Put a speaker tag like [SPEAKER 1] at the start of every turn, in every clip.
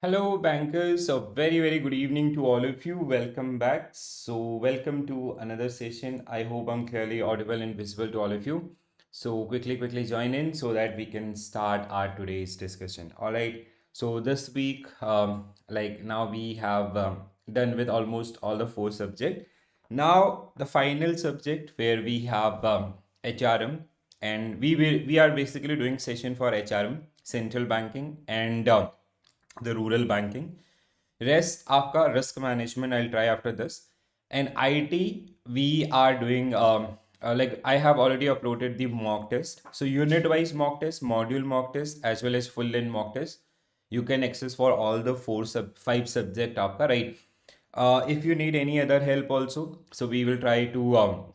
[SPEAKER 1] Hello, bankers. A very good evening to all of you. Welcome back. Welcome to another session. I hope I'm clearly audible and visible to all of you. So, quickly join in so that we can start our today's discussion. All right. So, this week, like now we have done with almost all the four subjects. Now, the final subject where we have HRM, and we are basically doing session for HRM, central banking, and the rural banking. Rest आपका risk management I'll try after this. And IT we are doing like I have already uploaded the mock test. So unit wise mock test, module mock test as well as full length mock test. You can access for all the five subject आपका, right? If you need any other help also, so we will try to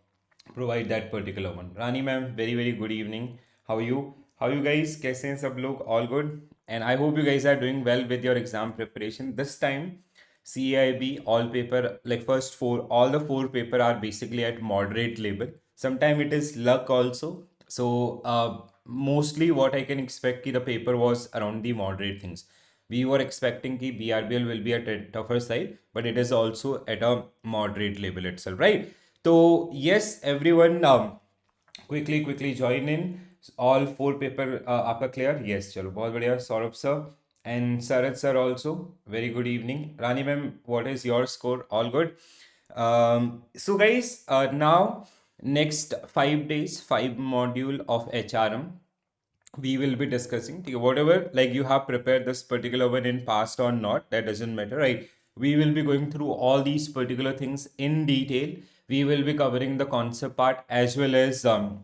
[SPEAKER 1] provide that particular one. Rani ma'am, very good evening. How are you? How you guys? कैसे हैं सब लोग? All good? And I hope you guys are doing well with your exam preparation. This time, CAIB all paper, like first four, all the four paper are basically at moderate level. Sometimes it is luck also. So mostly what I can expect ki the paper was around the moderate things. We were expecting ki BRBL will be at a tougher side, but it is also at a moderate level itself, right? So yes, everyone, quickly join in. All four paper आपका clear? Yes, चलो बहुत बढ़िया. Saurabh sir and Sarat sir also. Very good evening. Rani ma'am, what is your score? All good. So guys, now next 5 days, 5 module of HRM we will be discussing. Whatever like you have prepared this particular one in past or not, that doesn't matter, right? We will be going through all these particular things in detail. We will be covering the concept part as well as a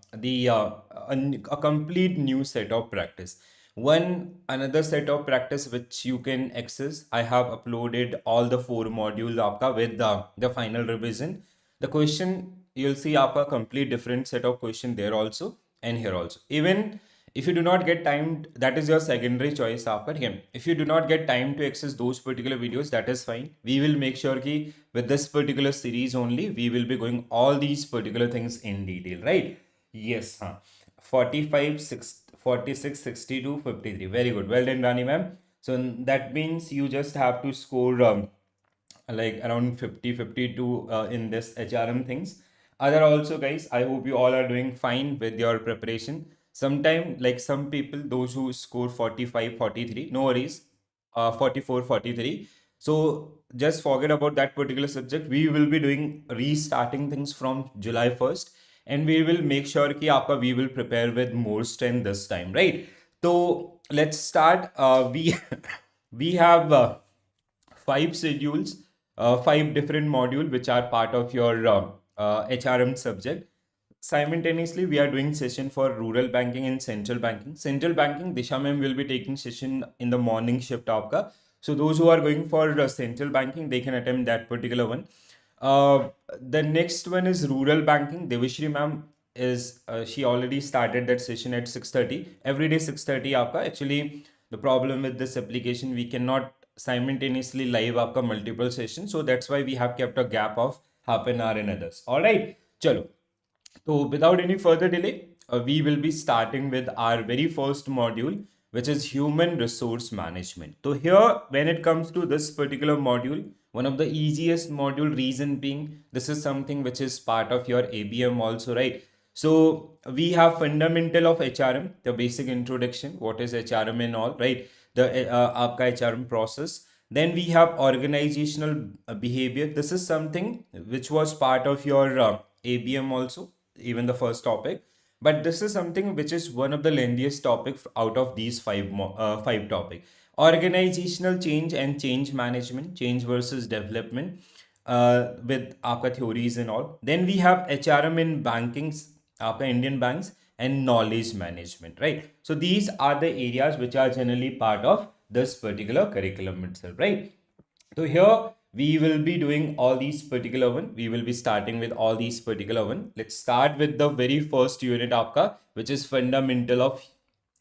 [SPEAKER 1] complete new set of practice. One another set of practice which you can access. I have uploaded all the four modules aapka with the final revision. The question you'll see aapka complete different set of question there also and here also. Even if you do not get time, that is your secondary choice after him. If you do not get time to access those particular videos, that is fine. We will make sure that with this particular series only, we will be going all these particular things in detail, right? Yes, huh? 45, 6, 46, 62, 53. Very good. Well done, Rani ma'am. So that means you just have to score like around 50, 52 in this HRM things. Other also guys, I hope you all are doing fine with your preparation. Sometime like some people, those who score 45, 43, no worries, 44, 43. So just forget about that particular subject. We will be doing restarting things from July 1st, and we will make sure कि आपका we will prepare with more strength this time, right? So let's start. We we have five schedules, five different modules which are part of your HRM subject. Simultaneously, we are doing session for rural banking and central banking. Central banking, Disha ma'am will be taking session in the morning shift आपका. So those who are going for central banking, they can attempt that particular one. The next one is rural banking. Devashri ma'am is she already started that session at 6:30. Every day 6:30 आपका. Actually, the problem with this application, we cannot simultaneously live आपका multiple sessions. So that's why we have kept a gap of half an hour in others. All right, चलो. So without any further delay, we will be starting with our very first module, which is human resource management. So here, when it comes to this particular module, one of the easiest module, reason being, this is something which is part of your ABM also, right? So we have fundamental of HRM, the basic introduction, what is HRM and all, right? The आपका HRM process. Then we have organizational behavior. This is something which was part of your ABM also, even the first topic. But this is something which is one of the lengthiest topics out of these five topic. Organizational change and change management, change versus development, with आपका theories and all. Then we have HRM in banking, आपका Indian banks, and knowledge management, right? So these are the areas which are generally part of this particular curriculum itself, right? So here we will be doing all these particular one. We will be starting with all these particular one. Let's start with the very first unit आपका, which is fundamental of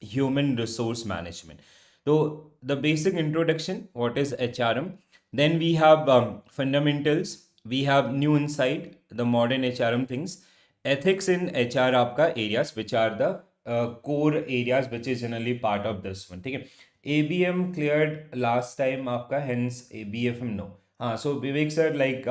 [SPEAKER 1] human resource management. So the basic introduction, what is HRM? Then we have fundamentals. We have new insight, the modern HRM things, ethics in HR आपका areas, which are the core areas which is generally part of this one. ठीक है? ABM cleared last time आपका, hence BFM no. हाँ, so Vivek sir, like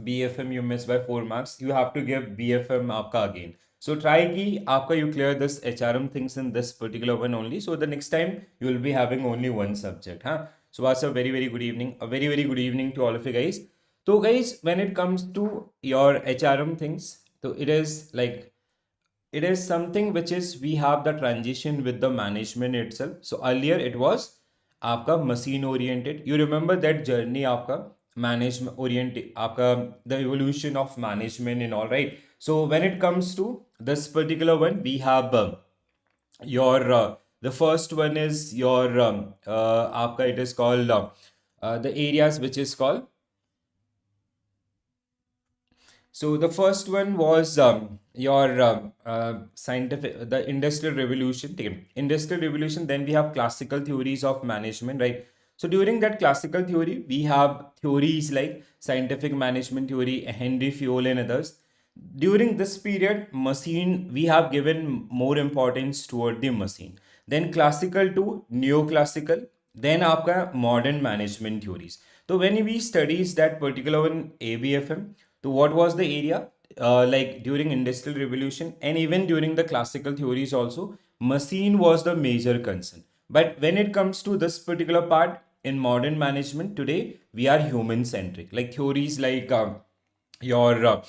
[SPEAKER 1] BFM you missed by 4 marks, you have to give BFM आपका again. So try कि आपका you clear this HRM things in this particular one only. So the next time you will be having only one subject. हाँ. So that's a very very good evening. A very very good evening to all of you guys. So guys, when it comes to your HRM things, so it is something which is we have the transition with the management itself. So earlier it was आपका machine oriented. You remember that journey आपका management oriented, आपका the evolution of management and all, right? So when it comes to this particular one, we have your the first one is your आपका it is called the areas which is called. So the first one was your scientific, the industrial revolution. Industrial revolution. Then we have classical theories of management, right? So during that classical theory, we have theories like scientific management theory, Henry Fayol, and others. During this period, machine, we have given more importance toward the machine. Then classical to neoclassical. Then आपका modern management theories. So when we studies that particular one ABFM, so what was the area? Like during industrial revolution and even during the classical theories also, machine was the major concern. But when it comes to this particular part in modern management today, we are human centric. Like theories like your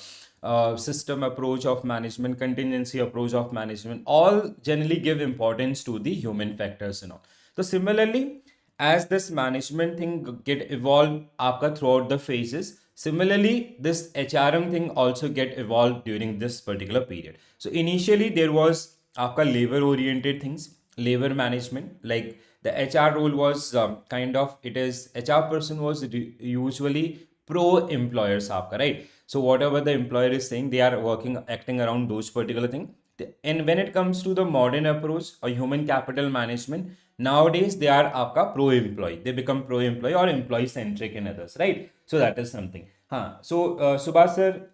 [SPEAKER 1] system approach of management, contingency approach of management, all generally give importance to the human factors and all. So similarly, as this management thing get evolved आपका throughout the phases, similarly this HRM thing also get evolved during this particular period. So initially there was आपका labor oriented things, labor management, like the HR role was kind of, it is HR person was usually pro employers आपका, right? So whatever the employer is saying, they are working, acting around those particular thing. And when it comes to the modern approach or human capital management, nowadays they are आपका pro employee, they become pro employee or employee centric in others, right? So that is something. हाँ, so Subhash sir,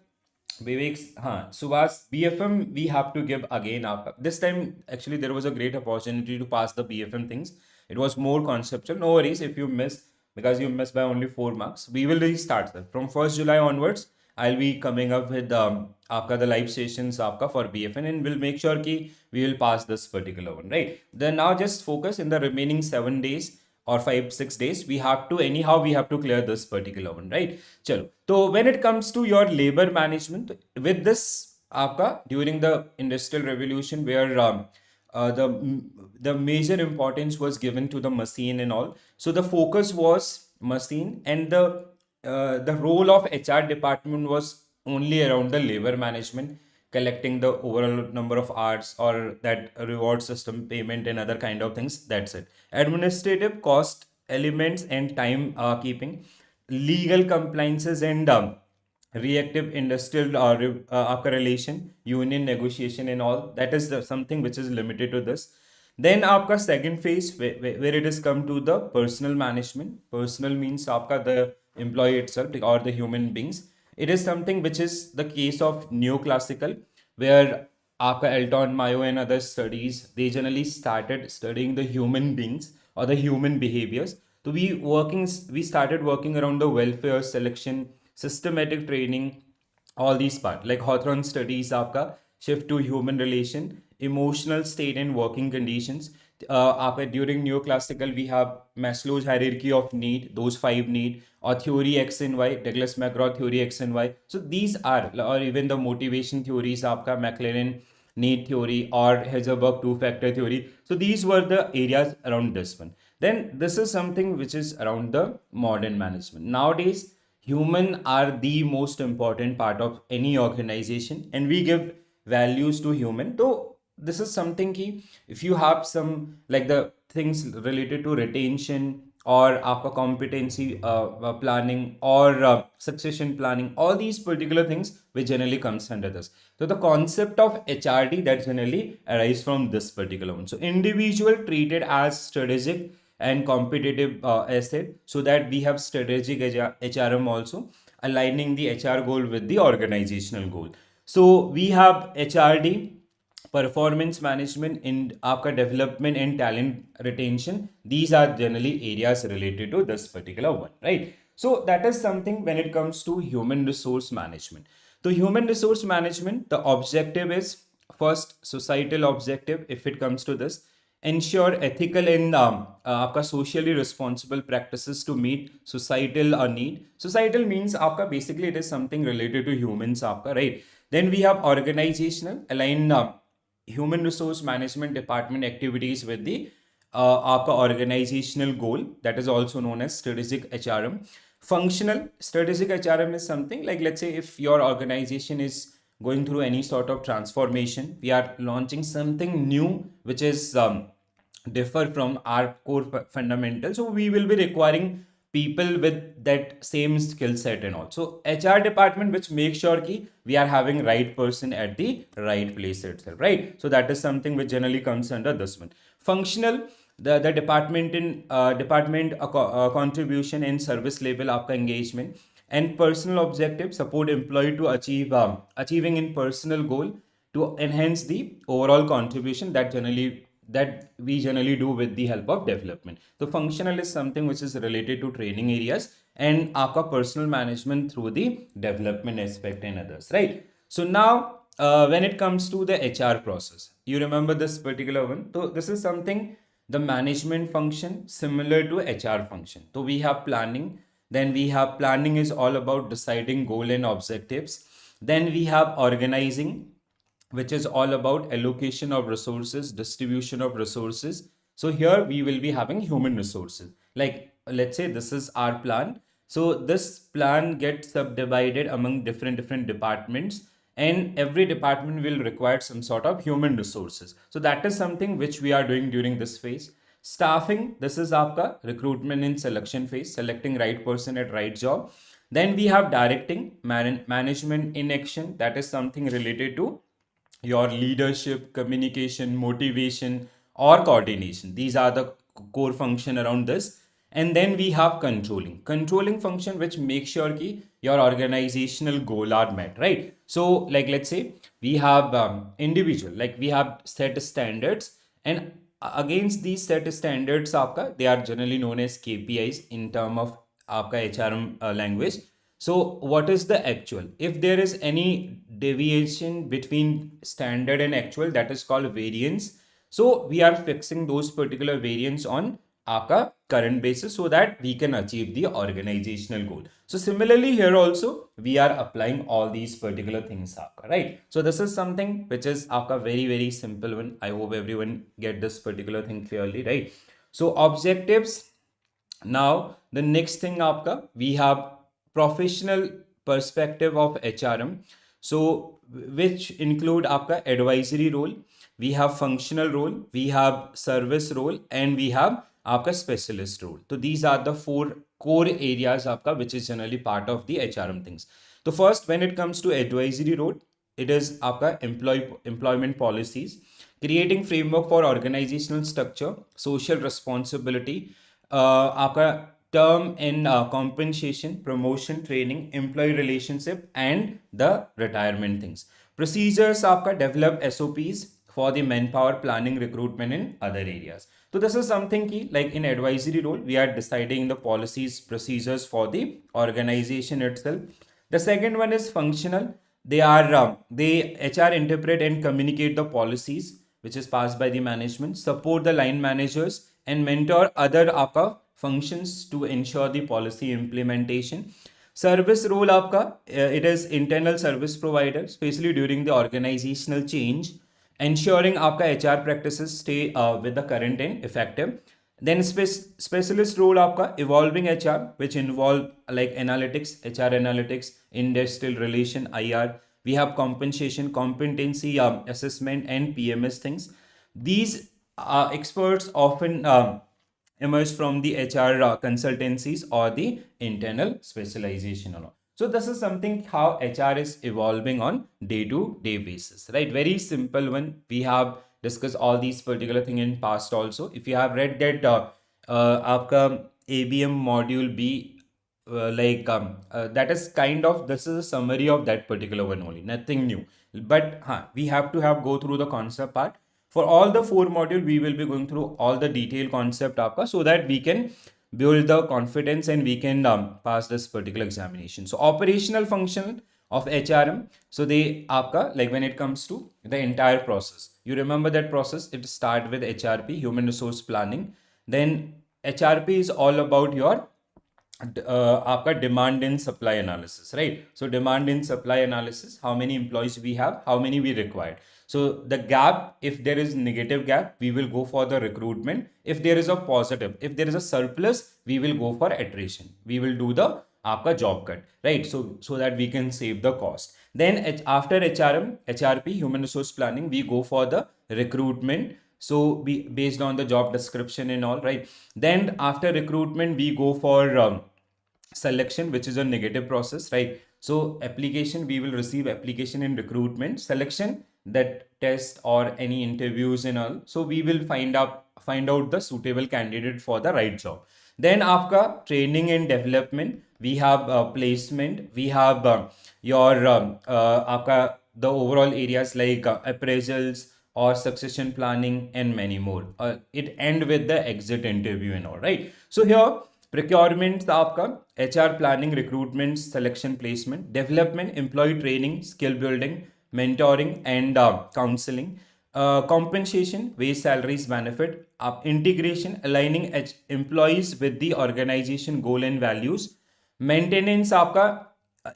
[SPEAKER 1] Vivek, हाँ, Subhash, BFM we have to give again आपका. This time actually there was a great opportunity to pass the BFM things. It was more conceptual. No worries if you missed, because you missed by only 4 marks. We will restart that from 1st July onwards. I'll be coming up with आपका the live sessions आपका for BFN, and we'll make sure कि we will pass this particular one, right? Then now just focus in the remaining 7 days or 5-6 days. We have to anyhow we have to clear this particular one, right? Chalo. So when it comes to your labor management, with this आपका during the industrial revolution where the major importance was given to the machine and all. So the focus was machine, and the role of HR department was only around the labor management, collecting the overall number of hours or that reward system payment and other kind of things. That's it. Administrative cost elements and time keeping, legal compliances and reactive industrial आपका relation, union negotiation and all, that is something which is limited to this. Then आपका second phase where it is come to the personal management. Personal means आपका the employee itself or the human beings. It is something which is the case of neoclassical, where आपका Elton Mayo and other studies, they generally started studying the human beings or the human behaviors. So we started working around the welfare, selection, systematic training, all these part. Like Hawthorne studies आपका shift to human relation, emotional state and working conditions. आपका during neoclassical we have Maslow's hierarchy of need, those 5 need, or theory X and Y, Douglas McGraw theory X and Y. So these are, or even the motivation theories आपका McLaren need theory or Heisenberg two-factor theory. So these were the areas around this one. Then this is something which is around the modern management. Nowadays, human are the most important part of any organization, and we give values to human. So this is something key. If you have some like the things related to retention or आपका competency planning or succession planning, all these particular things which generally comes under this. So the concept of HRD that generally arise from this particular one. So individual treated as strategic and competitive asset, so that we have strategic HRM also, aligning the HR goal with the organizational goal. So we have HRD, performance management, in आपका development and talent retention. These are generally areas related to this particular one, right? So that is something when it comes to human resource management. So human resource management, the objective is first societal objective. If it comes to this, ensure ethical and आपका socially responsible practices to meet societal need. Societal means आपका basically it is something related to humans आपका, right? Then we have organizational, align human resource management department activities with the आपका organizational goal, that is also known as strategic HRM. Functional, strategic HRM is something like, let's say if your organization is going through any sort of transformation, we are launching something new which is differ from our core fundamentals, so we will be requiring people with that same skill set and all. So HR department which makes sure ki we are having right person at the right place itself, right? So that is something which generally comes under this one. Functional, the department in contribution and service level आपका engagement. And personal objective, support employee to achieve achieving in personal goal to enhance the overall contribution that we generally do with the help of development. So functional is something which is related to training areas and आपका personal management through the development aspect and others, right? So now when it comes to the HR process, you remember this particular one. So this is something, the management function similar to HR function. So we have planning. Then we have planning is all about deciding goal and objectives. Then we have organizing, which is all about allocation of resources, distribution of resources. So here we will be having human resources. Like let's say this is our plan. So this plan gets subdivided among different departments, and every department will require some sort of human resources. So that is something which we are doing during this phase. Staffing, this is आपका recruitment and selection phase, selecting right person at right job. Then we have directing, management in action, that is something related to your leadership, communication, motivation, or coordination. These are the core function around this. And then we have controlling function which makes sure ki your organizational goal are met, right? So like let's say we have individual, like we have set standards, and against these set standards आपका, they are generally known as KPIs in term of आपका HRM language. So what is the actual? If there is any deviation between standard and actual, that is called variance. So we are fixing those particular variance on our current basis so that we can achieve the organizational goal. So similarly here also we are applying all these particular things, right? So this is something which is very simple one. I hope everyone get this particular thing clearly, right? So objectives. Now the next thing we have professional perspective of HRM. So which include advisory role, we have functional role, we have service role, and we have specialist role. So these are the four core areas which is generally part of the HRM things. So first, when it comes to advisory role, it is employment policies, creating framework for organizational structure, social responsibility, आपका term in compensation, promotion, training, employee relationship, and the retirement things. Procedures आपका develop SOPs for the manpower planning, recruitment, and other areas. So this is something key, like in advisory role, we are deciding the policies, procedures for the organization itself. The second one is functional. They HR interpret and communicate the policies which is passed by the management, support the line managers, and mentor other functions to ensure the policy implementation. Service role it is internal service provider, especially during the organizational change, ensuring HR practices stay with the current and effective. Then specialist role evolving HR, which involve like analytics, HR analytics, industrial relation, IR. We have compensation, competency assessment, and PMS things. These experts often emerge from the HR consultancies or the internal specialization. So this is something how HR is evolving on day-to-day basis, right? Very simple one. We have discussed all these particular thing in past also. If you have read that आपका ABM module B, that is kind of, this is a summary of that particular one only, nothing new. but we have to go through the concept part. For all the 4 module, we will be going through all the detailed concept आपका, so that we can build the confidence and we can pass this particular examination. So operational function of HRM. So they आपका, like when it comes to the entire process, you remember that process, it start with HRP, human resource planning. Then HRP is all about your आपका demand and supply analysis, right? So demand and supply analysis, how many employees we have, how many we required. So the gap, if there is negative gap, we will go for the recruitment. If there is a positive, if there is a surplus, we will go for attrition. We will do the आपका job cut, right? So that we can save the cost. Then after HRM, HRP, human resource planning, we go for the recruitment. So we, based on the job description and all, right? Then after recruitment, we go for selection, which is a negative process, right? So application, we will receive application in recruitment. Selection, that test or any interviews and all. So we will find out the suitable candidate for the right job. Then after training and development, we have placement, we have your आपका the overall areas like appraisals or succession planning and many more. It end with the exit interview and all, right? So here procurement आपका HR planning, recruitment, selection, placement, development, employee training, skill building, mentoring and counseling. Compensation, wage, salaries, benefit, integration, aligning employees with the organization goal and values, maintenance आपका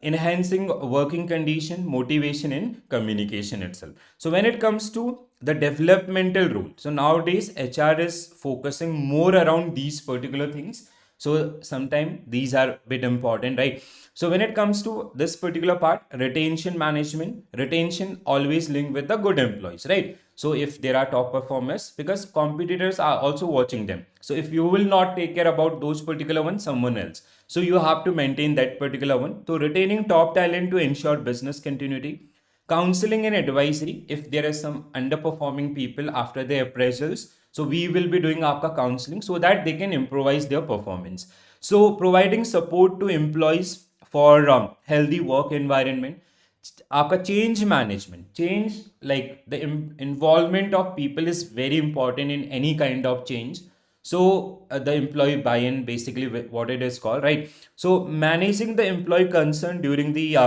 [SPEAKER 1] enhancing working condition, motivation and communication itself. So when it comes to the developmental role, so nowadays HR is focusing more around these particular things. So sometimes these are a bit important, right? So when it comes to this particular part, retention management, retention always linked with the good employees, right? So if there are top performers, because competitors are also watching them. So if you will not take care about those particular ones, someone else. So you have to maintain that particular one. So retaining top talent to ensure business continuity. Counseling and advisory, if there are some underperforming people after their appraisals, so we will be doing आपका counseling so that they can improvise their performance. So providing support to employees for healthy work environment. आपका change management, change, like the involvement of people is very important in any kind of change. So the employee buy-in, basically what it is called, right? So managing the employee concern during the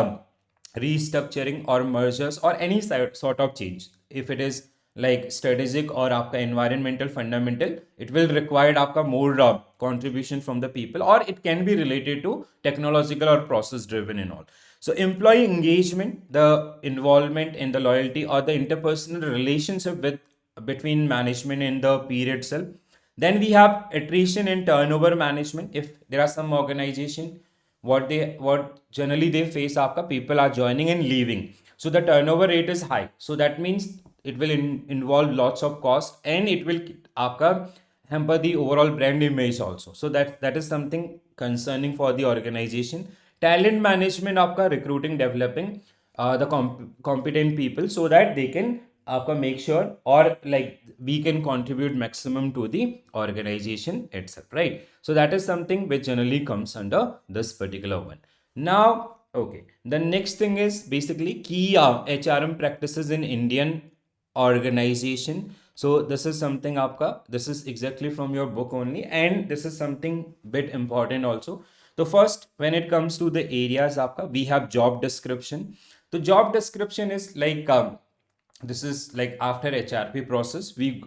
[SPEAKER 1] restructuring or mergers or any sort of change. If it is like strategic or आपका environmental fundamental, it will require आपका more contribution from the people, or it can be related to technological or process driven and all. So employee engagement, the involvement in the loyalty or the interpersonal relationship with between management and the peer itself. Then we have attrition and turnover management. If there are some organization, what generally they face आपका people are joining and leaving, so the turnover rate is high. So that means it will involve lots of cost and it will आपका hamper the overall brand image also. So that is something concerning for the organization. Talent management आपका recruiting, developing the competent people so that they can आपका make sure or like we can contribute maximum to the organization itself, right? So that is something which generally comes under this particular one. Now, okay, the next thing is basically key HRM practices in Indian organization. So this is something आपका, this is exactly from your book only, and this is something bit important also. So first, when it comes to the areas आपका, we have job description. The job description is like this is like after HRP process, we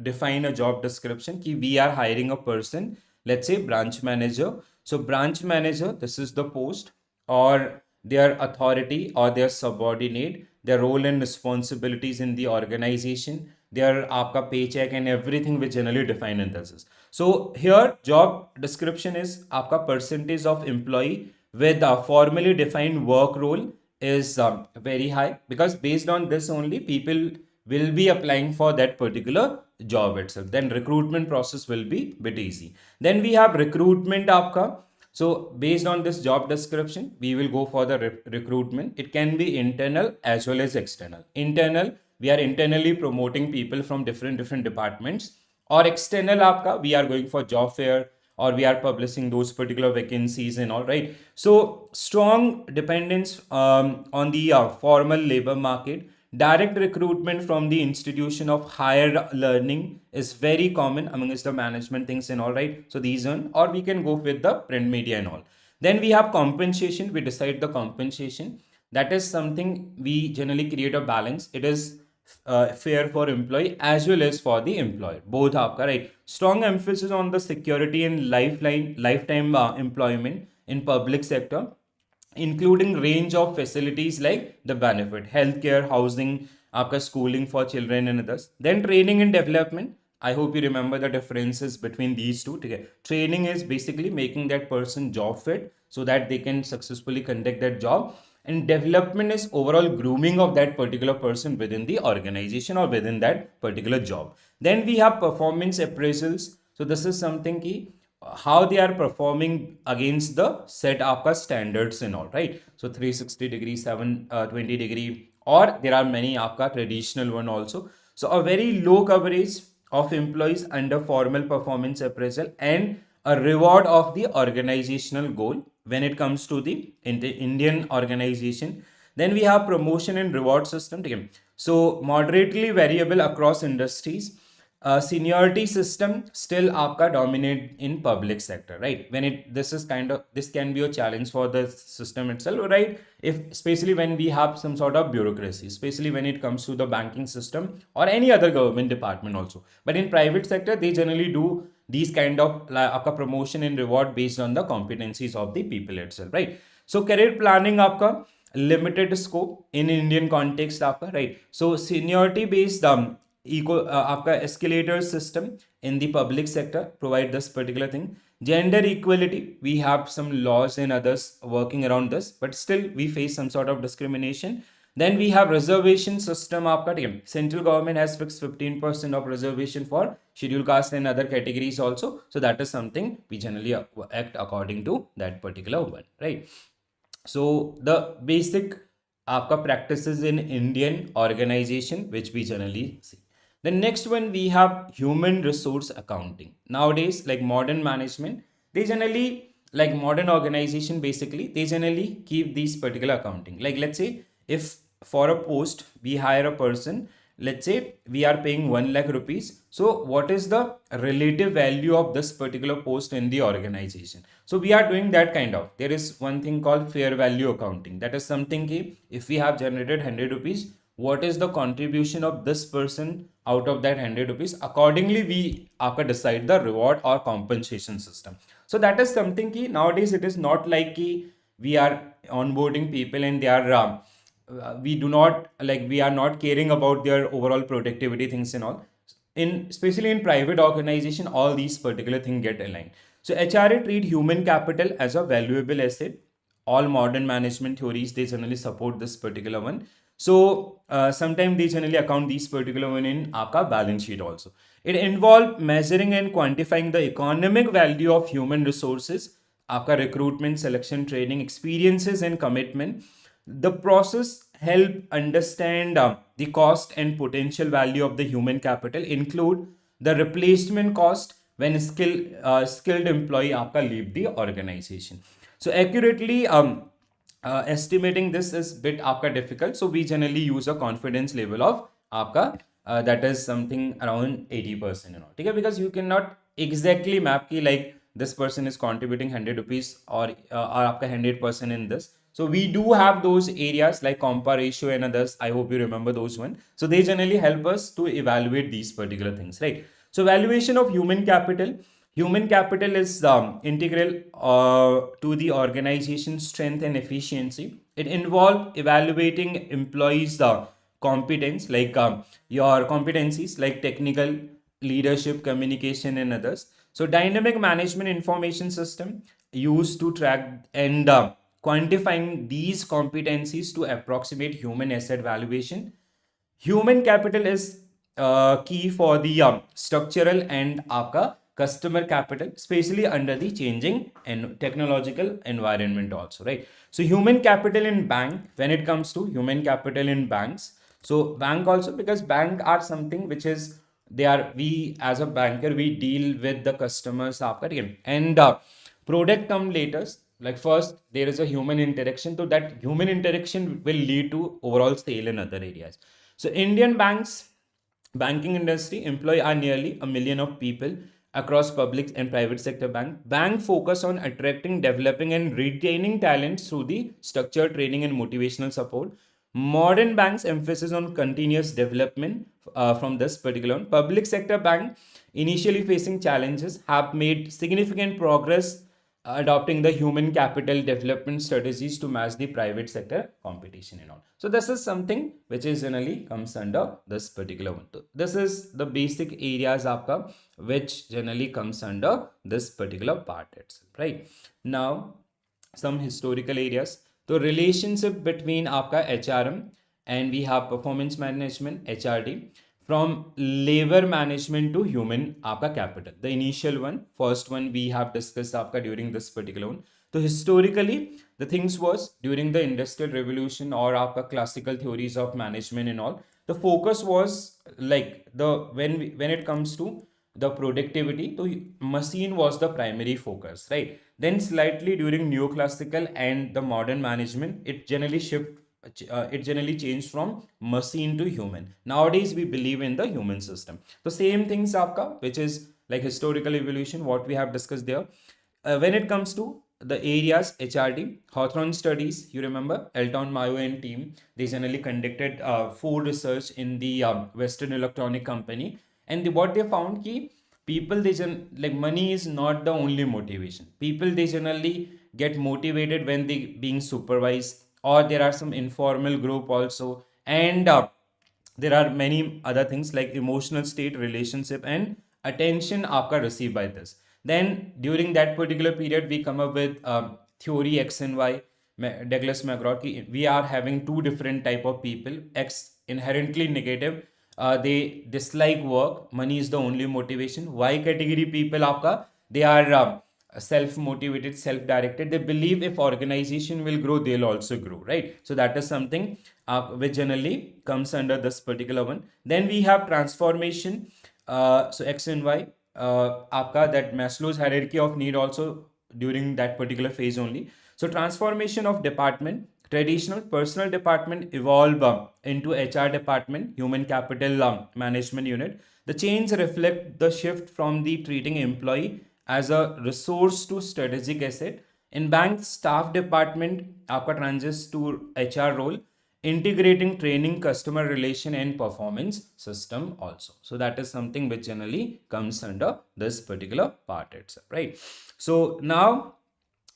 [SPEAKER 1] define a job description ki we are hiring a person, let's say branch manager. So branch manager, this is the post or their authority or their subordinate, their role and responsibilities in the organization, their आपका paycheck and everything which generally defined in this. So here job description is आपका percentage of employee with a formally defined work role is very high, because based on this only people will be applying for that particular job itself. Then recruitment process will be bit easy. Then we have recruitment आपका. So based on this job description, we will go for the recruitment. It can be internal as well as external. Internal, we are internally promoting people from different departments, or external आपका, we are going for job fair or we are publishing those particular vacancies and all, right? So strong dependence on the formal labor market. Direct recruitment from the institution of higher learning is very common amongst the management things and all, right? So these one, or we can go with the print media and all. Then we have compensation. We decide the compensation. That is something we generally create a balance. It is fair for employee as well as for the employer. Both are right. Strong emphasis on the security and lifetime employment in public sector, including range of facilities like the benefit, healthcare, housing, आपका schooling for children and others. Then training and development. I hope you remember the differences between these two. Okay. Training is basically making that person job fit so that they can successfully conduct that job. And development is overall grooming of that particular person within the organization or within that particular job. Then we have performance appraisals. So this is something key, how they are performing against the set आपका standards and all, right? So 360 degree, 720 degree, or there are many आपका traditional one also. So a very low coverage of employees under formal performance appraisal and a reward of the organizational goal when it comes to the Indian organization. Then we have promotion and reward system. So moderately variable across industries. Seniority system still आपका dominate in public sector, right? When this can be a challenge for the system itself, right? If especially when we have some sort of bureaucracy, especially when it comes to the banking system or any other government department also. But in private sector, they generally do these kind of आपका promotion and reward based on the competencies of the people itself, right? So career planning आपका limited scope in Indian context आपका, right? So seniority based आपका escalator system in the public sector provide this particular thing. Gender equality, we have some laws and others working around this, but still we face some sort of discrimination. Then we have reservation system आपका, central government has fixed 15% of reservation for scheduled caste and other categories also. So that is something we generally act according to that particular one, right? So the basic आपका practices in Indian organization which we generally see. The next one we have human resource accounting. Nowadays, like modern management, they generally, like modern organization basically, they generally keep these particular accounting. Like let's say if for a post we hire a person, let's say we are paying 1 lakh rupees. So what is the relative value of this particular post in the organization? So we are doing that kind of. There is one thing called fair value accounting. That is something ki if we have generated 100 rupees, what is the contribution of this person out of that 100 rupees? Accordingly, we decide the reward or compensation system. So that is something ki nowadays it is not like ki we are onboarding people and they are we are not caring about their overall productivity things and all. Especially in private organization, all these particular things get aligned. So HRA treat human capital as a valuable asset. All modern management theories, they generally support this particular one. So sometimes they generally account these particular one in आपका balance sheet also. It involves measuring and quantifying the economic value of human resources, आपका recruitment, selection, training, experiences and commitment. The process help understand the cost and potential value of the human capital, include the replacement cost when skilled employee आपका leave the organization. So accurately estimating this is bit आपका difficult. So we generally use a confidence level of आपका that is something around 80% and all. Okay? Because you cannot exactly map ki like this person is contributing 100 rupees or आपका 100% in this. So we do have those areas like compa ratio and others. I hope you remember those one. So they generally help us to evaluate these particular things, right? So valuation of human capital. Human capital is integral to the organization's strength and efficiency. It involves evaluating employees' competence, like your competencies like technical, leadership, communication, and others. So dynamic management information system used to track and quantifying these competencies to approximate human asset valuation. Human capital is key for the structural and आपका customer capital, especially under the changing and technological environment also, right? So human capital in bank, when it comes to human capital in banks, so bank also, because bank are something which is they are, we as a banker, we deal with the customers आपका, ठीक है, and product come later. Like first there is a human interaction, so that human interaction will lead to overall sale in other areas. So Indian banks, banking industry employ are nearly a million of people across public and private sector bank focus on attracting, developing and retaining talents through the structured training and motivational support. Modern banks emphasis on continuous development. From this particular one, public sector bank initially facing challenges have made significant progress adopting the human capital development strategies to match the private sector competition and all. So this is something which is generally comes under this particular one. So this is the basic areas aapka which generally comes under this particular part itself, right? Now some historical areas. So relationship between आपका HRM and we have performance management HRD, from labor management to human आपका capital. The initial one, first one we have discussed आपका during this particular one. So historically the things was during the industrial revolution or आपका classical theories of management and all, the focus was like the when it comes to the productivity, so machine was the primary focus, right? Then slightly during neoclassical and the modern management, it generally changed from machine to human. Nowadays we believe in the human system. The same things aapka, which is like historical evolution, what we have discussed there. When it comes to the areas HRD, Hawthorne studies, you remember Elton Mayo and team, they generally conducted food research in the Western Electronic Company, and what they found ki people like money is not the only motivation. People they generally get motivated when they being supervised, or there are some informal group also, and there are many other things like emotional state, relationship and attention आपका receive by this. Then during that particular period we come up with theory X and Y. Douglas McGraw ki we are having two different type of people. X inherently negative, they dislike work, money is the only motivation. Y category people आपका, they are self motivated, self directed, they believe if organization will grow they'll also grow, right? So that is something which generally comes under this particular one. Then we have transformation, so X and Y, आपका that Maslow's hierarchy of need also during that particular phase only. So transformation of department, traditional personal department evolve into HR department, human capital management unit. The change reflect the shift from the treating employee as a resource to strategic asset. In bank staff department, आपका transits to HR role, integrating training, customer relation and performance system also. So that is something which generally comes under this particular part itself, right? So now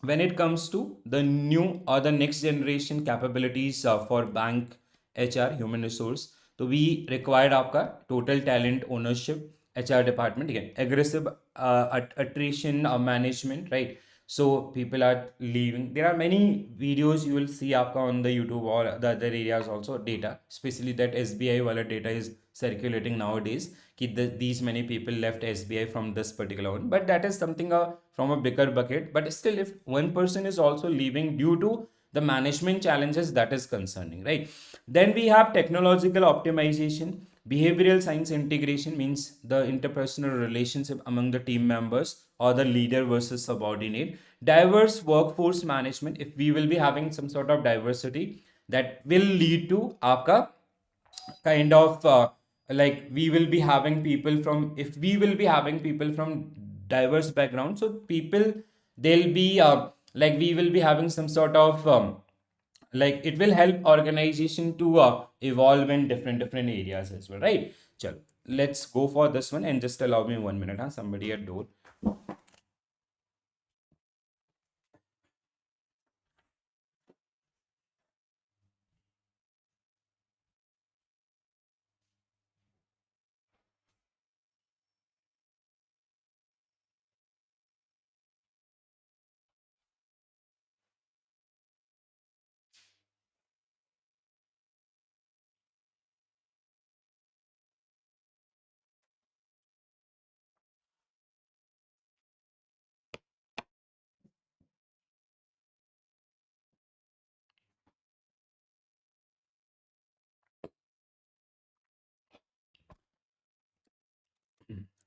[SPEAKER 1] when it comes to the new or the next generation capabilities for bank HR human resource, so we required आपका total talent ownership HR department, again aggressive attrition management, right? So people are leaving. There are many videos you will see आपका on the YouTube or the other areas also, data, especially that SBI wallet data is circulating nowadays कि these many people left SBI from this particular one, but that is something from a bigger bucket. But still if one person is also leaving due to the management challenges, that is concerning, right? Then we have technological optimization, behavioral science integration, means the interpersonal relationship among the team members or the leader versus subordinate. Diverse workforce management, if we will be having some sort of diversity, that will lead to आपका kind of like we will be having people from, if we will be having people from diverse backgrounds, so people they'll be like we will be having some sort of like it will help organization to evolve in different areas as well, right? Chalo, let's go for this one, and just allow me 1 minute, huh? Somebody at door.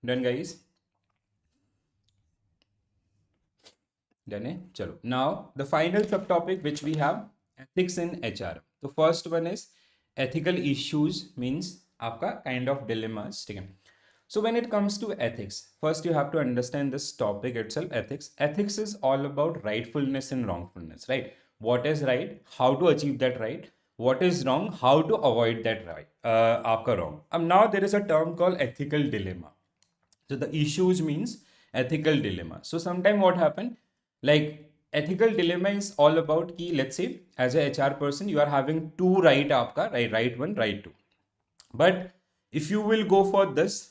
[SPEAKER 1] Done, guys? Done है? Chalo. Now, the final subtopic which we have, ethics in HR. The first one is ethical issues, means आपका kind of dilemmas. ठीक है? So when it comes to ethics, first you have to understand this topic itself, ethics. Ethics is all about rightfulness and wrongfulness, right? What is right? How to achieve that right? What is wrong? How to avoid that right? आपका wrong. Now there is a term called ethical dilemma. So the issues means ethical dilemma. So sometime what happened, like ethical dilemma is all about ki, let's say as a HR person you are having two right आपका, right one, right two. But if you will go for this,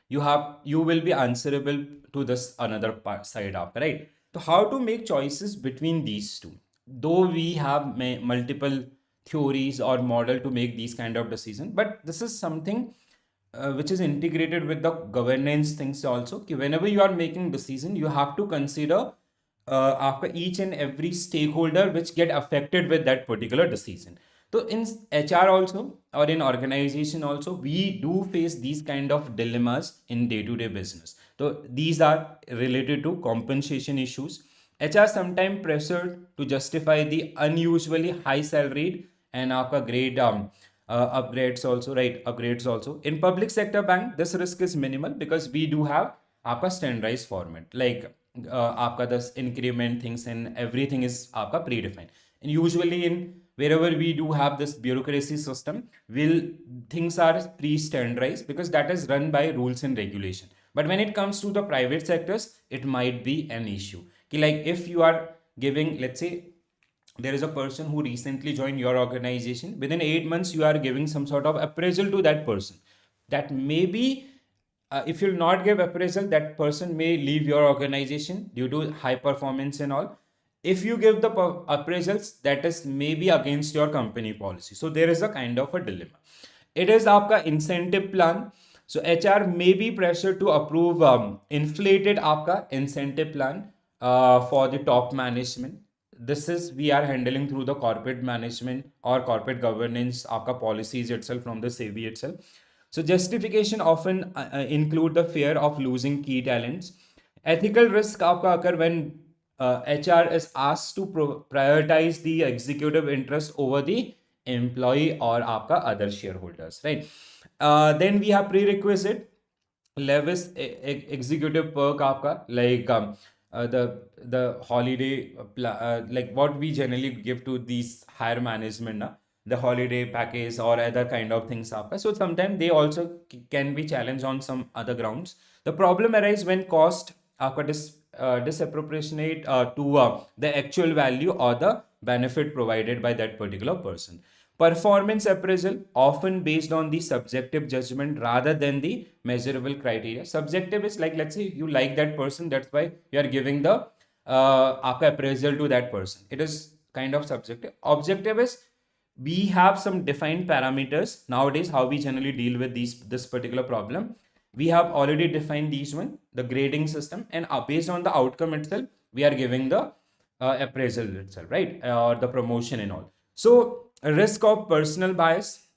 [SPEAKER 1] you will be answerable to this another side up, right? So how to make choices between these two? Though we have multiple theories or model to make these kind of decision, but this is something which is integrated with the governance things also. Ki whenever you are making decision, you have to consider after each and every stakeholder which get affected with that particular decision. So in HR also or in organization also, we do face these kind of dilemmas in day-to-day business. So these are related to compensation issues. HR sometimes pressured to justify the unusually high salaried and आपका grade upgrades also, right? Upgrades also. In public sector bank, this risk is minimal because we do have आपका standardized format. Like आपका this increment things and everything is आपका predefined. And usually in wherever we do have this bureaucracy system, things are pre-standardized because that is run by rules and regulation. But when it comes to the private sectors, it might be an issue. Like if you are giving, let's say there is a person who recently joined your organization, within 8 months you are giving some sort of appraisal to that person, that maybe if you'll not give appraisal, that person may leave your organization due to high performance and all. If you give the appraisals, that is maybe against your company policy. So there is a kind of a dilemma. It is आपका incentive plan. So HR may be pressured to approve inflated आपका incentive plan for the top management. This is we are handling through the corporate management or corporate governance आपका policies itself from the SEBI itself. So justification often include the fear of losing key talents. Ethical risk आपका occur when HR is asked to prioritize the executive interest over the employee or आपका other shareholders, right? Then we have prerequisite levis executive perk आपका, like the holiday like what we generally give to these higher management na, the holiday package or other kind of things आपका. So sometimes they also can be challenged on some other grounds. The problem arises when cost आपका disproportionate to the actual value or the benefit provided by that particular person. Performance appraisal often based on the subjective judgment rather than the measurable criteria. Subjective is like, let's say you like that person, that's why you are giving the appraisal to that person. It is kind of subjective. Objective is we have some defined parameters nowadays how we generally deal with this particular problem. We have already defined these one, the grading system, and based on the outcome itself, we are giving the appraisal itself, right? Or the promotion and all. So a risk of personal bias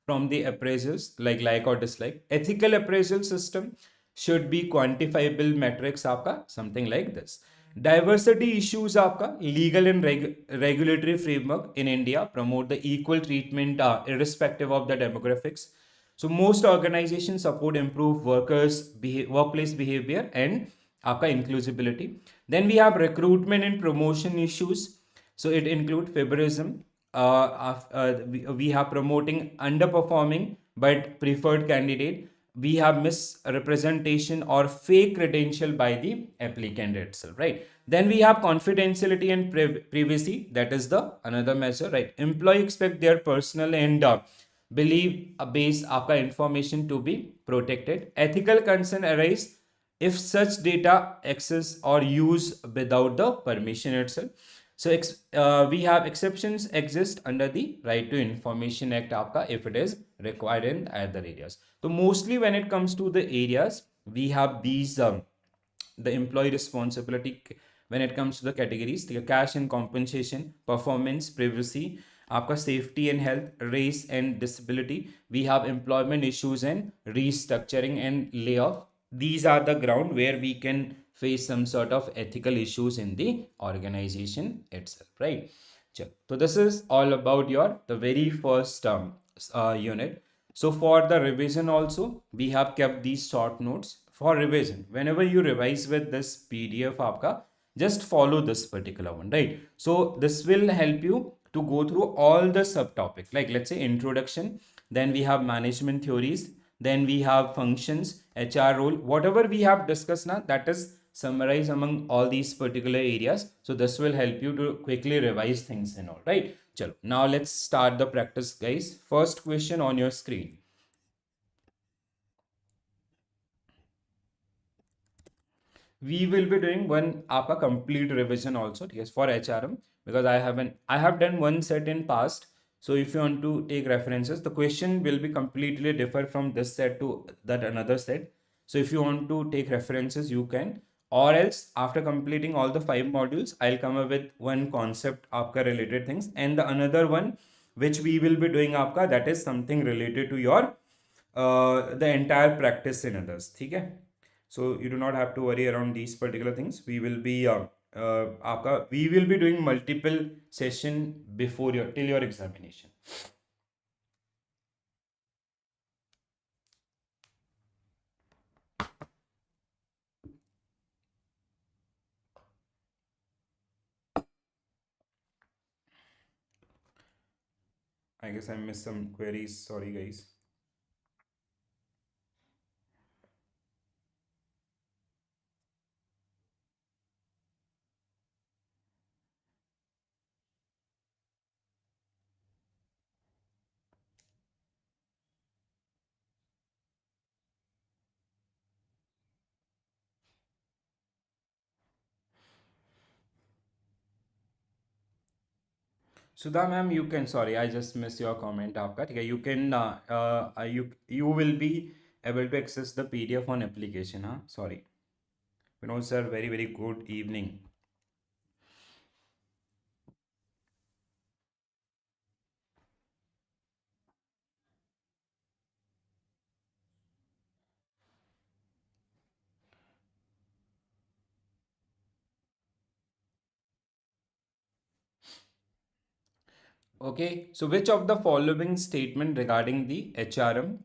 [SPEAKER 1] from the appraisals, like or dislike. Ethical appraisal system should be quantifiable metrics आपका, something like this. Diversity issues आपका, legal and regulatory framework in India promote the equal treatment irrespective of the demographics. So most organizations support improved workplace behavior and आपका inclusivity. Then we have recruitment and promotion issues. So it includes favorism. We have promoting underperforming but preferred candidate. We have misrepresentation or fake credential by the applicant itself, right? Then we have confidentiality and privacy. That is the another measure, right? Employee expect their personal and believe based आपका information to be protected. Ethical concern arise if such data access or use without the permission itself. So we have exceptions exist under the Right to Information Act आपका if it is required in other areas. So mostly when it comes to the areas, we have these the employee responsibility when it comes to the categories, the cash and compensation, performance, privacy, आपका safety and health, race and disability. We have employment issues and restructuring and layoff. these are the ground where we can face some sort of ethical issues in the organization itself, right? So this is all about your the very first unit. So for the revision also, we have kept these short notes for revision. Whenever you revise with this PDF आपका, just follow this particular one, right? So this will help you to go through all the subtopic, like let's say introduction, then we have management theories, then we have functions, HR role, whatever we have discussed now, that is summarized among all these particular areas. So this will help you to quickly revise things and all, right? Chalo. Now let's start the practice, guys. First question on your screen. We will be doing one आपका complete revision also, yes, for HRM, because I have done one set in past. So if you want to take references, the question will be completely different from this set to that another set. So if you want to take references, you can, or else after completing all the 5 modules, I'll come up with one concept आपका related things, and the another one which we will be doing आपका, that is something related to your the entire practice in others, ठीक है? So you do not have to worry around these particular things. We will be we will be doing multiple session before your till your examination. I guess I missed some queries. Sorry, guys. Sudha ma'am, you can. Sorry, I just missed your comment. आपका ठीक है. You can. You will be able to access the PDF on application. Huh? Sorry. Vinod sir, very good evening. Okay, so which of the following statement regarding the HRM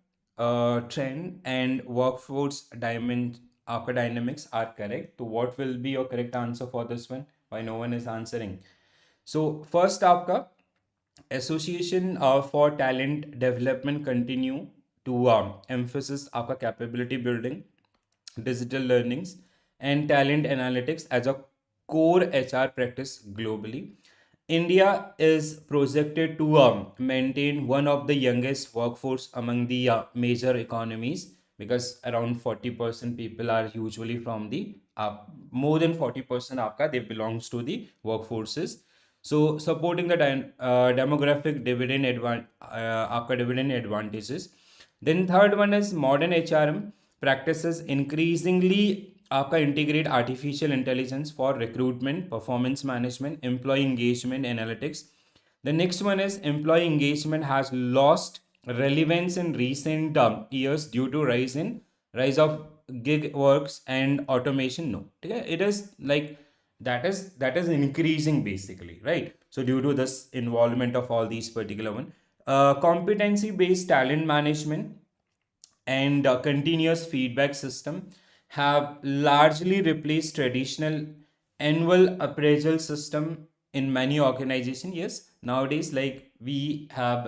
[SPEAKER 1] trend and workforce diamond आपका dynamics are correct? So what will be your correct answer for this one? Why no one is answering? So first आपका association for talent development continue to emphasis आपका capability building, digital learnings, and talent analytics as a core HR practice globally. India is projected to maintain one of the youngest workforce among the major economies, because around 40% people are usually from the more than 40% आपका they belongs to the workforces. So supporting the demographic आपका dividend advantages. Then third one is modern HRM practices increasingly आपका integrate artificial intelligence for recruitment, performance management, employee engagement analytics. The next one is employee engagement has lost relevance in recent years due to rise of gig works and automation. No, it is like that is increasing basically, right? So due to this involvement of all these particular one, competency based talent management and continuous feedback system have largely replaced traditional annual appraisal system in many organizations. Yes, nowadays like we have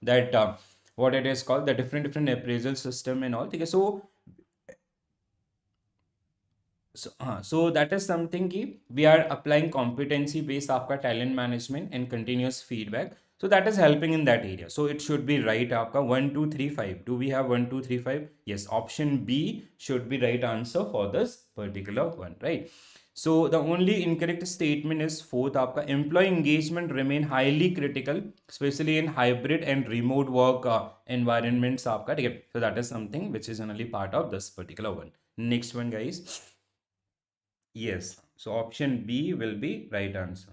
[SPEAKER 1] that what it is called the different appraisal system and all. Okay, so that is something ki we are applying competency based आपका talent management and continuous feedback. So that is helping in that area. So it should be right आपका 1 2 3 5. Do we have 1 2 3 5? Yes, option B should be right answer for this particular one, right? So the only incorrect statement is fourth आपका employee engagement remain highly critical, especially in hybrid and remote work environments आपका, ठीक है? So that is something which is only part of this particular one. Next one, guys. Yes. So option B will be right answer.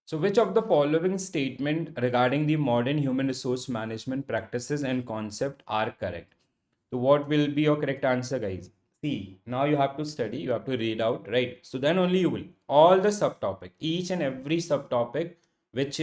[SPEAKER 1] So which of the following statement regarding the modern human resource management practices and concept are correct? So what will be your correct answer, guys? See, now you have to study, you have to read out, right? So then only you will all the subtopic, each and every subtopic which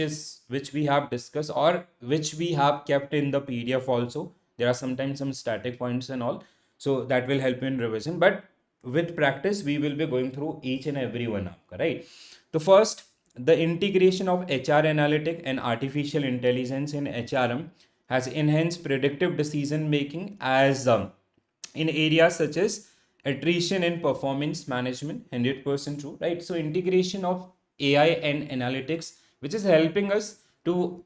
[SPEAKER 1] we have discussed or which we have kept in the PDF also. There are sometimes some static points and all. So that will help you in revision. But with practice, we will be going through each and every one, right? The first, the integration of HR analytic and artificial intelligence in HRM has enhanced predictive decision making as in areas such as attrition and performance management. 100% true, right? So integration of AI and analytics, which is helping us to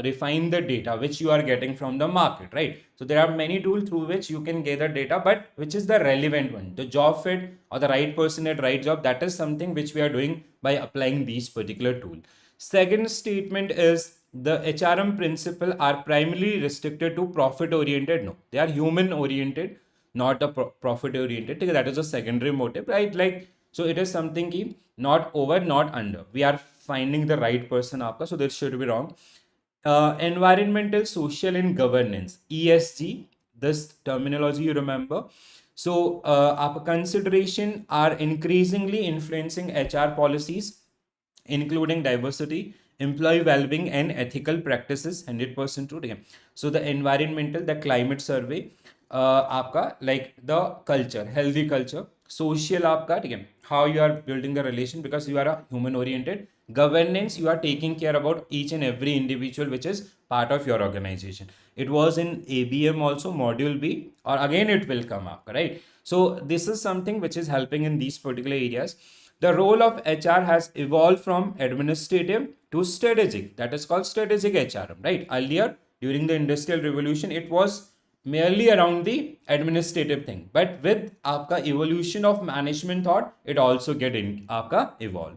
[SPEAKER 1] refine the data which you are getting from the market, right? So there are many tools through which you can gather data, but which is the relevant one, the job fit or the right person at right job, that is something which we are doing by applying these particular tool. Second statement is the HRM principle are primarily restricted to profit oriented. No, they are human oriented, not a profit oriented. That is a secondary motive, right? Like, so it is something ki not over, not under. We are finding the right person aapka, so this should be wrong. Environmental, social, and governance, ESG. This terminology you remember. So, our consideration are increasingly influencing HR policies, including diversity, employee well-being, and ethical practices. 100% true. So the environmental, the climate survey, आपका like the culture, healthy culture, social आपका ठीक है, how you are building the relation because you are a human oriented. Governance, you are taking care about each and every individual which is part of your organization. It was in ABM also, module B, or again it will come up, right? So this is something which is helping in these particular areas. The role of HR has evolved from administrative to strategic. That is called strategic HRM, right? Earlier, during the Industrial Revolution, it was merely around the administrative thing. But with आपका evolution of management thought, it also get in आपका evolve.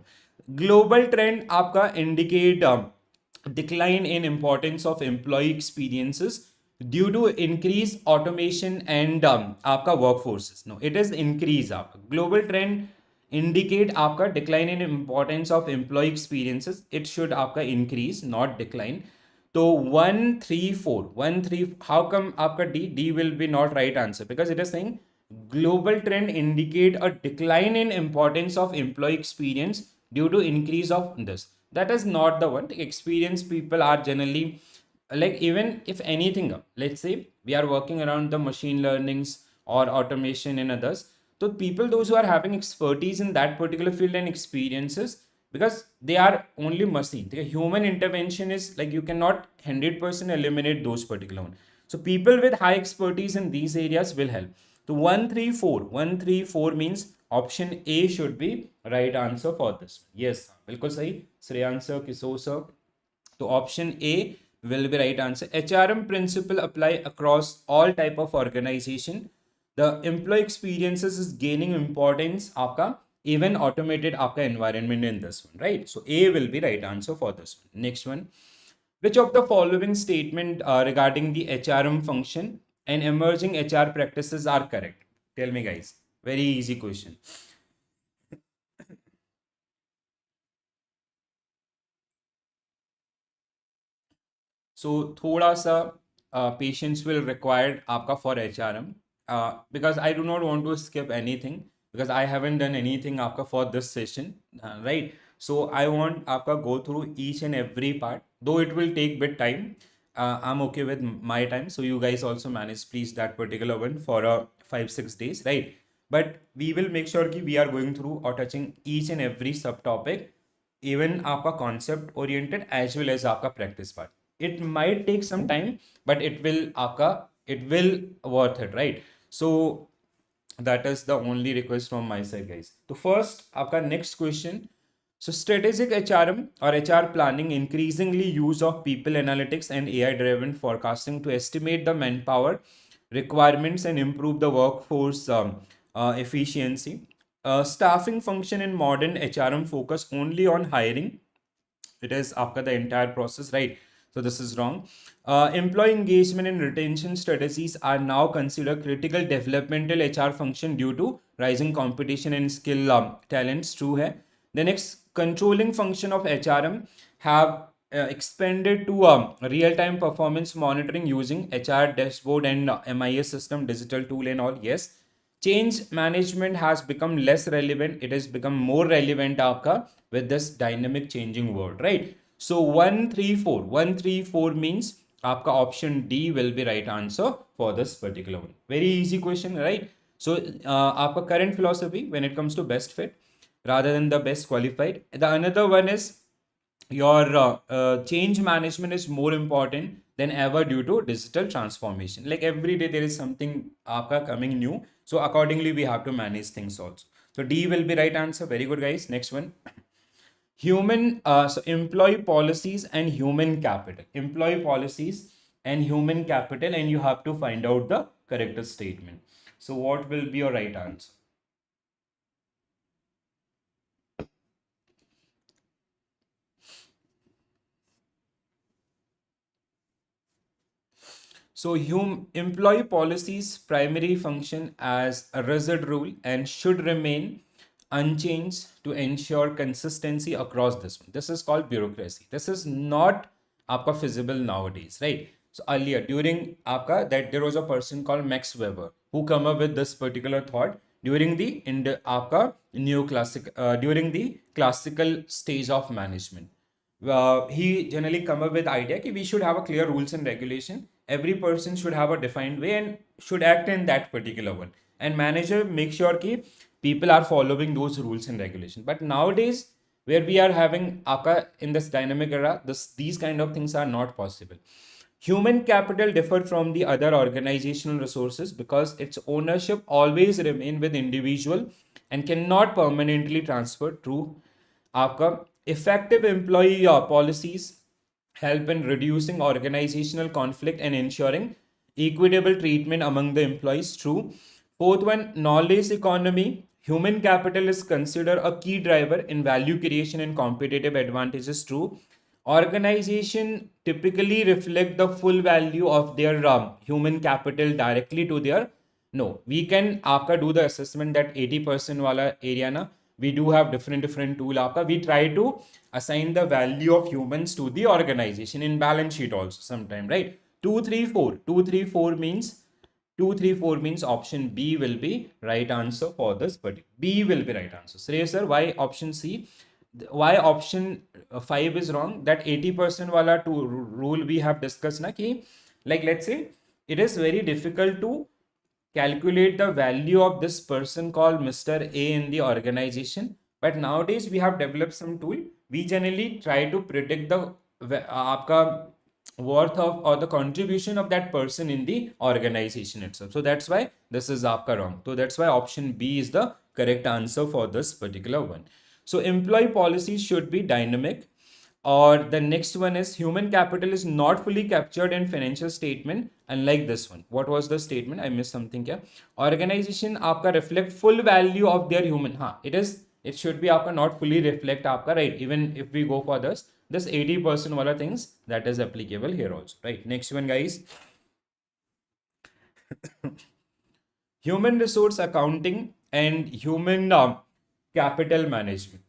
[SPEAKER 1] Global trend आपका indicate decline in importance of employee experiences due to increased automation and आपका workforces. No, it is increase. Global trend indicate आपका decline in importance of employee experiences. It should आपका increase, not decline. तो 134 how come आपका D will be not right answer because it is saying global trend indicate a decline in importance of employee experience due to increase of this. That is not the one. Experienced people are generally like, even if anything, let's say we are working around the machine learnings or automation and others, so people those who are having expertise in that particular field and experiences, because they are only machine, the human intervention is like you cannot 100% eliminate those particular one. So people with high expertise in these areas will help. So 134 means option A should be right answer for this. Yes, बिल्कुल सही. Shreyan sir, Kishore sir. So option A will be right answer. HRM principle apply across all type of organization. The employee experiences is gaining importance. आपका even automated आपका environment in this one, right? So A will be right answer for this one. Next one. Which of the following statement regarding the HRM function and emerging HR practices are correct? Tell me, guys. Very easy question. So थोड़ा सा patience will required आपका for HRM because I do not want to skip anything because I haven't done anything आपका for this session, right? So I want आपका go through each and every part, though it will take bit time. I'm okay with my time, so you guys also manage please that particular one for 5-6 days, right? But we will make sure कि we are going through or touching each and every subtopic, even आपका concept oriented as well as आपका practice part. It might take some time, but it will worth it, right? So that is the only request from my side, guys. So first आपका next question. So strategic HRM or HR planning increasingly use of people analytics and AI driven forecasting to estimate the manpower requirements and improve the workforce efficiency. Staffing function in modern HRM focus only on hiring. It is after the entire process, right? So this is wrong. Employee engagement and retention strategies are now considered critical developmental HR function due to rising competition and skill talents. True hai. The next controlling function of HRM have expanded to real-time performance monitoring using HR dashboard and MIS system digital tool and all. Yes, change management has become less relevant. It has become more relevant aapka with this dynamic changing world, right? So 134 means aapka option D will be right answer for this particular one. Very easy question, right? So aapka current philosophy when it comes to best fit rather than the best qualified. The another one is your change management is more important than ever due to digital transformation. Like every day there is something aapka coming new, so accordingly we have to manage things also. So D will be right answer. Very good, guys. Next one. So employee policies and human capital. Employee policies and human capital, and you have to find out the correct statement. So what will be your right answer? So, employee policies primary function as a rigid rule and should remain unchanged to ensure consistency across this one. This is called bureaucracy. This is not आपका feasible nowadays, right? So earlier during आपका that there was a person called Max Weber who come up with this particular thought during the in the आपका neoclassic during the classical stage of management. He generally come up with idea that we should have a clear rules and regulation. Every person should have a defined way and should act in that particular one. And manager make sure that people are following those rules and regulation. But nowadays, where we are having in this dynamic era, these kind of things are not possible. Human capital differed from the other organizational resources because its ownership always remain with individual and cannot permanently transfer through आपका effective employee policies help in reducing organizational conflict and ensuring equitable treatment among the employees. True. Fourth one, knowledge economy. Human capital is considered a key driver in value creation and competitive advantages. True. Organization typically reflect the full value of their human capital directly to their. No, we can आपका do the assessment that 80% वाला area ना, we do have different tool आपका. We try to assign the value of humans to the organization in balance sheet also sometime, right? 234 means 234 means option B will be right answer for this, but B will be right answer. Shreyas sir, why option C? Why option 5 is wrong? That 80% wala rule we have discussed na ki, like let's say it is very difficult to calculate the value of this person called Mr. A in the organization. But nowadays we have developed some tool. We generally try to predict the आपका worth of or the contribution of that person in the organization itself. So that's why this is आपका wrong. So that's why option B is the correct answer for this particular one. So employee policies should be dynamic. Or the next one is human capital is not fully captured in financial statement, unlike this one. What was the statement? I missed something here. Organization आपका reflect full value of their human. हाँ, it should be आपका not fully reflect आपका, right? Even if we go for this 80% वाला things that is applicable here also, right? Next one, guys. Human resource accounting and human capital management.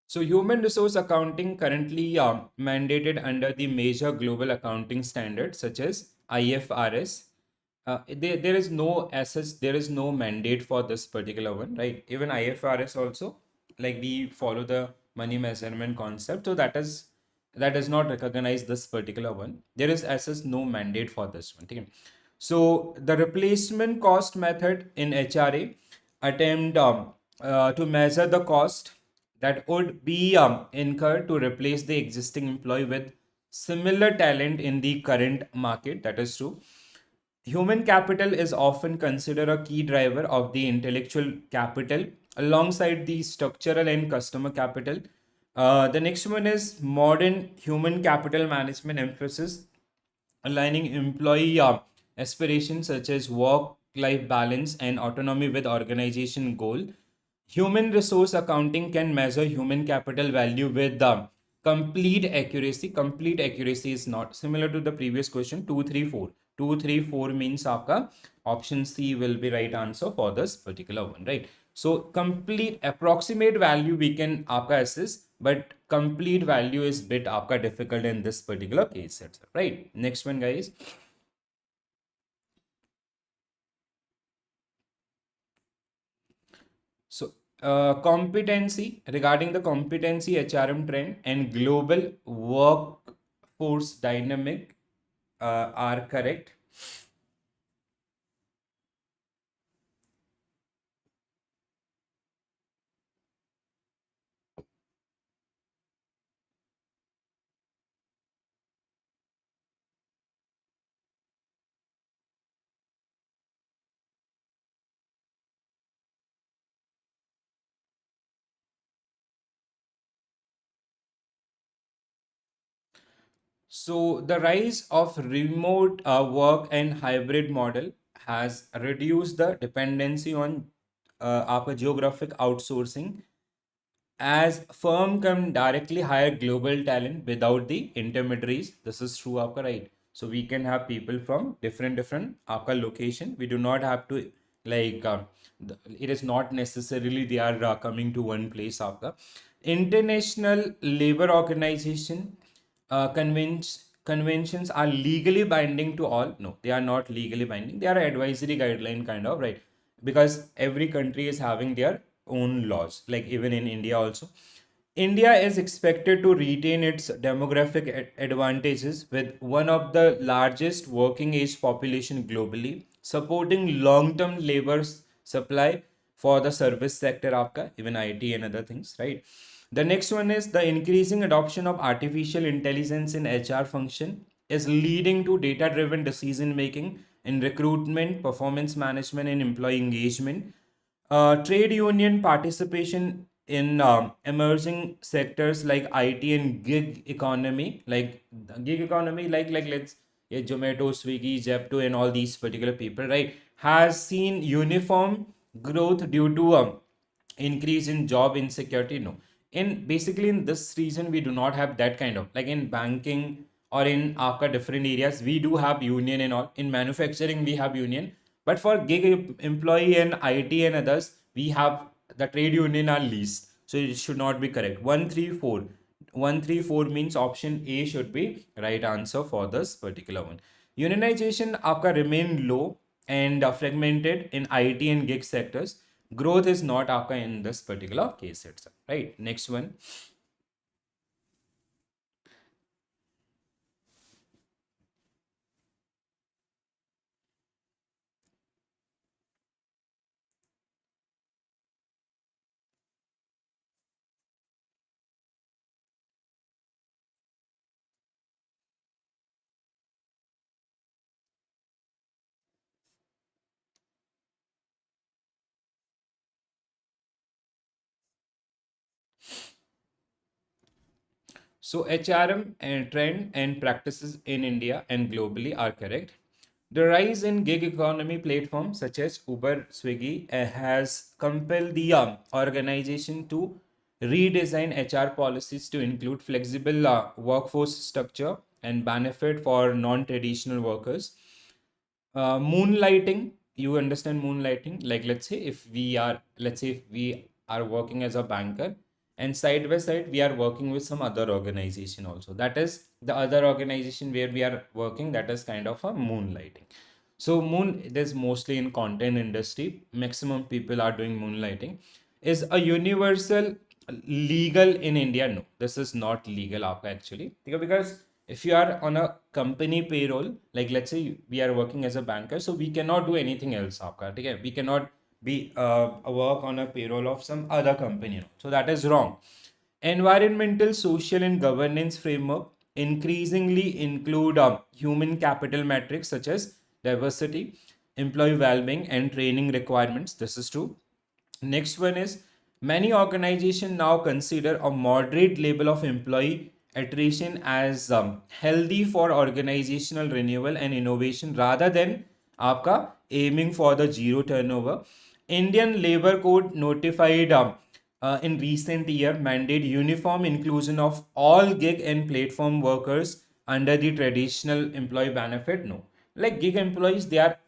[SPEAKER 1] So human resource accounting currently mandated under the major global accounting standards such as IFRS. There is no assess, there is no mandate for this particular one, right? Even IFRS also, like we follow the money measurement concept. So that does not recognize this particular one. There is assess no mandate for this one. Okay? So the replacement cost method in HRA attempt to measure the cost that would be incurred to replace the existing employee with similar talent in the current market. That is true. Human capital is often considered a key driver of the intellectual capital alongside the structural and customer capital. The next one is modern human capital management emphasis, aligning employee aspirations such as work life balance and autonomy with organization goal. Human resource accounting can measure human capital value with complete accuracy. Complete accuracy is not similar to the previous question. 234, 234 means आपका option C will be right answer for this particular one, right? So complete approximate value we can आपका assess, but complete value is bit आपका difficult in this particular case set, right? Next one, guys. So, competency, regarding the competency HRM trend and global workforce dynamic are correct. So, the rise of remote work and hybrid model has reduced the dependency on our geographic outsourcing, as firm can directly hire global talent without the intermediaries. This is true, आपका right. So we can have people from different आपका location. We do not have to like it is not necessarily they are coming to one place आपका. International Labor Organization conventions are legally binding to all. No, they are not legally binding. They are advisory guideline kind of, right? Because every country is having their own laws, like even in India also. India is expected to retain its demographic advantages with one of the largest working age population globally, supporting long-term labor supply for the service sector, आपका, even IT and other things, right? The next one is the increasing adoption of artificial intelligence in HR function is leading to data-driven decision making in recruitment, performance management, and employee engagement. Trade union participation in emerging sectors like IT and gig economy, like let's yeah, Zomato, Swiggy, Zepto, and all these particular people, right, has seen uniform growth due to increase in job insecurity. No, in basically in this region we do not have that kind of, like in banking or in our different areas we do have union and all. In manufacturing we have union, but for gig employee and IT and others we have the trade union are least, so it should not be correct. 134, 134 means option A should be right answer for this particular one. Unionization आपका remain low and fragmented in IT and gig sectors. Growth is not आपका in this particular case itself, right? Next one. So HRM and trend and practices in India and globally are correct. The rise in gig economy platforms such as Uber, Swiggy has compelled the organization to redesign HR policies to include flexible workforce structure and benefit for non-traditional workers. Moonlighting, you understand moonlighting, like let's say if we are working as a banker and side by side we are working with some other organization also, that is the other organization where we are working, that is kind of a moonlighting. So moon, it is mostly in content industry, maximum people are doing moonlighting. Is a universal legal in India? No, this is not legal आपका actually, because if you are on a company payroll, like let's say we are working as a banker, so we cannot do anything else आपका, ठीक है? We cannot be work on a payroll of some other company, so that is wrong. Environmental, social, and governance framework increasingly include human capital metrics such as diversity, employee well-being, and training requirements. This is true. Next one is many organizations now consider a moderate level of employee attrition as healthy for organizational renewal and innovation rather than आपका aiming for the zero turnover. Indian Labor Code notified in recent year mandate uniform inclusion of all gig and platform workers under the traditional employee benefit. No, like gig employees, they are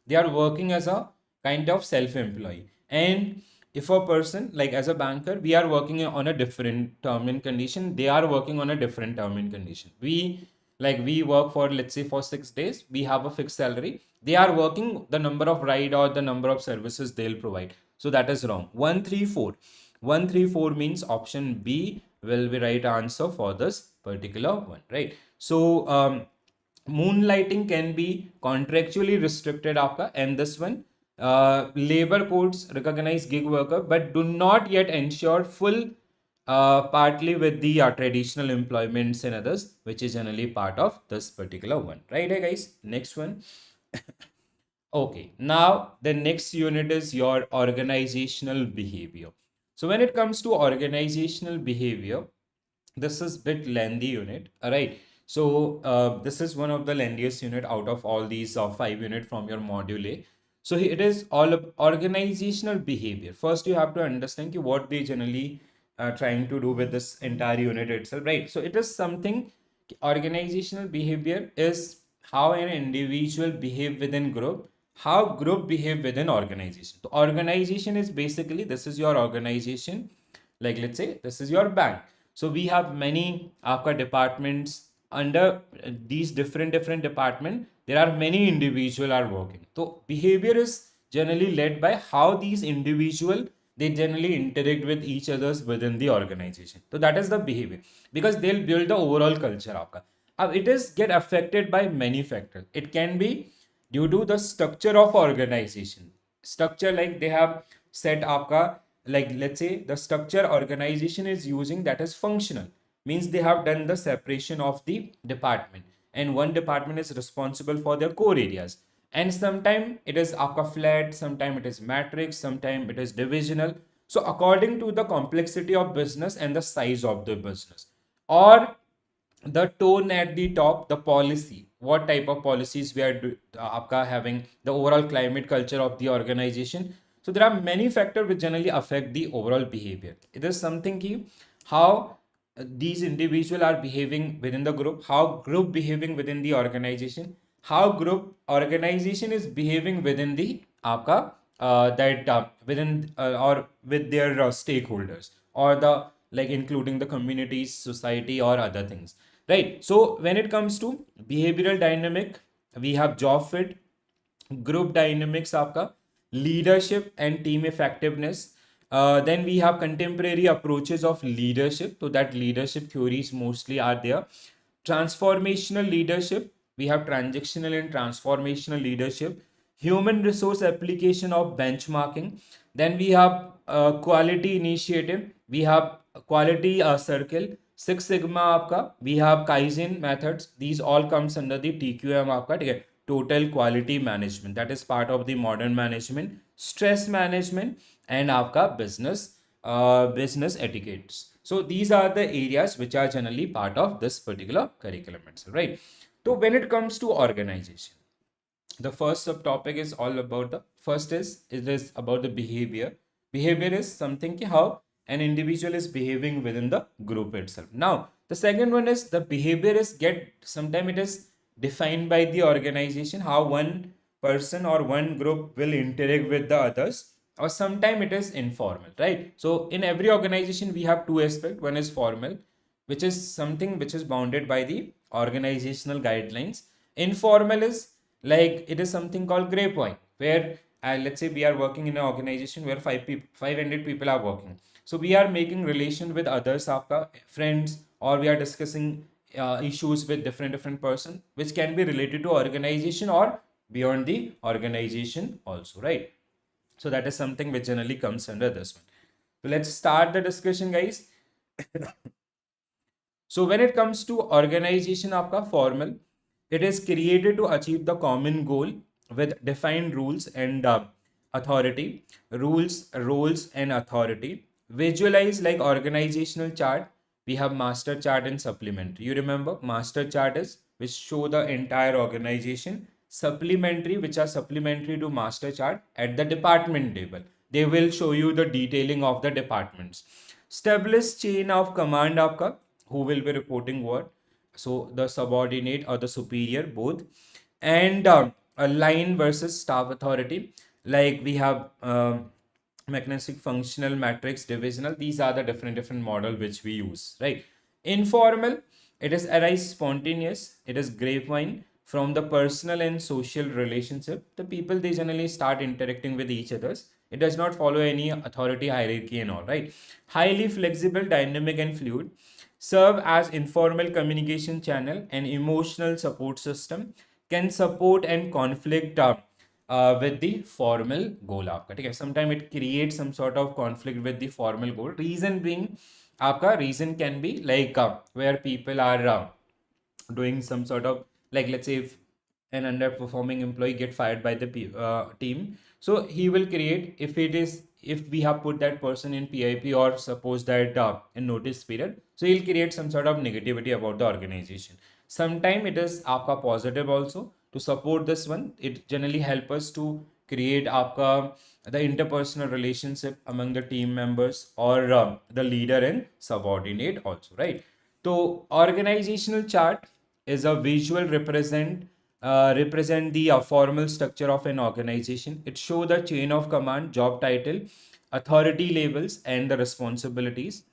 [SPEAKER 1] they are working as a kind of self-employee, and if a person like as a banker, we are working on a different term and condition, they are working on a different term and condition. We work for, let's say, for 6 days, we have a fixed salary, they are working the number of ride or the number of services they'll provide. So that is wrong. 134 means option B will be right answer for this particular one, right? So moonlighting can be contractually restricted आपका, and this one labor codes recognize gig worker but do not yet ensure full partly with the traditional employments and others, which is generally part of this particular one, right? Hey guys, next one. Okay, now the next unit is your organizational behavior. So when it comes to organizational behavior, this is bit lengthy unit, all right? So this is one of the lengthiest unit out of all these 5 unit from your module A. So it is all organizational behavior. First, you have to understand what they generally trying to do with this entire unit itself, right? So it is something, organizational behavior is how an individual behave within group, how group behave within organization. So organization is basically, this is your organization, like let's say this is your bank. So we have many आपका departments under these different department. There are many individual are working. So behavior is generally led by how these individual they generally interact with each others within the organization. So that is the behavior, because they'll build the overall culture आपका. अब it is get affected by many factors. It can be due to the structure of organization. Structure, like they have set आपका, like let's say the structure organization is using, that is functional, means they have done the separation of the department and one department is responsible for their core areas, and sometime it is आपका flat, sometime it is matrix, sometime it is divisional. So according to the complexity of business and the size of the business, or the tone at the top, the policy, what type of policies we are आपका having, the overall climate culture of the organization. So there are many factors which generally affect the overall behavior. It is something ki how these individuals are behaving within the group, how group behaving within the organization, how group organization is behaving within the आपका within or with their stakeholders, or the like including the communities, society, or other things, right? So when it comes to behavioral dynamic, we have job fit, group dynamics आपका, leadership and team effectiveness. Then we have contemporary approaches of leadership, so that leadership theories mostly are there. Transformational leadership, we have transactional and transformational leadership. Human resource application of benchmarking. Then we have quality initiative, we have quality circle, Six Sigma आपका, we have Kaizen methods. These all comes under the TQM आपका, ठीक है? Total quality management, that is part of the modern management. Stress management and आपका business etiquettes. So these are the areas which are generally part of this particular curriculum, right? So when it comes to organization, the first subtopic is all about the first is it is about the behavior. Behavior is something ki how an individual is behaving within the group itself. Now the second one is the behavior is sometimes it is defined by the organization, how one person or one group will interact with the others, or sometimes it is informal, right? So in every organization we have two aspects. One is formal, which is something which is bounded by the organizational guidelines. Informal is like it is something called gray point, where let's say we are working in an organization where 500 people are working. So we are making relation with others, आपका friends, or we are discussing issues with different person, which can be related to organization or beyond the organization also, right? So that is something which generally comes under this one. So let's start the discussion, guys. So when it comes to organization आपका formal, it is created to achieve the common goal with defined rules and authority, rules, roles, and authority. Visualize like organizational chart. We have master chart and supplementary. You remember master chart is which show the entire organization. Supplementary, which are supplementary to master chart at the department level. They will show you the detailing of the departments. Establish chain of command आपका, who will be reporting what. So the subordinate or the superior both, and a line versus staff authority, like we have mechanistic, functional, matrix, divisional. These are the different model which we use, right? Informal, it is arise spontaneous, it is grapevine from the personal and social relationship. The people, they generally start interacting with each others. It does not follow any authority hierarchy and all, right? Highly flexible, dynamic, and fluid. Serve as informal communication channel and emotional support system. Can support and conflict with the formal goal आपका, ठीक है? Sometimes it creates some sort of conflict with the formal goal. Reason being, आपका reason can be like where people are doing some sort of, like let's say if an underperforming employee get fired by the team, so he will create, if it is, if we have put that person in PIP or suppose that in notice period, so he'll create some sort of negativity about the organization. Sometime it is आपका positive also. To support this one, it generally help us to create आपका the interpersonal relationship among the team members or the leader and subordinate also, right? So organizational chart is a visual represent the formal structure of an organization. It show the chain of command, job title, authority labels, and the responsibilities.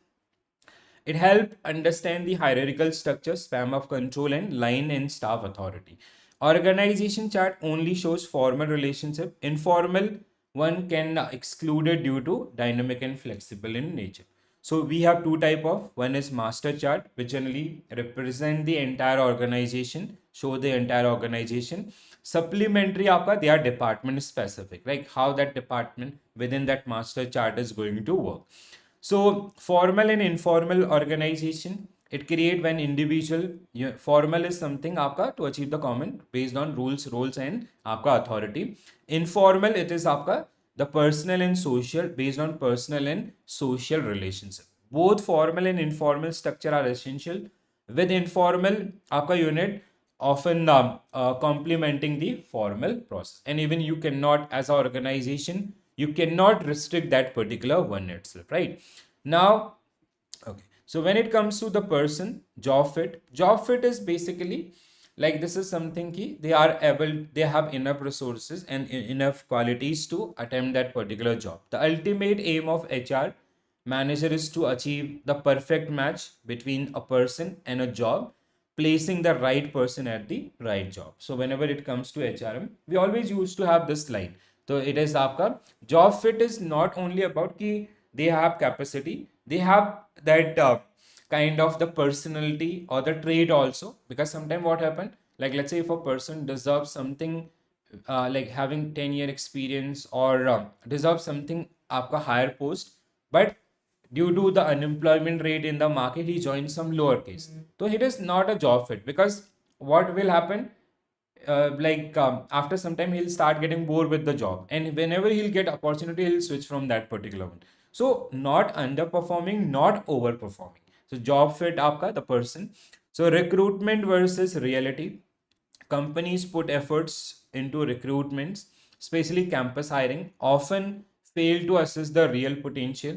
[SPEAKER 1] It help understand the hierarchical structure, span of control, and line and staff authority. Organization chart only shows formal relationship. Informal one can excluded due to dynamic and flexible in nature. So we have two type of, one is master chart, which generally represent the entire organization, show the entire organization. Supplementary आपका, they are department specific, like how that department within that master chart is going to work. So formal and informal organization, it create when individual, formal is something आपका to achieve the common based on rules, roles, and आपका authority. Informal, it is आपका the personal and social based on personal and social relationship. Both formal and informal structure are essential. With informal, आपका unit often complementing the formal process, and even you cannot, as an organization, you cannot restrict that particular one itself, right? Now, okay, so when it comes to the person, job fit is basically like, this is something key, they are able, they have enough resources and enough qualities to attempt that particular job. The ultimate aim of HR manager is to achieve the perfect match between a person and a job, placing the right person at the right job. So whenever it comes to HRM, we always used to have this line. So it is आपका job fit is not only about कि they have capacity, they have that kind of the personality or the trait also. Because sometimes what happen, like let's say if a person deserves something like having 10-year experience or deserves something आपका higher post, but due to the unemployment rate in the market, he joins some lower case. So it is not a job fit, because what will happen, after some time he'll start getting bored with the job, and whenever he'll get opportunity, he'll switch from that particular one. So not underperforming, not overperforming. So job fit आपका the person. So recruitment versus reality. Companies put efforts into recruitments, especially campus hiring, often fail to assess the real potential.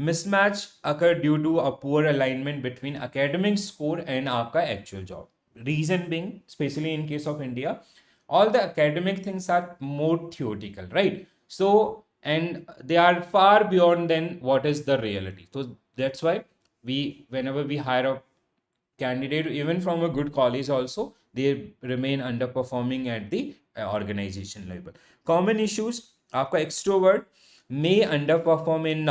[SPEAKER 1] Mismatch occur due to a poor alignment between academic score and आपका actual job. Reason being, especially in case of India, all the academic things are more theoretical, right? So, and they are far beyond than what is the reality. So that's why whenever we hire a candidate, even from a good college also, they remain underperforming at the organization level. Common issues, आपका extrovert may underperform in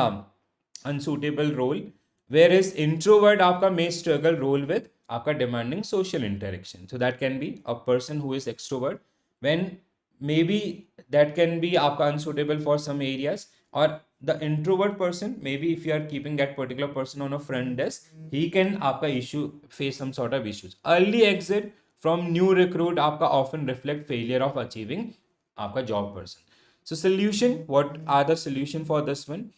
[SPEAKER 1] unsuitable role, whereas introvert आपका may struggle role with आपका demanding social interaction. So that can be a person who is extrovert, when maybe that can be आपका unsuitable for some areas, or the introvert person, maybe if you are keeping that particular person on a front desk, he can आपका issue face some sort of issues. Early exit from new recruit आपका often reflect failure of achieving आपका job person. So solution, what are the solution for this one?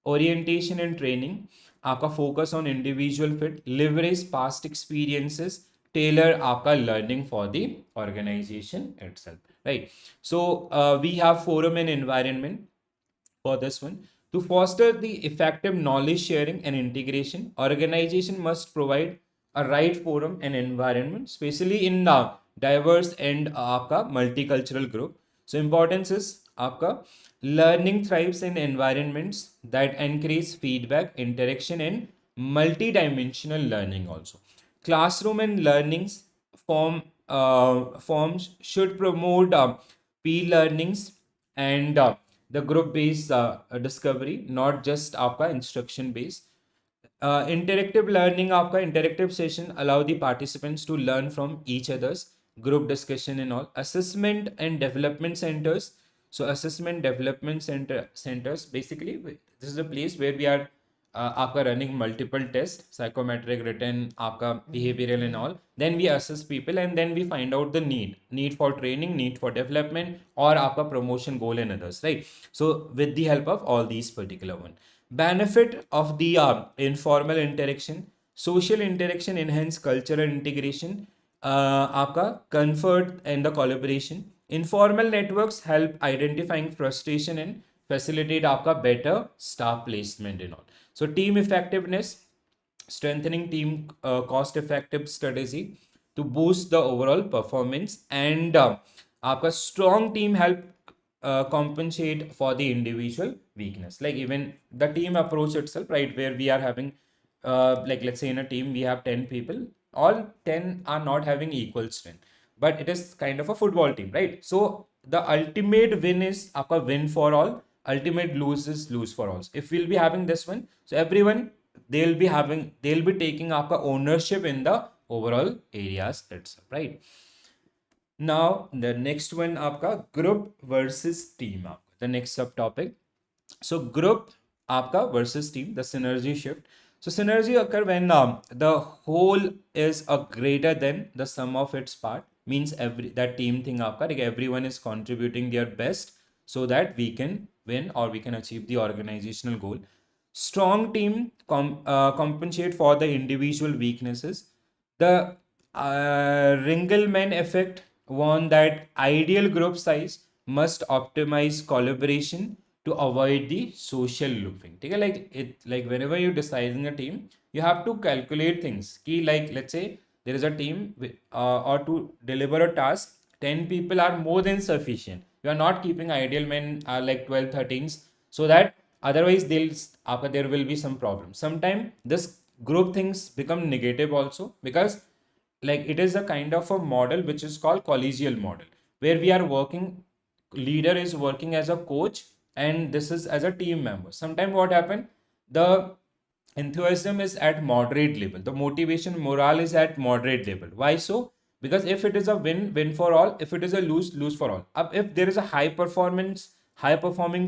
[SPEAKER 1] Orientation and training, आपका focus on individual fit, leverage past experiences, tailor आपका learning for the organization itself, right? So we have forum and environment for this one. To foster the effective knowledge sharing and integration, organization must provide a right forum and environment, especially in diverse and आपका multicultural group. So importance is आपका learning thrives in environments that encourage feedback, interaction, and multi-dimensional learning also. Classroom and learnings forms should promote peer learnings and the group based discovery, not just आपका instruction based. Interactive learning, आपका interactive session allow the participants to learn from each other's group discussion and all. Assessment and development centers. So assessment development centers basically this is a place where we are आपका running multiple tests, psychometric, written, आपका behavioral and all. Then we assess people and then we find out the need for training, need for development, or आपका promotion goal and others, right? So with the help of all these particular one. Benefit of the informal interaction, social interaction enhance cultural integration, आपका comfort and the collaboration. Informal networks help identifying frustration and facilitate आपका better staff placement and all. So team effectiveness, strengthening team cost effective strategy to boost the overall performance, and आपका strong team help compensate for the individual weakness. Like even the team approach itself, right, where we are having like let's say in a team we have 10 people, all 10 are not having equal strength, but it is kind of a football team, right? So the ultimate win is a win for all, ultimate lose is lose for all. If we'll be having this one, so everyone they'll be taking up ownership in the overall areas itself, right? Now the next one आपका group versus team, आपका the next subtopic. So group आपका versus team, the synergy shift. So synergy occur when the whole is a greater than the sum of its part. Means every that team thing आपका like everyone is contributing their best so that we can win or we can achieve the organizational goal. Strong team compensate for the individual weaknesses. The Ringelmann effect warned that ideal group size must optimize collaboration to avoid the social looping. ठीक है, like whenever you're deciding a team, you have to calculate things. Key like let's say there is a team or to deliver a task, 10 people are more than sufficient. You are not keeping ideal men like 12, 13s, so that otherwise there will be some problem. Sometimes this group things become negative also, because like it is a kind of a model which is called collegial model, where we are working, leader is working as a coach and this is as a team member. Sometimes what happen, the enthusiasm is at moderate level, the motivation morale is at moderate level. Why so? Because if it is a win for all, if it is a lose for all, if there is a high performing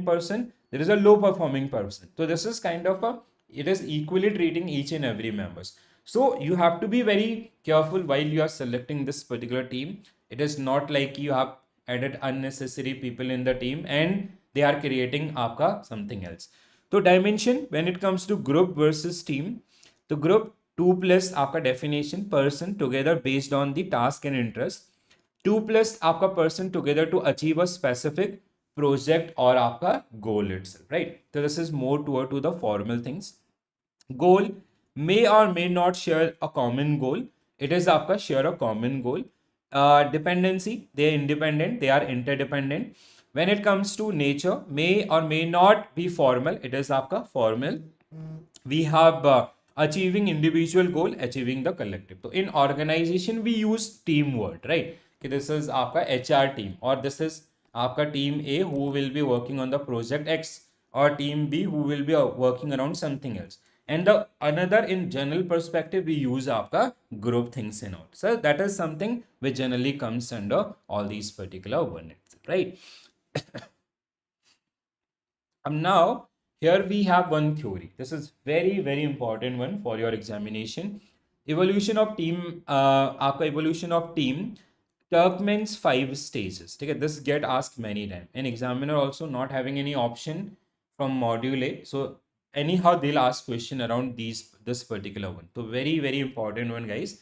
[SPEAKER 1] person, there is a low performing person, so this is kind of a, it is equally treating each and every members. So you have to be very careful while you are selecting this particular team. It is not like you have added unnecessary people in the team and they are creating aapka something else. So dimension, when it comes to group versus team, the group 2 plus आपका definition person together based on the task and interest, 2 plus आपका person together to achieve a specific project or आपका goal itself, right? So this is more toward to the formal things. Goal may or may not share a common goal. It is आपका share a common goal. Dependency, they are independent, they are interdependent. When it comes to nature, may or may not be formal. It is आपका formal. We have achieving individual goal, achieving the collective. So in organization we use team word, right? कि this is आपका HR team, or this is आपका team A who will be working on the project X, or team B who will be working around something else. And the another, in general perspective, we use आपका group things and all. So that is something which generally comes under all these particular one, right? Now here we have one theory. This is very important one for your examination. Evolution of team, आपका evolution of team Turkmen's 5 stages. Okay, this get asked many times. An examiner also not having any option from module A. So anyhow, they'll ask question around this particular one. So very important one, guys.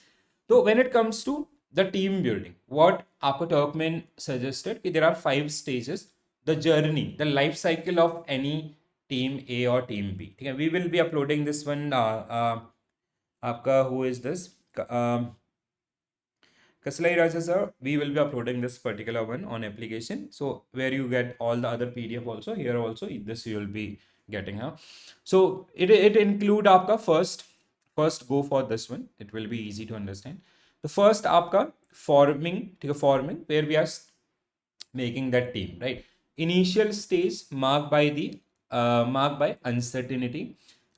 [SPEAKER 1] So when it comes to the team building, what Apo Turkmen suggested, there are 5 stages. The journey, the life cycle of any team A or team B. Okay, we will be uploading this one. Aapka, who is this? Kaslai Raja sir, we will be uploading this particular one on application. So where you get all the other PDF also, here also this you will be getting. Huh? So it include आपका first go for this one. It will be easy to understand. The first आपका forming, ठीक है, forming where we are making that team, right? Initial stage marked by uncertainty.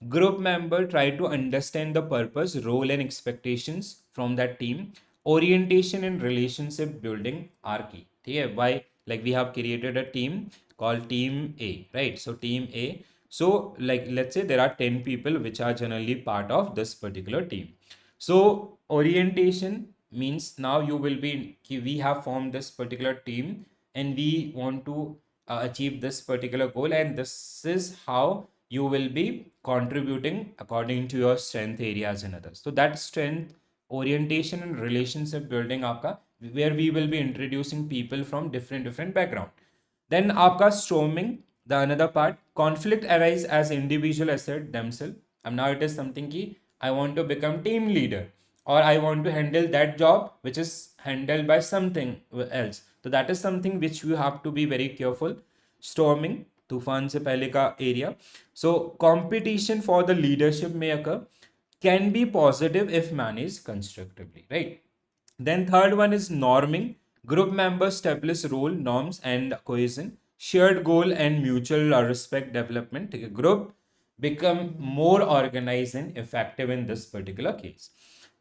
[SPEAKER 1] Group member try to understand the purpose, role, and expectations from that team. Orientation and relationship building are key. Okay, why? Like we have created a team called Team A, right? So Team A. So like let's say there are 10 people which are generally part of this particular team. So orientation means now you will be, we have formed this particular team and we want to achieve this particular goal, and this is how you will be contributing according to your strength areas and others. So that strength, orientation and relationship building aapka, where we will be introducing people from different background. Then aapka storming, the another part, conflict arise as individual asset themselves. And now it is something ki I want to become team leader, or I want to handle that job which is handled by something else. So that is something which you have to be very careful. Storming, तूफान से पहले का area. So competition for the leadership may occur, can be positive if managed constructively, right? Then third one is norming. Group members establish role, norms, and cohesion. Shared goal and mutual respect development. A group become more organized and effective in this particular case.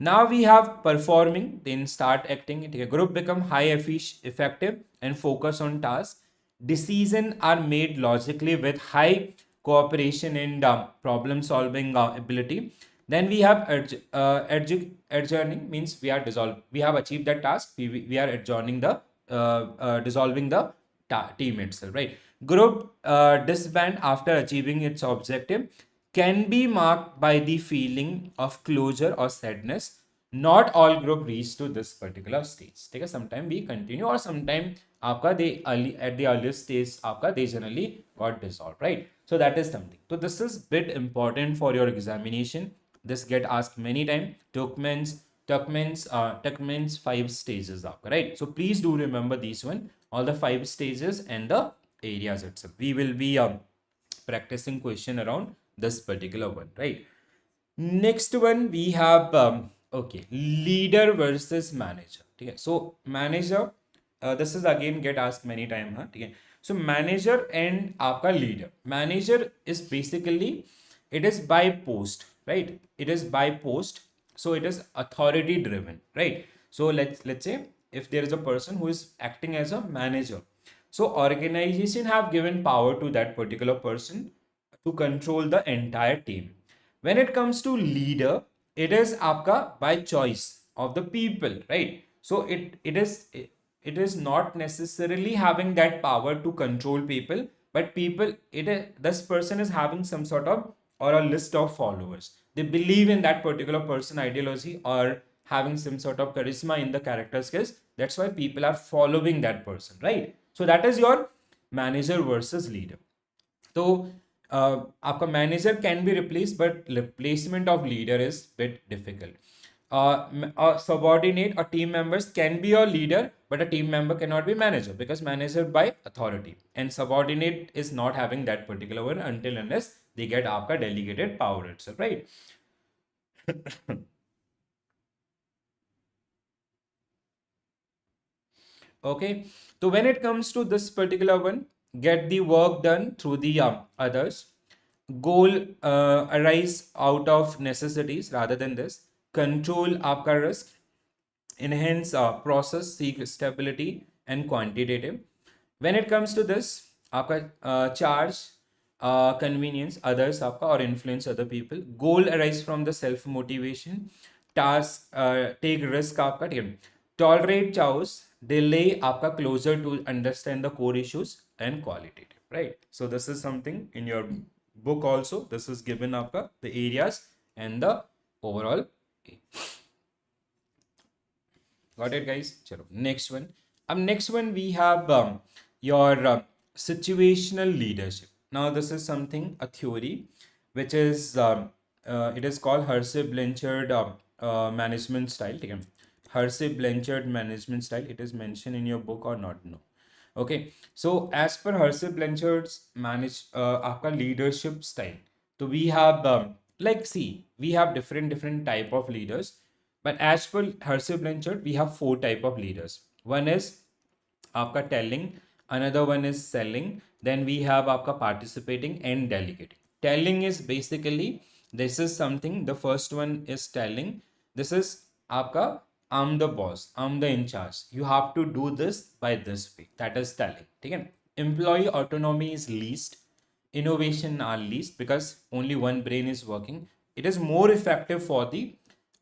[SPEAKER 1] Now we have performing, then start acting. A group become high effective and focus on tasks. Decisions are made logically with high cooperation and problem solving ability. Then we have adjourning, means we are dissolved. We have achieved that task. We are adjourning the dissolving the team itself, right? Group disband after achieving its objective can be marked by the feeling of closure or sadness. Not all group reach to this particular stage. Okay, sometime we continue or sometime आपका they early at the earliest stage आपका they generally got dissolved, right? So that is something. So this is bit important for your examination. This get asked many times. Tuckman's 5 stages आपका, right? So please do remember these one, all the 5 stages and the areas itself. We will be practicing question around this particular one, right? Next one we have okay, leader versus manager. Okay, so manager, this is again get asked many time, huh? Okay, so manager and आपका leader. Manager is basically, it is by post, right? It is by post, so it is authority driven, right? So let's say if there is a person who is acting as a manager, so organization have given power to that particular person to control the entire team. When it comes to leader, it is आपका by choice of the people, right? So it is not necessarily having that power to control people, but people, this person is having some sort of or a list of followers. They believe in that particular person ideology or having some sort of charisma in the character skills. That's why people are following that person, right? So that is your manager versus leader. तो आपका manager can be replace, but replacement of leader is bit difficult. Subordinate or team members can be your leader, but a team member cannot be manager because manager by authority, and subordinate is not having that particular one until unless they get आपका delegated power itself, right? Okay, so when it comes to this particular one, get the work done through the others. Goal arise out of necessities rather than this. Control आपका risk. Enhance process, seek stability and quantitative. When it comes to this, आपका charge, convenience others आपका or influence other people. Goal arise from the self motivation. Task, take risk आपका, ठीक है. tolerate chaos, delay आपका closer to understand the core issues and qualitative, right? So this is something in your book also. This is given आपका the areas and the overall. Got it, guys? Chalo. Next one. Next one we have your situational leadership. Now this is something, a theory, which is it is called Hersey-Blanchard management style. ठीक है? Hersey-Blanchard management style. It is mentioned in your book or not? No. Okay. So as per Hersey-Blanchard's आपका leadership style. So we have like see, we have different type of leaders. But as per Hersey Blanchard, we have 4 type of leaders. One is आपका telling, another one is selling, then we have आपका participating and delegating. Telling is basically, this is something, the first one is telling. This is आपका I'm the boss, I'm the in charge. You have to do this by this way. That is telling. ठीक है? Employee autonomy is least. Innovation are least because only one brain is working. It is more effective for the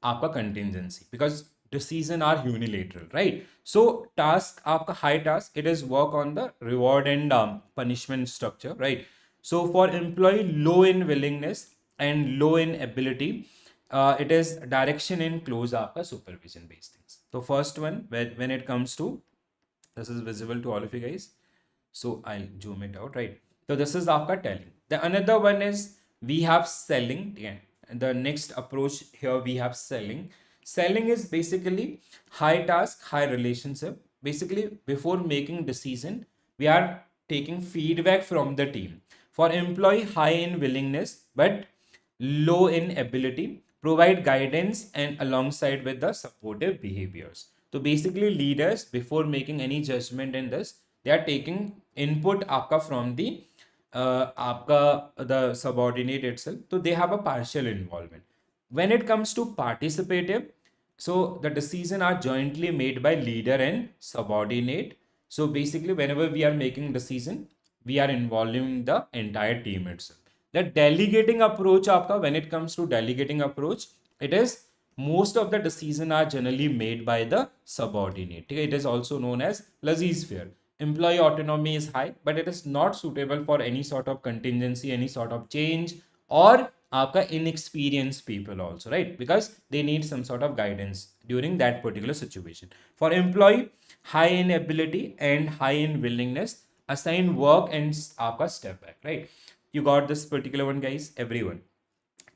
[SPEAKER 1] आपका contingency because decision are unilateral, right? So task आपका high task, it is work on the reward and punishment structure, right? So for employee low in willingness and low in ability, it is direction in close आपका supervision based things. So first one, when it comes to, this is visible to all of you guys, so I'll zoom it out, right? So this is आपका telling. The another one is we have selling. Yeah. The next approach here we have selling. Selling is basically high task, high relationship. Basically, before making decision, we are taking feedback from the team. For employee, high in willingness but low in ability, provide guidance and alongside with the supportive behaviors. So basically, leaders before making any judgment in this, they are taking input आपका from the आपका the subordinate itself. So they have a partial involvement. When it comes to participative, so the decision are jointly made by leader and subordinate. So basically, whenever we are making decision, we are involving the entire team itself. The delegating approach आपका, when it comes to delegating approach, it is most of the decision are generally made by the subordinate. It is also known as laissez-faire. Employee autonomy is high, but it is not suitable for any sort of contingency, any sort of change, or आपका inexperienced people also, right? Because they need some sort of guidance during that particular situation. For employee, high in ability and high in willingness, assign work and आपका step back, right? You got this particular one, guys, everyone.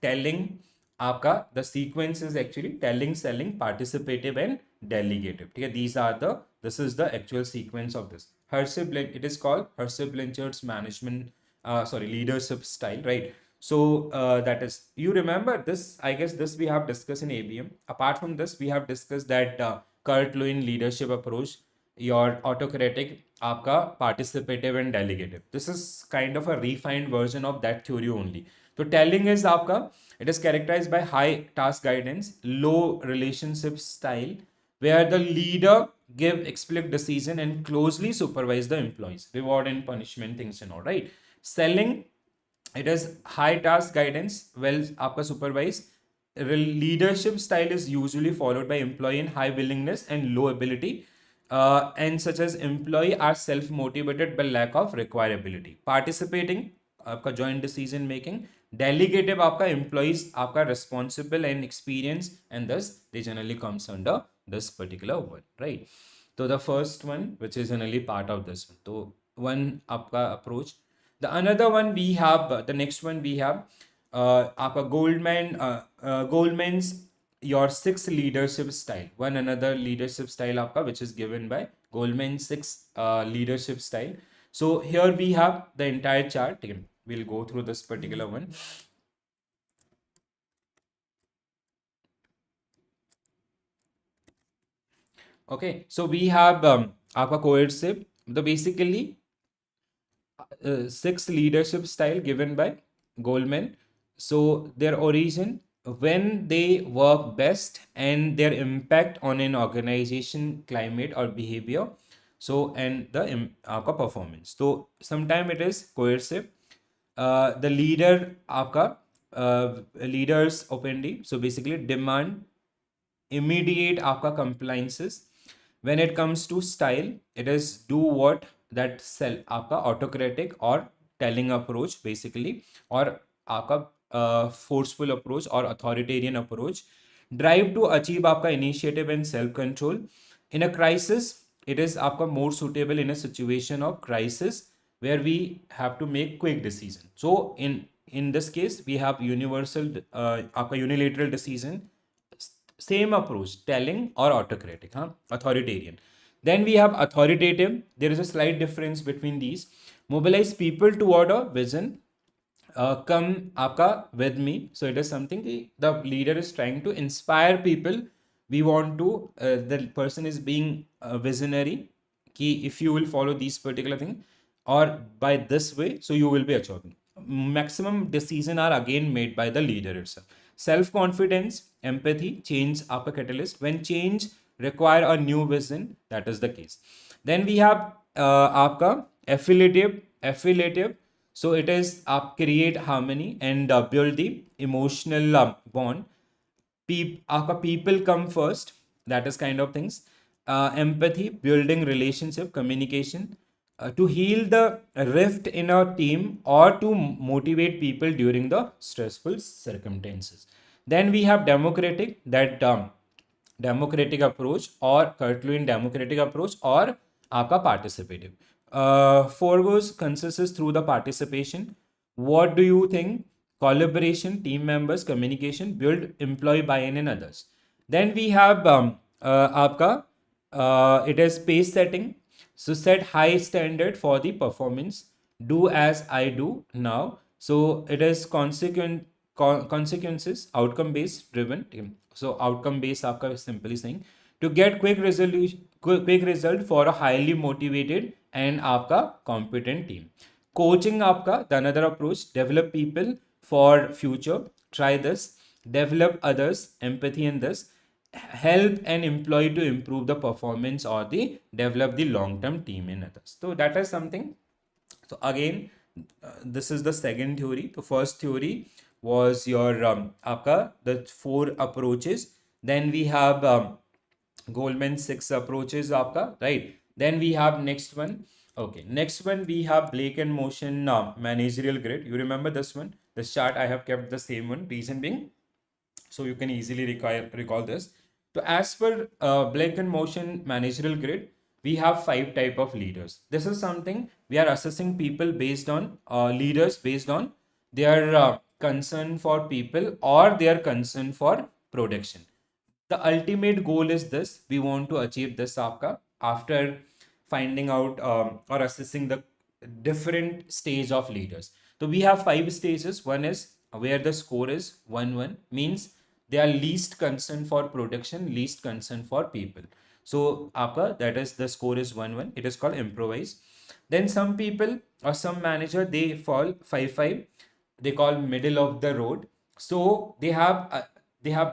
[SPEAKER 1] Telling आपका, the sequence is actually telling, selling, participative and delegative. Okay, these are the, this is the actual sequence of this. It is called Hersey-Blanchard's management, leadership style, right? So that is, you remember this, I guess this we have discussed in ABM. Apart from this, we have discussed that Kurt Lewin leadership approach, your autocratic, आपका participative and delegative. This is kind of a refined version of that theory only. So telling is आपका, it is characterized by high task guidance, low relationship style, where the leader give explicit decision and closely supervise the employees, reward and punishment things and all, right? Selling, it is high task guidance, well आपका supervise. Leadership style is usually followed by employee in high willingness and low ability, and such as employee are self-motivated but lack of required ability. Participating, आपका joint decision making. Delegative, आपका employees आपका responsible and experienced, and thus they generally comes under this particular one, right? So the first one, which is generally part of this one. So one आपका approach. The another one we have, the next one we have आपका Goldman's your 6 leadership style. One another leadership style आपका, which is given by Goldman's 6 leadership style. So here we have the entire chart. Again, we'll go through this particular one. Okay, so we have आपका coercive, the basically 6 leadership style given by Goldman. So their origin, when they work best, and their impact on an organization climate or behavior. So and the performance. So sometime it is coercive. The leader आपका leaders openly. So basically demand immediate आपका compliances. When it comes to style, it is do what that sell आपका autocratic or telling approach basically, or आपका forceful approach or authoritarian approach. Drive to achieve आपका initiative and self control. In a crisis, it is आपका more suitable in a situation of crisis where we have to make quick decision. So in this case we have universal आपका unilateral decision. Same approach, telling or autocratic, authoritarian. Then we have authoritative. There is a slight difference between these. Mobilize people toward a vision. Come आपका with me. So it is something the leader is trying to inspire people. We want to the person is being visionary कि if you will follow these particular thing or by this way, so you will be achieving. Maximum decisions are again made by the leader itself. Self confidence, empathy, change आपका catalyst. When change require a new vision, that is the case. Then we have आपका affiliative. So it is आप create harmony and build the emotional bond. आपका people come first, that is kind of things. Empathy, building relationship, communication, to heal the rift in a team or to motivate people during the stressful circumstances. Then we have democratic, that democratic approach or Curtluin democratic approach or आपका participative. Foregoes consensus through the participation. What do you think? Collaboration, team members, communication, build employee buy-in in others. Then we have आपका it is pace setting. So set high standard for the performance. Do as I do now. So it is consequences, outcome based driven team. So outcome based आपका simply saying to get quick result for a highly motivated and आपका competent team. Coaching आपका the another approach. Develop people for future. Try this. Develop others. Empathy in this. Help an employee to improve the performance or the develop the long-term team in others. So that is something. So again, this is the second theory. The first theory was your आपका the 4 approaches. Then we have Goldman's 6 approaches आपका, right? Then we have next one. Okay, next one we have Blake and Motion managerial grid. You remember this one? This chart I have kept the same one. Reason being, so you can easily recall this. So as per Blake and Motion managerial grid, we have 5 type of leaders. This is something we are assessing people based on leaders based on their concern for people or their concern for production. The ultimate goal is this. We want to achieve this आपका after finding out or assessing the different stage of leaders. So we have 5 stages. One is where the score is 1-1, means they are least concern for production, least concern for people. So आपका that is the score is 1-1. It is called improvise. Then some people or some manager they fall 5-5. They call middle of the road. So they have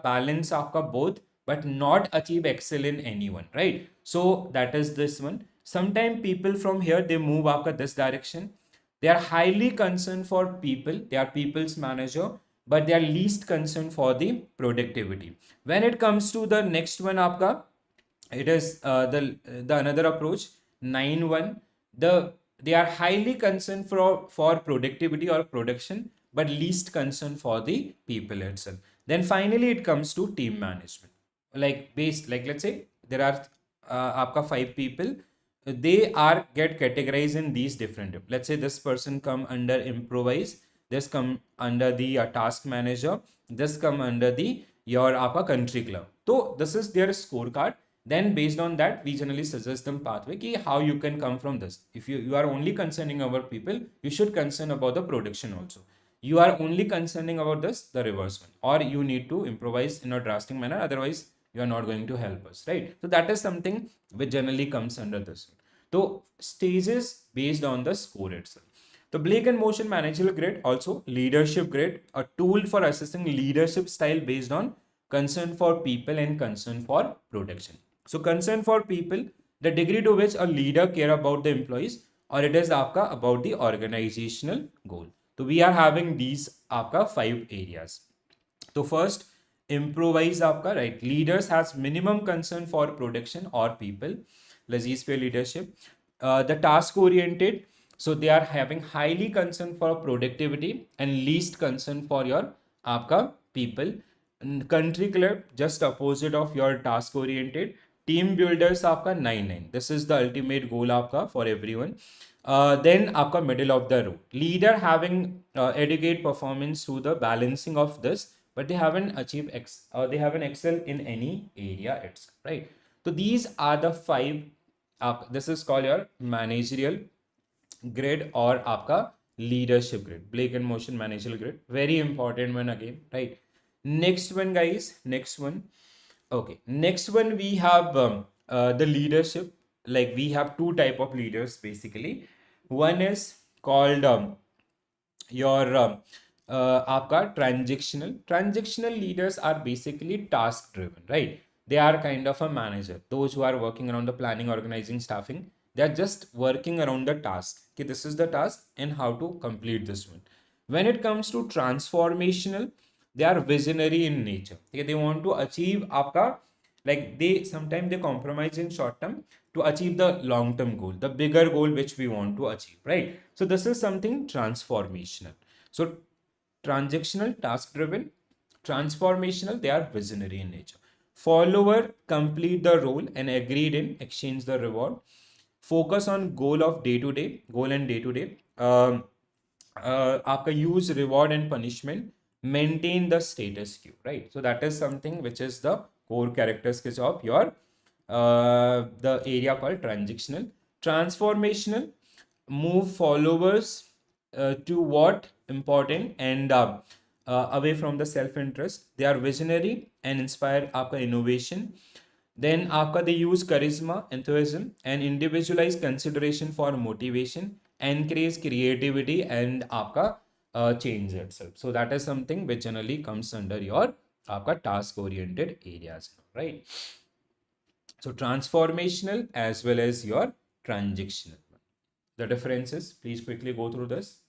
[SPEAKER 1] balance आपका both, but not achieve excel in anyone, right? So that is this one. Sometimes people from here they move आपका this direction. They are highly concerned for people. They are people's manager, but they are least concerned for the productivity. When it comes to the next one आपका, it is the another approach 9-1. They are highly concerned for productivity or production, but least concerned for the people itself. Then finally it comes to team management. Like let's say there are आपका 5 people. They are get categorized in these different. Let's say this person come under improvise. This come under the task manager. This come under the your आपका country club. So this is their scorecard. Then based on that, we generally suggest them pathway ki how you can come from this. If you are only concerning about people, you should concern about the production also. You are only concerning about this, the reverse one, or you need to improvise in a drastic manner. Otherwise, you are not going to help us, right? So that is something which generally comes under this. So stages based on the score itself. The Blake and Motion managerial grid, also leadership grid, a tool for assessing leadership style based on concern for people and concern for protection. So concern for people, the degree to which a leader care about the employees, or it is आपका about the organizational goal. So we are having these आपका 5 areas. So first improvise आपका, right? Leaders has minimum concern for production or people. Laziz पे leadership. The task oriented, so they are having highly concern for productivity and least concern for your आपका people. Country club, just opposite of your task oriented. Team builders आपका 9-9. This is the ultimate goal आपका for everyone. Then आपका middle of the road. Leader having educate performance through the balancing of this, but they haven't achieved they haven't excelled in any area itself, right? So these are the five. This is called your managerial grid or आपका leadership grid. Blake and Motion managerial grid, very important one again, right? Next one, guys. Next one. Okay, next one we have the leadership. Like we have two type of leaders basically. One is called your आपका transactional leaders are basically task driven, right? They are kind of a manager. Those who are working around the planning, organizing, staffing, they are just working around the task. Okay, this is the task and how to complete this one. When it comes to transformational, they are visionary in nature. Okay, they want to achieve आपका, like they sometimes they compromise in short term to achieve the long term goal, the bigger goal which we want to achieve, right? So this is something transformational. So transactional, task driven. Transformational, they are visionary in nature. Follower complete the role and agreed in exchange the reward. Focus on goal of day to day, goal and day to day. आपका use reward and punishment, maintain the status quo, right? So that is something which is the core characteristics of your the area called transactional. Transformational, move followers to what important and away from the self interest. They are visionary and inspire आपका innovation. Then आपका they use charisma, enthusiasm and individualized consideration for motivation, encourage creativity and आपका change itself. So that is something which generally comes under your आपका task oriented areas, right? So transformational as well as your transactional. The differences, please quickly go through this.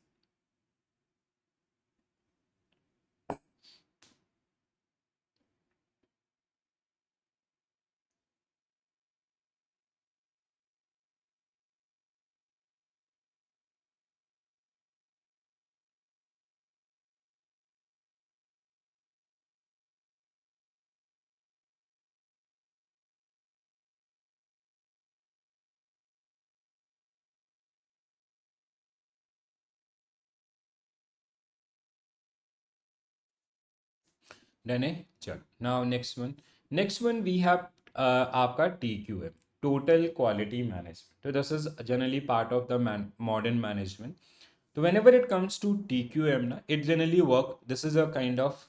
[SPEAKER 1] Done है? चल. Now next one we have आपका TQM, total quality management. So this is generally part of the modern management. So whenever it comes to TQM na, it generally work. This is a kind of,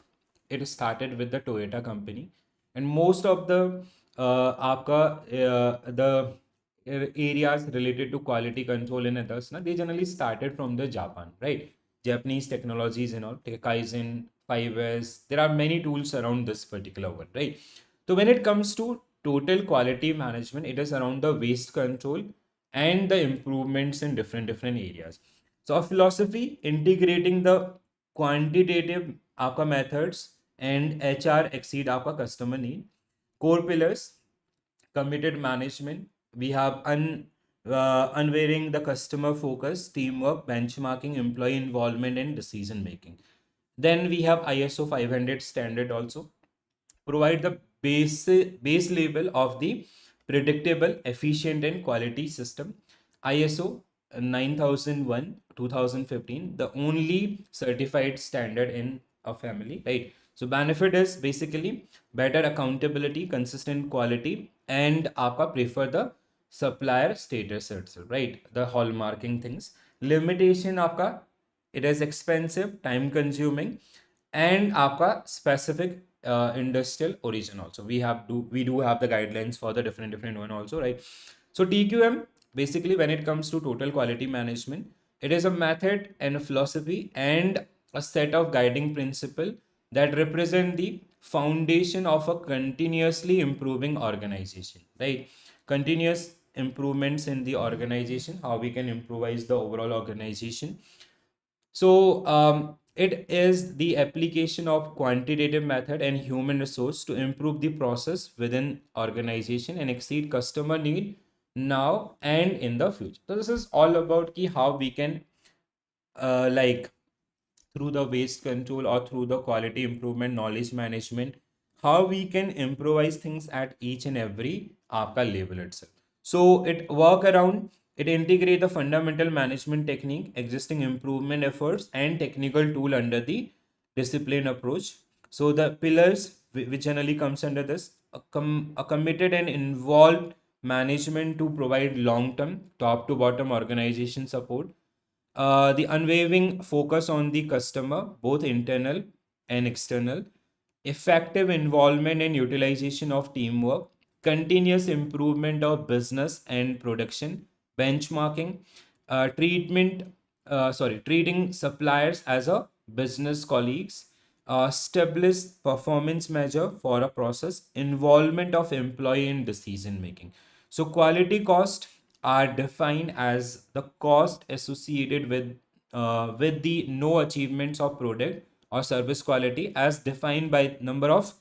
[SPEAKER 1] it started with the Toyota company, and most of the आपका the areas related to quality control and others na, they generally started from the Japan, right? Japanese technologies and all, Kaizen, 5S. There are many tools around this particular one, right? So when it comes to total quality management, it is around the waste control and the improvements in different areas. So a philosophy integrating the quantitative आपका methods and HR exceed आपका customer need. Core pillars, committed management. We have unwavering the customer focus, teamwork, benchmarking, employee involvement, and decision making. Then we have ISO 500 standard also. Provide the base level of the predictable, efficient, and quality system. ISO 9001 2015, the only certified standard in a family, right? So benefit is basically better accountability, consistent quality, and आपका prefer the supplier status itself, right? The hallmarking things. Limitation आपका, it is expensive, time consuming, and आपका specific industrial origin also. We do have the guidelines for the different one also, right? So TQM, basically when it comes to total quality management, it is a method and a philosophy and a set of guiding principle that represent the foundation of a continuously improving organization, right? Continuous improvements in the organization, how we can improvise the overall organization. So It is the application of quantitative method and human resource to improve the process within organization and exceed customer need now and in the future. So this is all about ki how we can like through the waste control or through the quality improvement, knowledge management, how we can improvise things at each and every aapka level itself. So it work around, it integrate the fundamental management technique, existing improvement efforts and technical tool under the discipline approach. So the pillars which generally comes under this, a committed and involved management to provide long term top to bottom organization support, the unwavering focus on the customer, both internal and external, effective involvement and utilization of teamwork, continuous improvement of business and production, benchmarking, treating suppliers as a business colleagues, establish performance measure for a process, involvement of employee in decision making. So quality cost are defined as the cost associated with the no achievements of product or service quality as defined by number of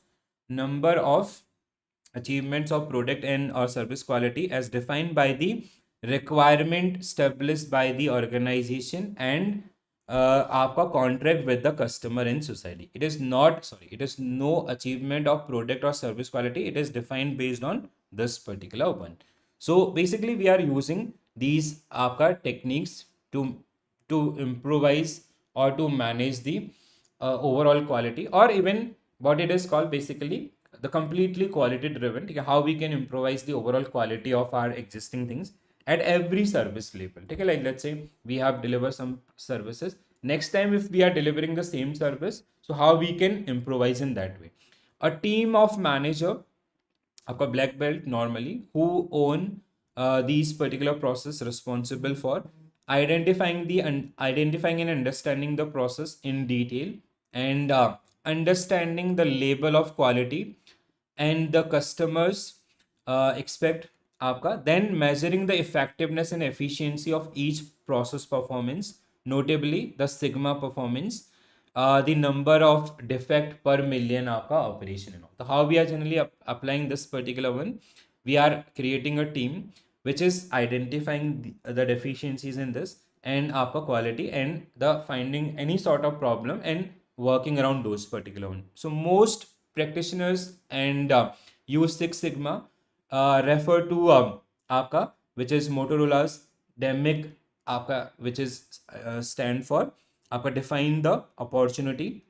[SPEAKER 1] achievements of product and or service quality as defined by the requirement established by the organization and आपका contract with the customer in society. It is no achievement of product or service quality. It is defined based on this particular one. So basically we are using these आपका techniques to improvise or to manage the overall quality, or even what it is called basically the completely quality driven, how we can improvise the overall quality of our existing things at every service level. Okay, like let's say we have delivered some services, next time if we are delivering the same service, so how we can improvise in that way. A team of manager, आपका black belt normally, who own these particular process responsible for identifying and understanding the process in detail, and understanding the level of quality and the customers expect आपका, then measuring the effectiveness and efficiency of each process performance, notably the sigma performance, the number of defect per million आपका operation and all. So how we are generally applying this particular one, we are creating a team which is identifying the deficiencies in this and आपका quality and the finding any sort of problem and working around those particular one. So most practitioners and use Six Sigma refer to आपका which is Motorola's DEMIC आपका, which is stand for आपका define the opportunity,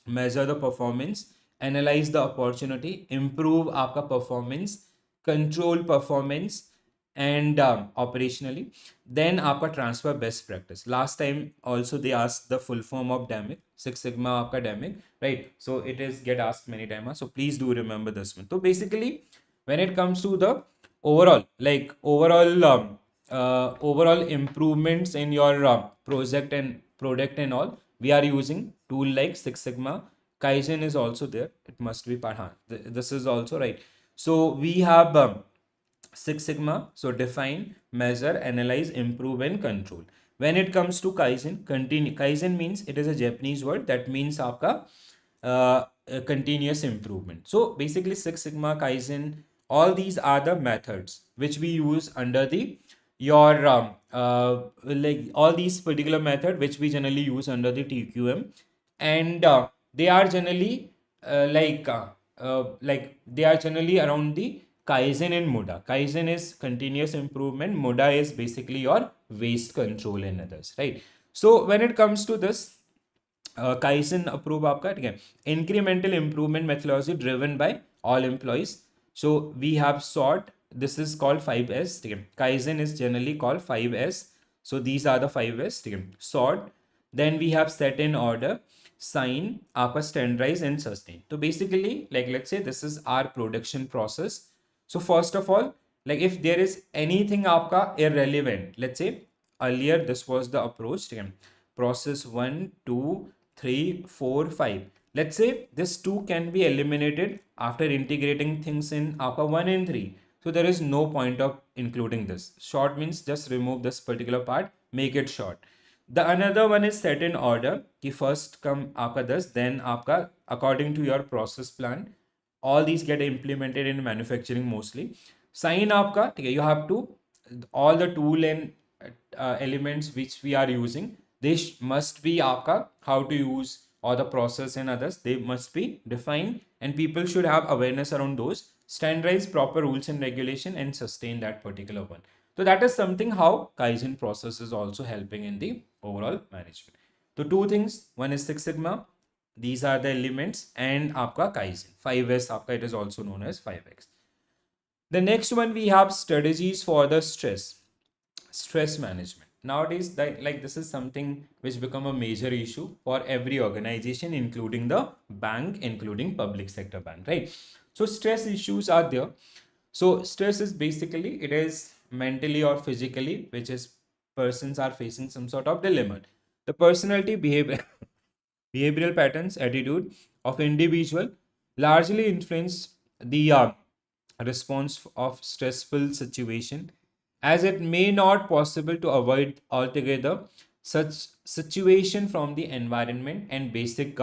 [SPEAKER 1] measure the performance, analyze the opportunity, improve आपका performance, control performance and operationally, then आपका transfer best practice. Last time also they asked the full form of DAMIC, Six Sigma आपका DAMIC, right? So it is get asked many times, so please do remember this one. So basically when it comes to the overall improvements in your project and product and all, we are using tool like Six Sigma. Kaizen is also there, it must be part. This is also right. So we have Six Sigma, so define, measure, analyze, improve and control. When it comes to Kaizen, Kaizen means, it is a Japanese word that means आपका continuous improvement. So basically Six Sigma, Kaizen, all these are the methods which we use under the your like all these particular method which we generally use under the TQM, and they are generally they are generally around the Kaizen and Muda. Kaizen is continuous improvement, Muda is basically your waste control and others, right? So when it comes to this Kaizen approve आपका, ठीक है, incremental improvement methodology driven by all employees. So we have sort, this is called 5S, ठीक है, Kaizen is generally called 5S. So these are the 5S, ठीक है, sort, then we have set in order, sign, आपका standardize and sustain. So basically like let's say this is our production process. So first of all, like if there is anything आपका irrelevant, let's say earlier this was the approach, ठीक है, process 1, 2, 3, 4, 5. Let's say this 2 can be eliminated after integrating things in आपका 1 and 3. So there is no point of including this. Short means just remove this particular part, make it short. The another one is set in order कि first come आपका 10, then आपका according to your process plan, all these get implemented in manufacturing mostly. Sign आपका ठीक है, you have to all the tool and elements which we are using, they must be आपका how to use or the process and others, they must be defined and people should have awareness around those, standardize proper rules and regulation and sustain that particular one. So that is something how Kaizen process is also helping in the overall management. So two things, one is Six Sigma, these are the elements, and आपका Kaizen 5S आपका, it is also known as 5X. The next one we have strategies for the stress management. Nowadays, that like this is something which become a major issue for every organization, including the bank, including public sector bank, right? So stress issues are there. So stress is basically, it is mentally or physically, which is persons are facing some sort of dilemma. The personality behavior behavioral patterns, attitude of individual largely influence the response of stressful situation, as it may not possible to avoid altogether such situation from the environment and basic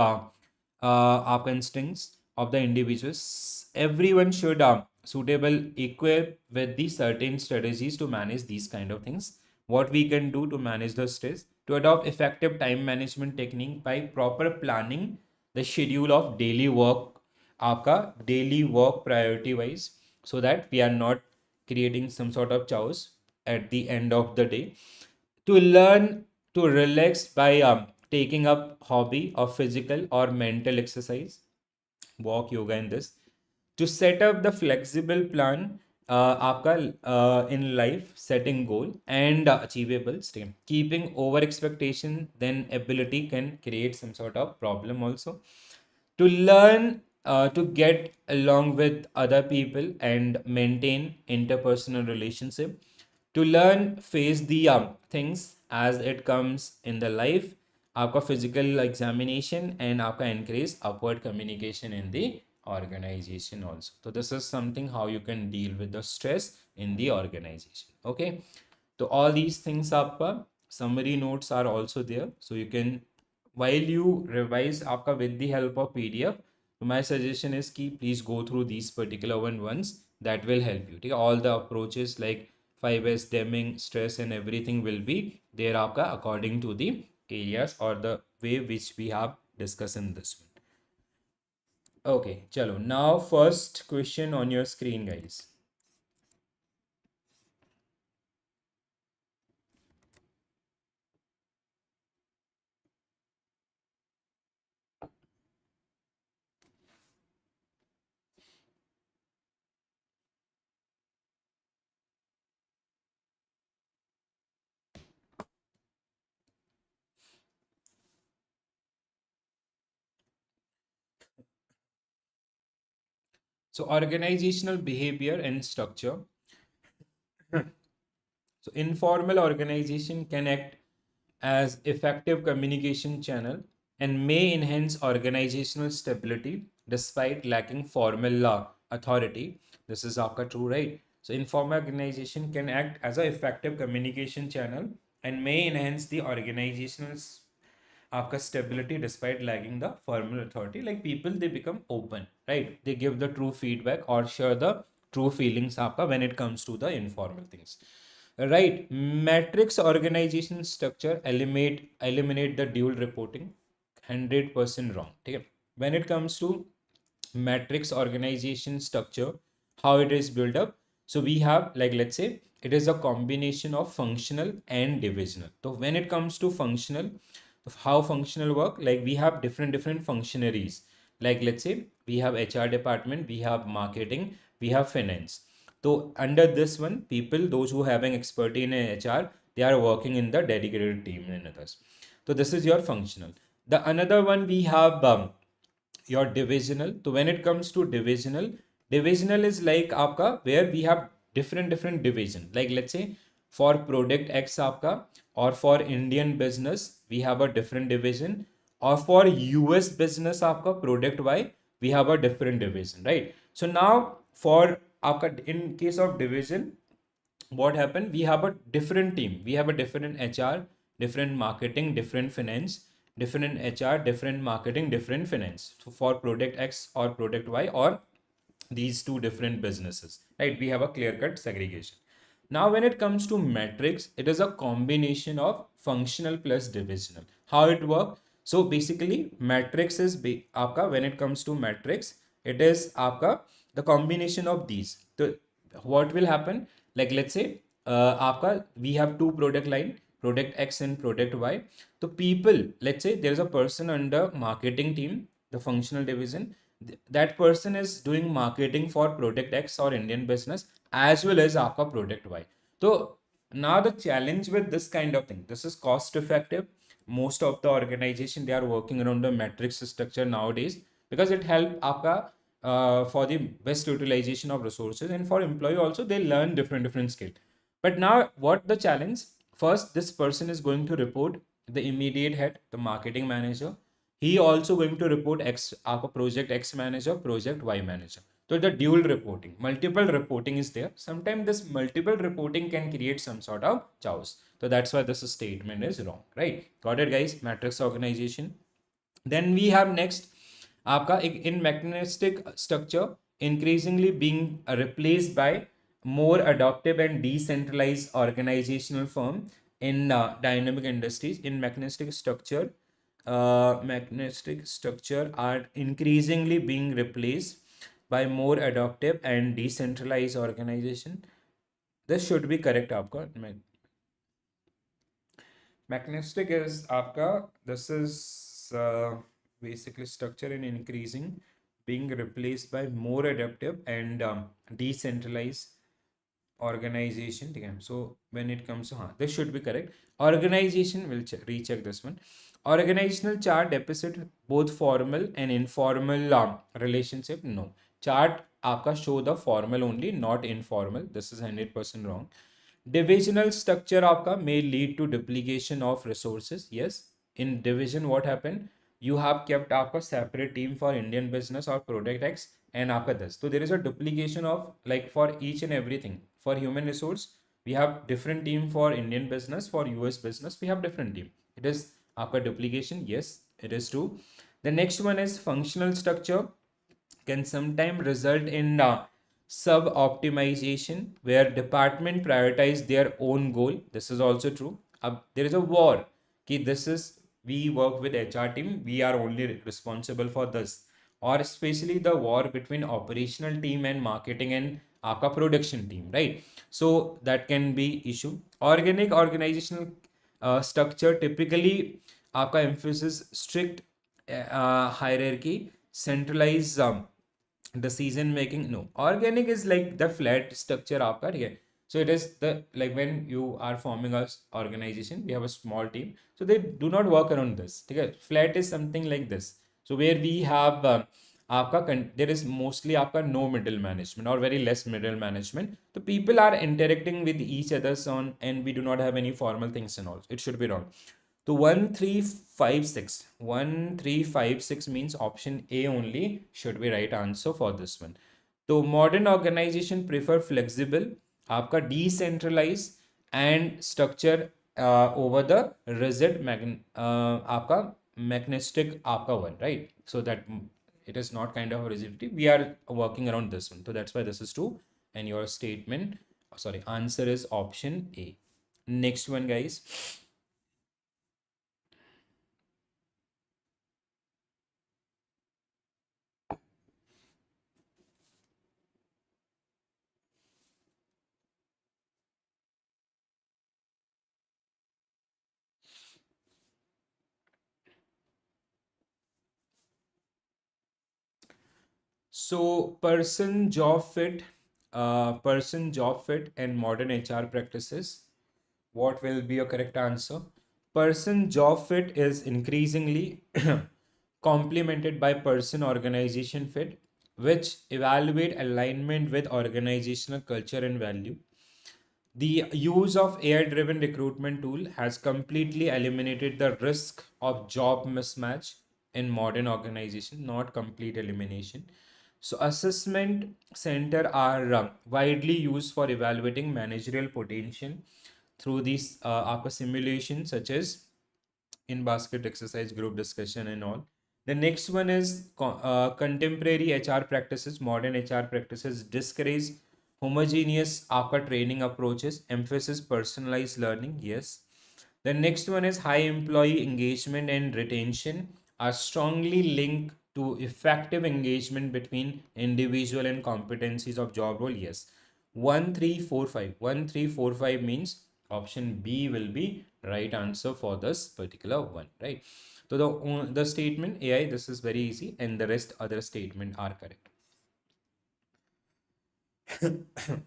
[SPEAKER 1] instincts of the individuals. Everyone should suitable equip with the certain strategies to manage these kind of things. What we can do to manage the stress, to adopt effective time management technique by proper planning the schedule of daily work, आपका daily work priority wise, so that we are not creating some sort of chaos at the end of the day. To learn to relax by taking up hobby or physical or mental exercise, walk, yoga, and this. To set up the flexible plan आपका in life, setting goal and achievable state. Keeping over expectation then ability can create some sort of problem also. To learn to get along with other people and maintain interpersonal relationship. To learn face the things as it comes in the life, आपका physical examination and आपका encourage upward communication in the organization also. So this is something how you can deal with the stress in the organization. Okay, so all these things आपका summary notes are also there, so you can while you revise आपका with the help of PDF. So my suggestion is कि please go through these particular one once, that will help you. ठीक है, all the approaches like 5S, Deming, stress and everything will be there आपका according to the areas or the way which we have discussed in this one. Okay, chalo, now first question on your screen, guys. So organizational behavior and structure. So informal organization can act as effective communication channel and may enhance organizational stability despite lacking formal authority. This is आपका true, right? So informal organization can act as an effective communication channel and may enhance the organizational आपका stability despite lacking the formal authority. Like people, they become open, right? They give the true feedback or share the true feelings आपका when it comes to the informal things. Right, matrix organization structure eliminate the dual reporting. 100% wrong. Okay. When it comes to matrix organization structure, how it is built up, so we have, like, let's say it is a combination of functional and divisional. So when it comes to functional, how functional work, like we have different functionaries, like let's say we have HR department, we have marketing, we have finance. So under this one, people, those who having expertise in HR, they are working in the dedicated team and others. So this is your functional. The another one we have your divisional. So when it comes to divisional is like आपका where we have different division. Like let's say for product X आपका, or for Indian business we have a different division, or for US business आपका product Y we have a different division, right? So now for आपका in case of division, what happened, we have a different team, we have a different HR, different marketing, different finance, different HR, different marketing, different finance. So for product X or product Y or these two different businesses, right? We have a clear cut segregation. Now, when it comes to metrics, it is a combination of functional plus divisional. How it work? So basically, matrix is आपका when it comes to matrix, it is आपका the combination of these. So what will happen? Like let's say आपका we have two product line, product X and product Y. So people, let's say there is a person under marketing team, the functional division. That person is doing marketing for product X or Indian business as well as आपका product Y. So now the challenge with this kind of thing, this is cost effective. Most of the organization they are working around the matrix structure nowadays because it help आपका for the best utilization of resources, and for employee also they learn different skill. But now what the challenge? First, this person is going to report the immediate head, the marketing manager. He also going to report X, आपका project X manager, project Y manager. So the dual reporting, multiple reporting is there. Sometimes this multiple reporting can create some sort of chaos. So that's why this statement is wrong, right? Got it, guys? Matrix organization. Then we have next आपका in mechanistic structure increasingly being replaced by more adaptive and decentralized organizational firm in dynamic industries. In mechanistic structure are increasingly being replaced by more adaptive and decentralized organization. This should be correct आपका. Mechanistic is आपका, this is basically structure in increasing being replaced by more adaptive and decentralized organization. So when it comes to this should be correct. Organization will recheck this one. Organizational chart deficit, both formal and informal relationship. No, chart आपका show the formal only, not informal. This is 100% wrong. Divisional structure आपका may lead to duplication of resources. Yes, in division what happened? You have kept आपका separate team for Indian business or product X and आपका this. So there is a duplication of like for each and everything. For human resource, we have different team for Indian business. For US business, we have different team. It is आपका duplication. Yes, it is true. The next one is functional structure can sometimes result in sub-optimization where department prioritize their own goal. This is also true. There is a war. This is, we work with HR team. We are only responsible for this. Or especially the war between operational team and marketing and आपका production team, right? So that can be issue. Organic organizational structure typically आपका emphasis strict hierarchy, centralized decision making. No, organic is like the flat structure आपका, ठीक है? So it is the like when you are forming a organization, we have a small team, so they do not work around this, ठीक है? Flat is something like this. So where we have आपका there is mostly आपका no middle management or very less middle management. The people are interacting with each others on, and we do not have any formal things and all. It should be wrong. So 1356 means option A only should be right answer for this one. So modern organization prefer flexible, आपका decentralized and structure over the rigid आपका mechanistic आपका one, right? So that it is not kind of a rigidity. We are working around this one. So that's why this is true. And your statement, sorry, answer is option A. Next one, guys. So person job fit and modern HR practices. What will be a correct answer? Person job fit is increasingly complemented by person organization fit, which evaluate alignment with organizational culture and value. The use of AI-driven recruitment tool has completely eliminated the risk of job mismatch in modern organization, not complete elimination. So assessment center are widely used for evaluating managerial potential, through these आपका simulation such as in basket exercise, group discussion, and all. The next one is contemporary HR practices. Modern HR practices discourage homogeneous आपका training approaches, emphasis personalized learning. Yes. The next one is high employee engagement and retention are strongly linked to effective engagement between individual and competencies of job role. Yes. 1345. 1345 means option B will be right answer for this particular one, right? So the statement AI, this is very easy, and the rest other statement are correct.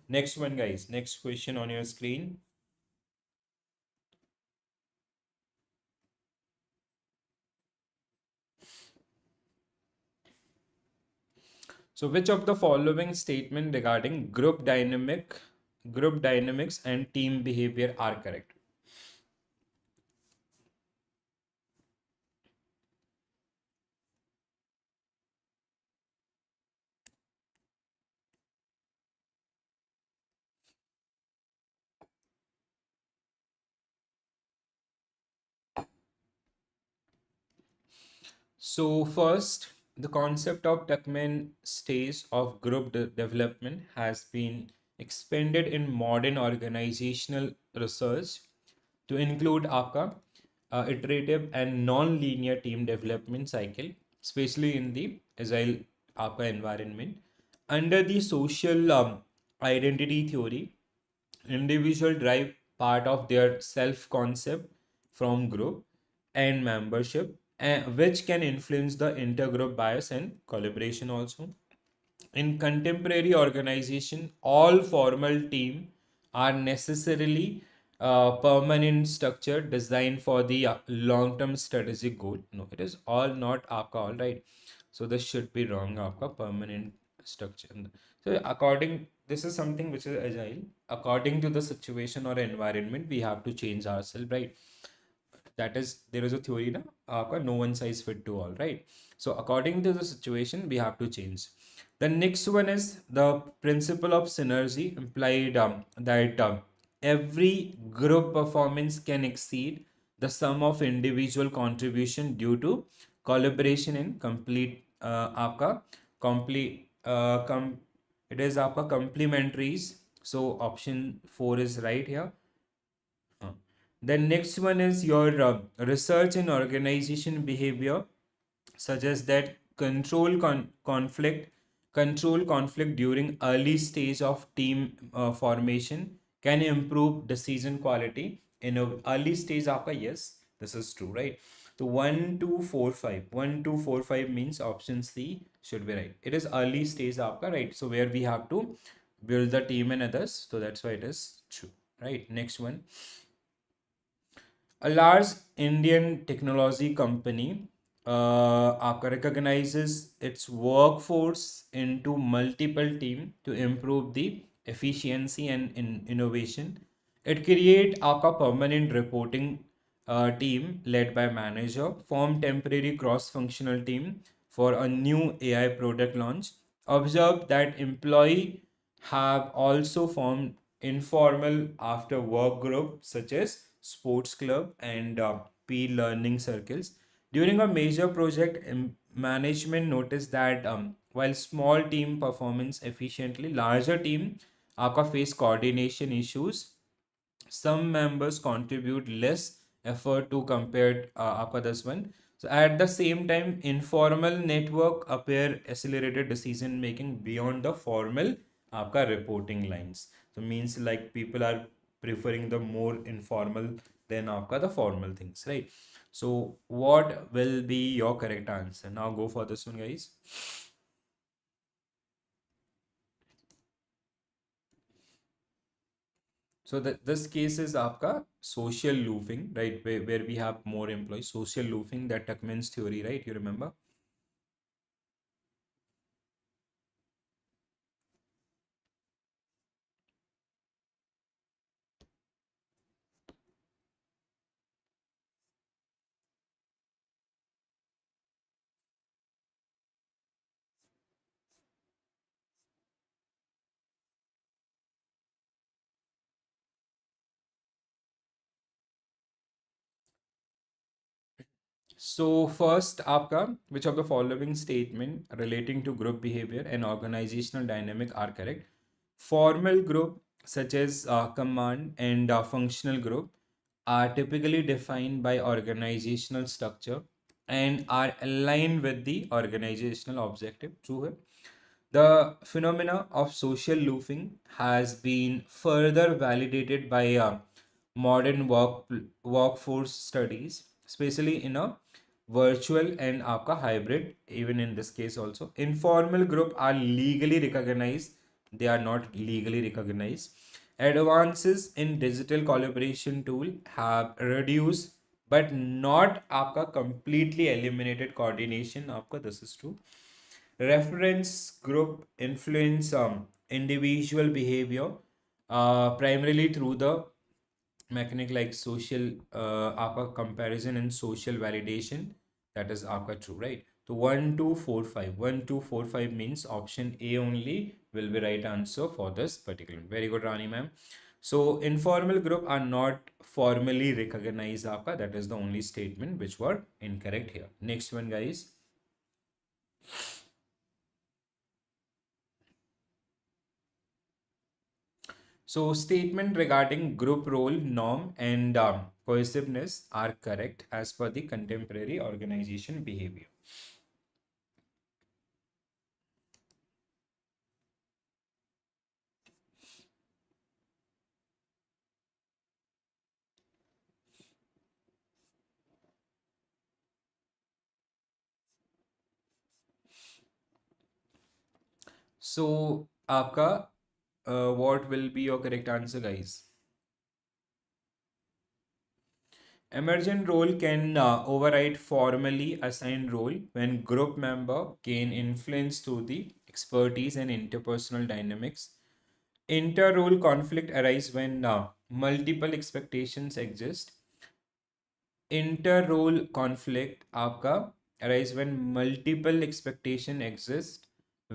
[SPEAKER 1] Next one, guys. Next question on your screen. So which of the following statement regarding group dynamics and team behavior are correct? So first, the concept of Tuckman stage of group development has been expanded in modern organizational research to include आपका iterative and non-linear team development cycle, especially in the agile आपका environment. Under the social identity theory, individual drive part of their self concept from group and membership, which can influence the intergroup bias and collaboration also. In contemporary organization, all formal team are necessarily permanent structure designed for the long-term strategic goal. No, it is all not आपका all right. So this should be wrong. आपका permanent structure. So according, this is something which is agile. According to the situation or environment, we have to change ourselves, right? That is, there is a theory na आपका no one size fit to all, right? So according to the situation we have to change. The next one is the principle of synergy implied that every group performance can exceed the sum of individual contribution due to collaboration and complete आपका complete it is आपका complementaries. So option 4 is right here. uh, The next one is your research and organization behavior suggests that control conflict during early stage of team formation can improve decision quality in a early stage. आपका yes, this is true, right? So 1245 means option C should be right. It is early stage आपका, right? So where we have to build the team and others, so that's why it is true, right? Next one. A large Indian technology company आपका recognizes its workforce into multiple team to improve the efficiency and innovation. It create आपका permanent reporting team led by manager, form temporary cross-functional team for a new AI product launch. Observe that employee have also formed informal after work group such as sports club and peer learning circles. During a major project, management noticed that while small team performance efficiently, larger team आपका face coordination issues. Some members contribute less effort to compared आपका this one. So at the same time, informal network appear accelerated decision making beyond the formal आपका reporting lines. So means like people are preferring the more informal than आपका the formal things, right? So what will be your correct answer? Now go for this one, guys. So this case is आपका social loofing, right? Where we have more employees. Social loofing, that Tuckman's theory, right? You remember? So first आपका which of the following statement relating to group behavior and organizational dynamic are correct? Formal group such as command and functional group are typically defined by organizational structure and are aligned with the organizational objective. True है. The phenomena of social loofing has been further validated by modern workforce studies, especially in a virtual and आपका hybrid, even in this case also. Informal group are legally recognized, they are not legally recognized. Advances in digital collaboration tool have reduced but not आपका completely eliminated coordination. आपका this is true. Reference group influence individual behavior primarily through the mechanic like social आपका comparison and social validation. That is आपका true, right? So 1 2 4 5 1 2 4 5 means option A only will be right answer for this particular. Very good, Rani ma'am. So informal group are not formally recognized आपका. That is the only statement which were incorrect here. Next one, guys. So statement regarding group role, norm, and cohesiveness are correct as per the contemporary organization behavior. So आपका what will be your correct answer, guys? Emergent role can override formally assigned role when group member gain influence through the expertise and interpersonal dynamics. Inter-role conflict arise when multiple expectations exist. Inter-role conflict आपका arise when multiple expectation exist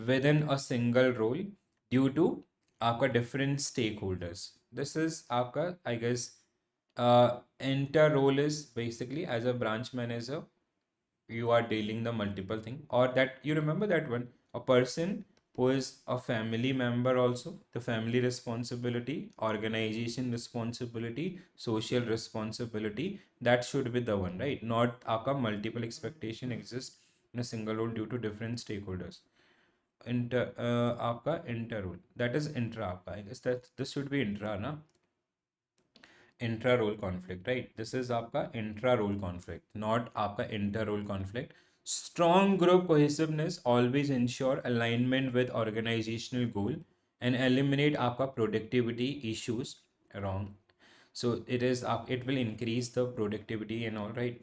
[SPEAKER 1] within a single role due to आपका different stakeholders. This is आपका, I guess, inter-role is basically as a branch manager you are dealing the multiple thing, or that you remember that one, a person who is a family member also, the family responsibility, organization responsibility, social responsibility, that should be the one, right? Not आपका multiple expectation exist in a single role due to different stakeholders. Inter आपका inter role, that is intra आपका, I guess that this should be intra ना, intra role conflict, right? This is आपका intra role conflict, not आपका inter role conflict. Strong group cohesiveness always ensure alignment with organizational goal and eliminate आपका productivity issues. Wrong. So it is up, it will increase the productivity and all, right?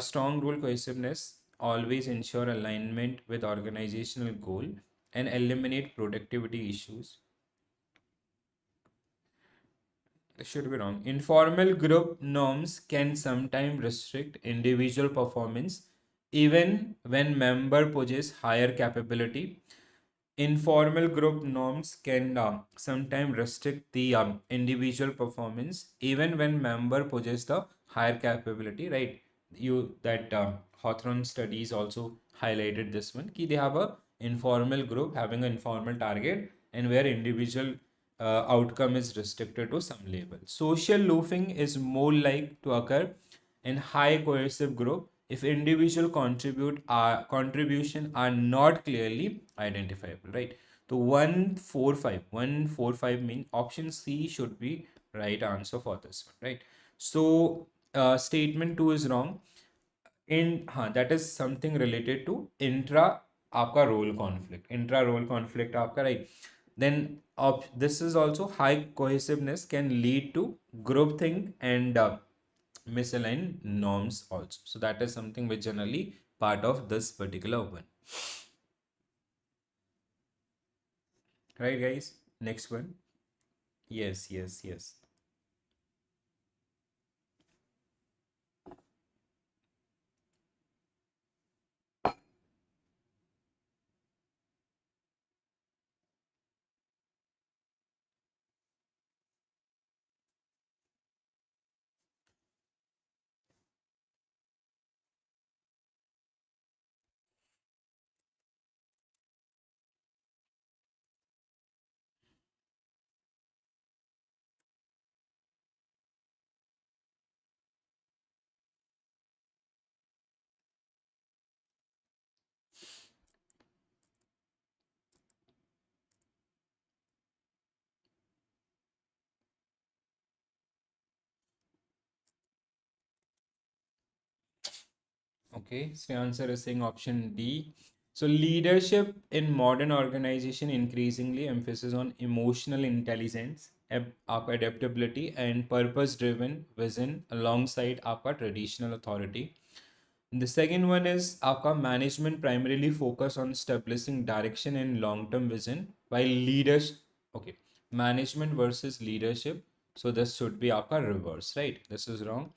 [SPEAKER 1] Strong rule cohesiveness always ensure alignment with organizational goal and eliminate productivity issues. Should be wrong. Informal group norms can sometimes restrict individual performance even when member possess higher capability. Informal group norms can sometimes restrict the individual performance even when member possess the higher capability, right? You that Hawthorne studies also highlighted this one. Ki they have a informal group having an informal target and where individual outcome is restricted to some level. Social loafing is more like to occur in high cohesive group if individual contribution are not clearly identifiable, right? So 145 mean option C should be right answer for this one, right? So statement 2 is wrong. In that is something related to intra आपका role conflict, intra role conflict आपका, right? Then this is also high cohesiveness can lead to groupthink and misaligned norms also. So that is something which generally part of this particular one, right, guys? Next one. Yes, yes, yes. Okay, so the answer is saying option D. So leadership in modern organization increasingly emphasis on emotional intelligence, adaptability, and purpose-driven vision alongside आपका traditional authority. The second one is आपका management primarily focus on establishing direction and long-term vision, while leaders, okay, management versus leadership. So this should be आपका reverse, right? This is wrong.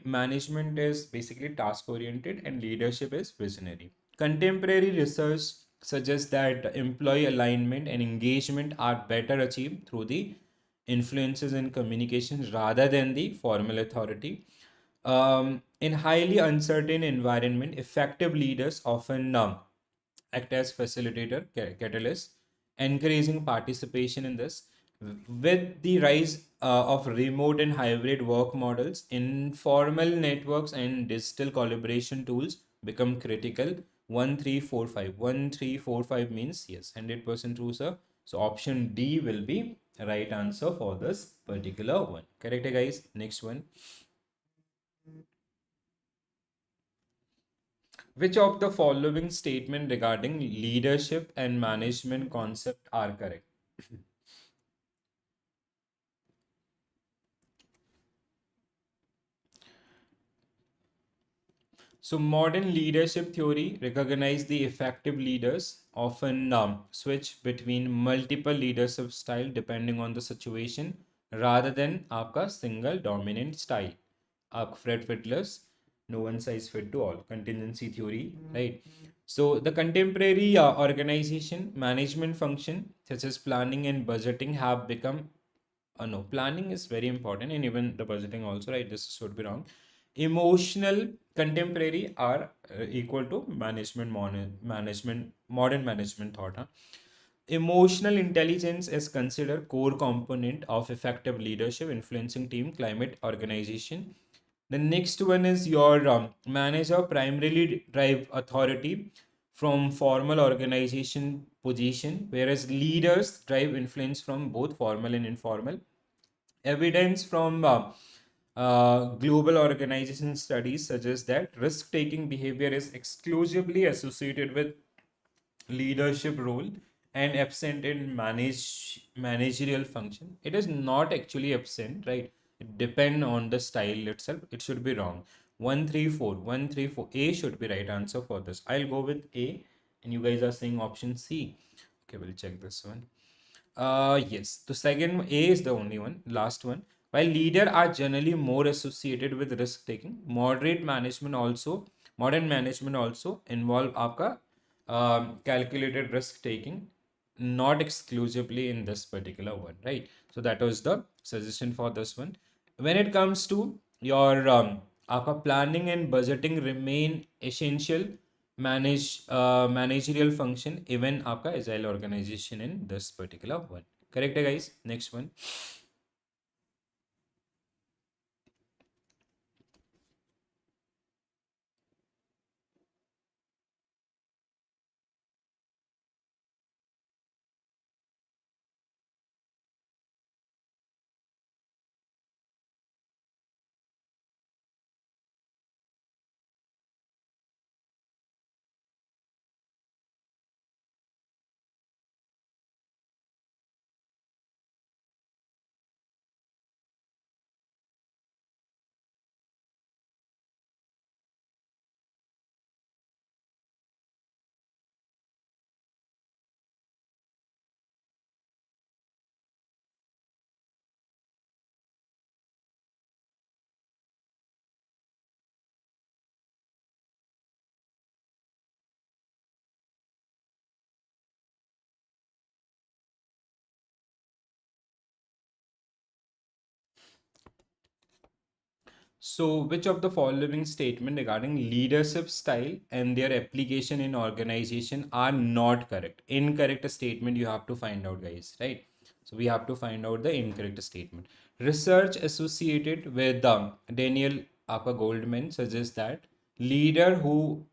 [SPEAKER 1] Management is basically task oriented and leadership is visionary. Contemporary research suggests that employee alignment and engagement are better achieved through the influences and communications rather than the formal authority. In highly uncertain environment, effective leaders often act as facilitator, catalyst, encouraging participation in this. With the rise of remote and hybrid work models, informal networks and digital collaboration tools become critical. 1345. 1345 means yes, 100% true, sir. So option D will be right answer for this particular one. Correct, guys? Next one. Which of the following statement regarding leadership and management concept are correct? So modern leadership theory recognize the effective leaders often switch between multiple leadership style depending on the situation rather than आपका single dominant style. Fred Fiedler's no one size fit to all contingency theory, right? So the contemporary organization management function such as planning and budgeting have become no, planning is very important and even the budgeting also, right? This should be wrong. Emotional contemporary are equal to modern management thought, huh? Emotional intelligence is considered core component of effective leadership influencing team climate organization. The next one is your manager primarily drive authority from formal organization position, whereas leaders drive influence from both formal and informal. Evidence from global organization studies suggests that risk taking behavior is exclusively associated with leadership role and absent in managerial function. It is not actually absent, right? It depend on the style itself. It should be wrong. 134, 134. A should be right answer for this. I'll go with A, and you guys are saying option C. Okay, we'll check this one. Yes, the second A is the only one, last one. While leader are generally more associated with risk taking, modern management also involve आपका calculated risk taking, not exclusively in this particular one, right? So that was the suggestion for this one. When it comes to your आपका planning and budgeting remain essential managerial function even आपका agile organization in this particular one. Correct, guys? Next one. So, which of the following statement regarding leadership style and their application in organization are not correct? Incorrect statement you have to find out, guys, right? So, we have to find out the incorrect statement. Research associated with Daniel Upper Goldman suggests that leader who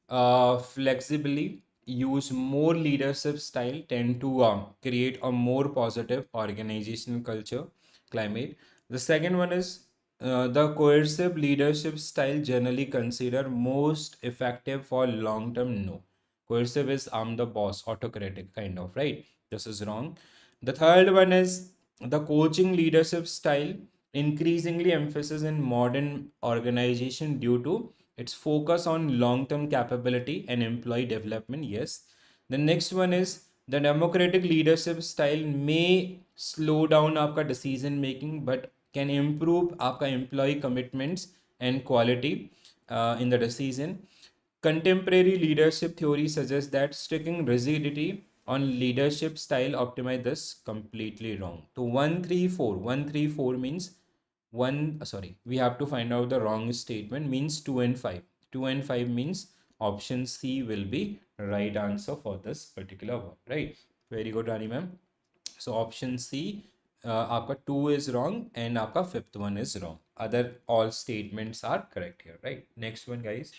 [SPEAKER 1] flexibly use more leadership style tend to create a more positive organizational culture climate. The second one is the coercive leadership style generally considered most effective for long term? No. Coercive is I'm the boss, autocratic kind of, right? This is wrong. The third one is the coaching leadership style increasingly emphasis in modern organization due to its focus on long term capability and employee development. Yes. The next one is the democratic leadership style may slow down आपका decision making but can improve आपका employee commitments and quality in the decision. Contemporary leadership theory suggests that sticking rigidity on leadership style optimize this. Completely wrong. So 134 means one, sorry, we have to find out the wrong statement, means 2 and 5. 2 and 5 means option C will be right answer for this particular one, right? Very good, Rani ma'am. So option C, आपका 2 is wrong and आपका fifth one is wrong. Other all statements are correct here, right? Next one, guys.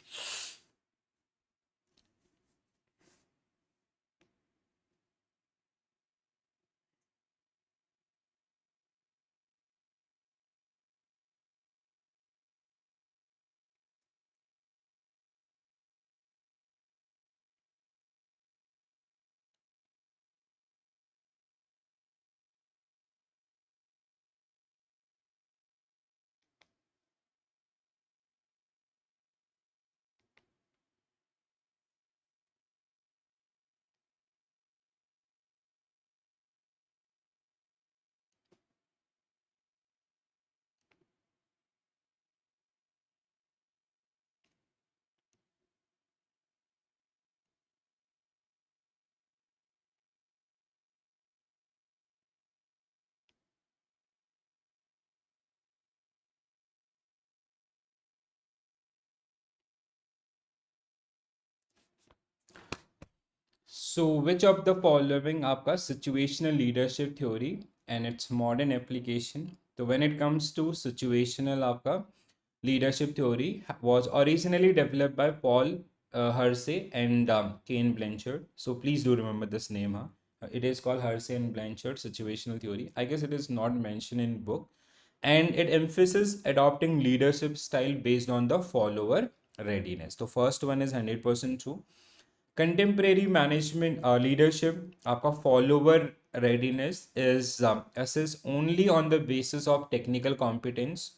[SPEAKER 1] So, which of the following आपका situational leadership theory and its modern application? So, when it comes to situational आपका leadership theory was originally developed by Paul Hersey and Kane Blanchard. So, please do remember this name. Huh? It is called Hersey and Blanchard situational theory. I guess it is not mentioned in book, and it emphasizes adopting leadership style based on the follower readiness. So, first one is 100% true. Contemporary management leadership आपका follower readiness is assessed only on the basis of technical competence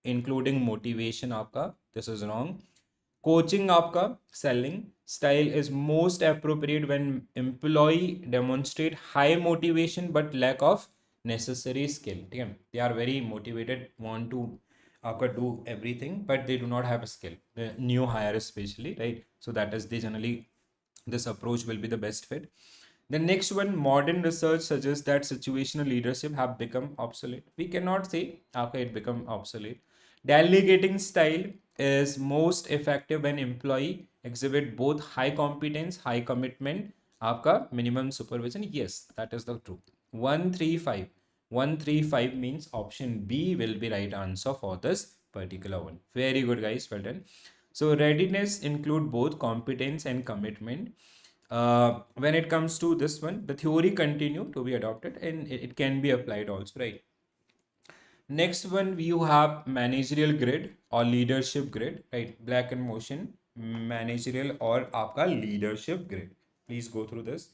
[SPEAKER 1] including motivation आपका. This is wrong. Coaching आपका selling style is most appropriate when employee demonstrate high motivation but lack of necessary skill. ठीक है, they are very motivated, want to आपका do everything but they do not have a skill, the new hire especially, right? So that is they generally, this approach will be the best fit. The next one, modern research suggests that situational leadership have become obsolete. We cannot say okay, it become obsolete. Delegating style is most effective when employee exhibit both high competence, high commitment, आपका minimum supervision. Yes, that is the truth. 135. 135 means option B will be right answer for this particular one. Very good, guys. Well done. So readiness include both competence and commitment. When it comes to this one, the theory continue to be adopted and it can be applied also, right? Next one, you have managerial grid or leadership grid, right? Black and motion, managerial or आपका leadership grid. Please go through this.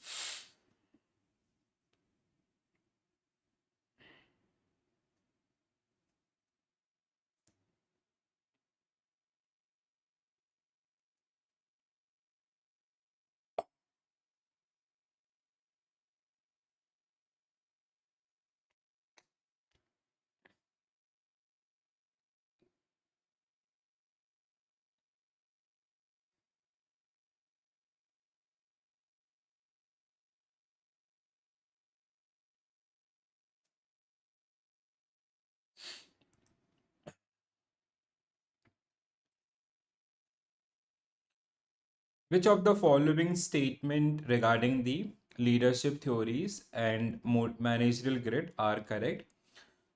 [SPEAKER 1] Which of the following statement regarding the leadership theories and managerial grid are correct?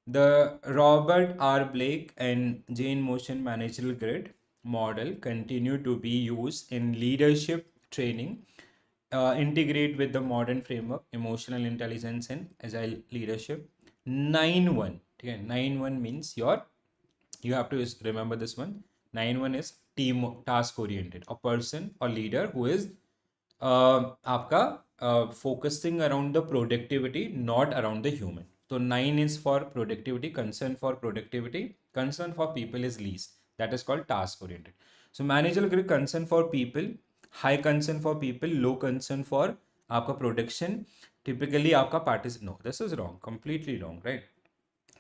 [SPEAKER 1] The Robert R. Blake and Jane Motion managerial grid model continue to be used in leadership training, integrate with the modern framework, emotional intelligence and agile leadership. 9-1. Okay, 9-1 means your You have to remember this one. 9-1 is team task oriented, a person or leader who is आपका focusing around the productivity, not around the human. So 9 is for productivity, concern for people is least. That is called task oriented. So manager will concern for people, high concern for people, low concern for आपका production. Typically आपका participant. No, this is wrong, completely wrong, right?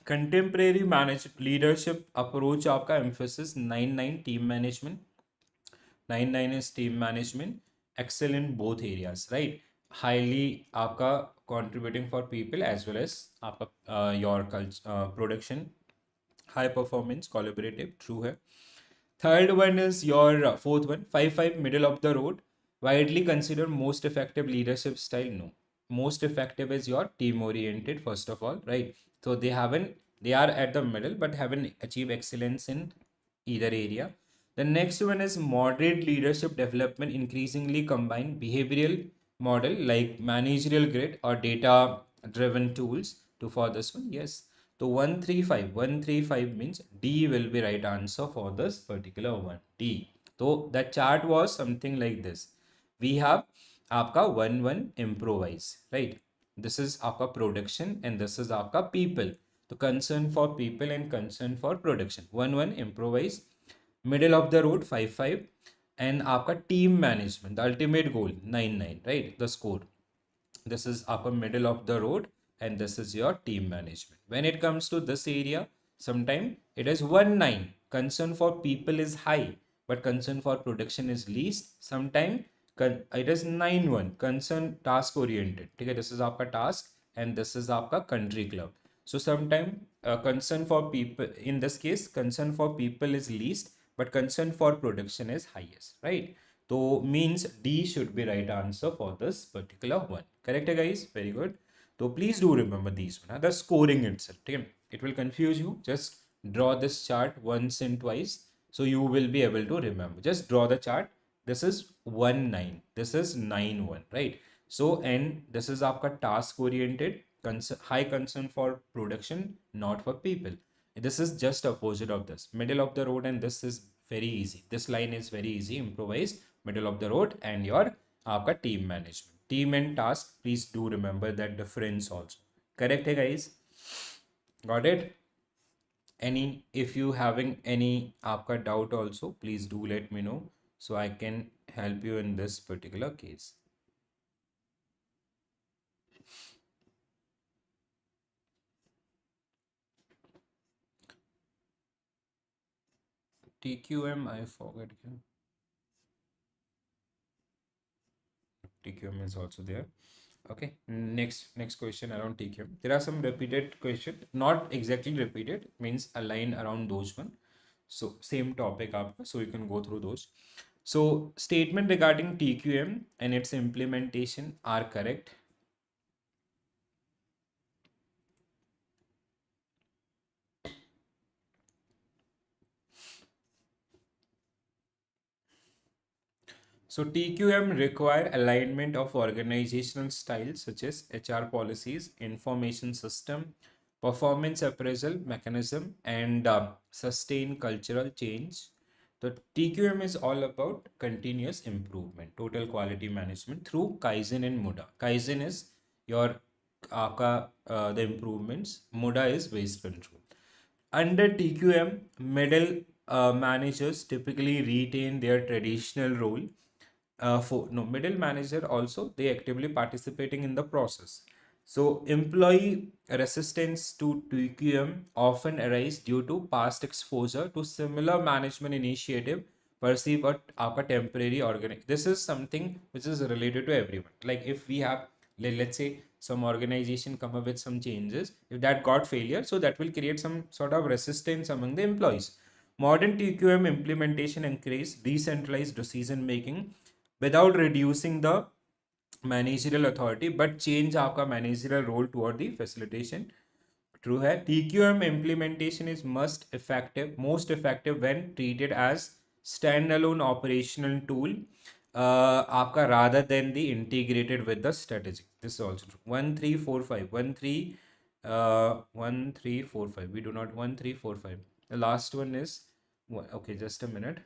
[SPEAKER 1] Contemporary manage leadership approach आपका emphasis 9-9 team management. 9-9 is team management. Excel in both areas, right? Highly आपका contributing for people as well as आपका your production. High performance, collaborative, true है. Third one is your fourth one, 5-5 middle of the road. Widely considered most effective leadership style. No, most effective is your team oriented first of all, right? So they are at the middle but haven't achieved excellence in either area. The next one is moderate leadership development, increasingly combine behavioral model like managerial grid or data driven tools to for this one. Yes. So 135 means D will be right answer for this particular one. D. So the chart was something like this. We have आपका 1-1 improvise, right? This is आपका production and this is आपका people. तो concern for people and concern for production. 1-1 improvise. Middle of the road 5-5 and आपका team management. The ultimate goal 9-9, right? The score. This is upper middle of the road and this is your team management. When it comes to this area, sometimes it is 1-9. Concern for people is high, but concern for production is least. Sometimes it is 9-1. Concern task oriented. Okay, this is आपका task and this is आपका country club. So sometimes concern for people, in this case, concern for people is least, but concern for production is highest, right? So means D should be right answer for this particular one. Correct, guys? Very good. So please do remember these one. The scoring itself. Okay? It will confuse you. Just draw this chart once and twice. So you will be able to remember. Just draw the chart. This is 1-9. This is 9-1, right? So and this is आपका task oriented, high concern for production, not for people. This is just opposite of this. Middle of the road and this is very easy. This line is very easy. Improvise, middle of the road and your आपका team management. Team and task, please do remember that difference also. Correct hai guys? Got it? Any, if you having any आपका doubt also, please do let me know so I can help you in this particular case. TQM, I forget. TQM is also there. Okay, next question around TQM. There are some repeated question, not exactly repeated, means a line around those one. So same topic up, so you can go through those. So statement regarding TQM and its implementation are correct. So TQM require alignment of organizational styles such as HR policies, information system, performance appraisal mechanism, and sustain cultural change. The TQM is all about continuous improvement, total quality management through Kaizen and Muda. Kaizen is your the improvements. Muda is waste control. Under TQM, middle managers typically retain their traditional role. For no middle manager also they actively participating in the process. So employee resistance to TQM often arise due to past exposure to similar management initiative perceived at our temporary organization. This is something which is related to everyone. Like if we have, let's say some organization come up with some changes, if that got failure, so that will create some sort of resistance among the employees. Modern TQM implementation encourages decentralized decision making without reducing the managerial authority but change आपका managerial role toward the facilitation. True है. TQM implementation is most effective when treated as standalone operational tool आपका rather than the integrated with the strategy. This is also true. 1 3 4 5 1 3 1 3 4 5. We do not 1 3 4 5. The last one is, okay, just a minute.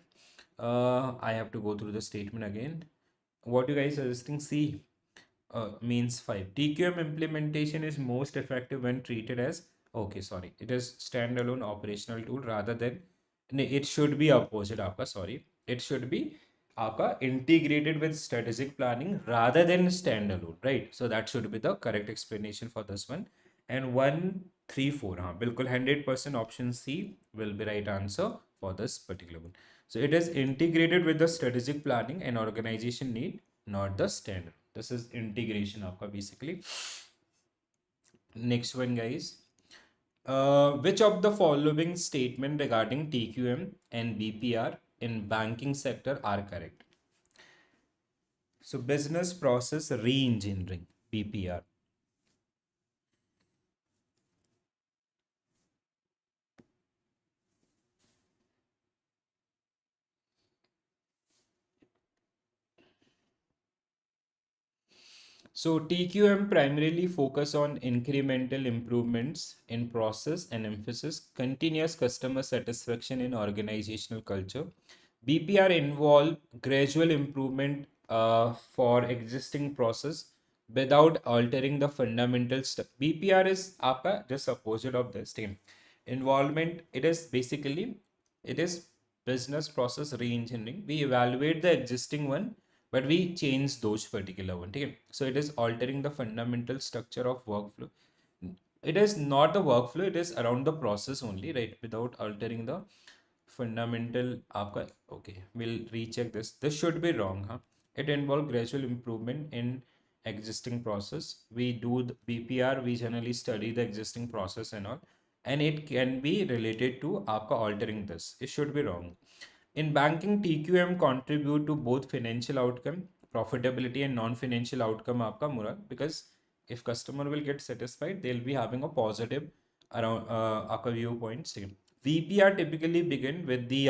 [SPEAKER 1] I have to go through the statement again. What you guys are suggesting? C means 5. TQM implementation is most effective when treated as, okay, sorry, it is standalone operational tool rather than, it should be opposite, आपका, sorry. It should be आपका integrated with strategic planning rather than standalone, right? So that should be the correct explanation for this one. And 134, हाँ, बिल्कुल 100% option C will be right answer for this particular one. So it is integrated with the strategic planning and organization need, not the standard. This is integration आपका basically. Next one, guys. Which of the following statement regarding TQM and BPR in banking sector are correct? So business process re-engineering, BPR. So TQM primarily focus on incremental improvements in process and emphasis continuous customer satisfaction in organizational culture. BPR involve gradual improvement for existing process without altering the fundamental stuff. BPR is आपका just opposite of this thing. Involvement, it is basically, it is business process re-engineering. We evaluate the existing one but we change those particular one. Okay? So it is altering the fundamental structure of workflow. It is not the workflow, it is around the process only, right? Without altering the fundamental आपका, okay, we'll recheck this. This should be wrong, huh? It involves gradual improvement in existing process. We do the BPR, we generally study the existing process and all, and it can be related to आपका altering this. It should be wrong. In banking, TQM contribute to both financial outcome, profitability, and non-financial outcome आपका Murad, because if customer will get satisfied, they'll be having a positive around आपका viewpoint. Same. VPR typically begin with the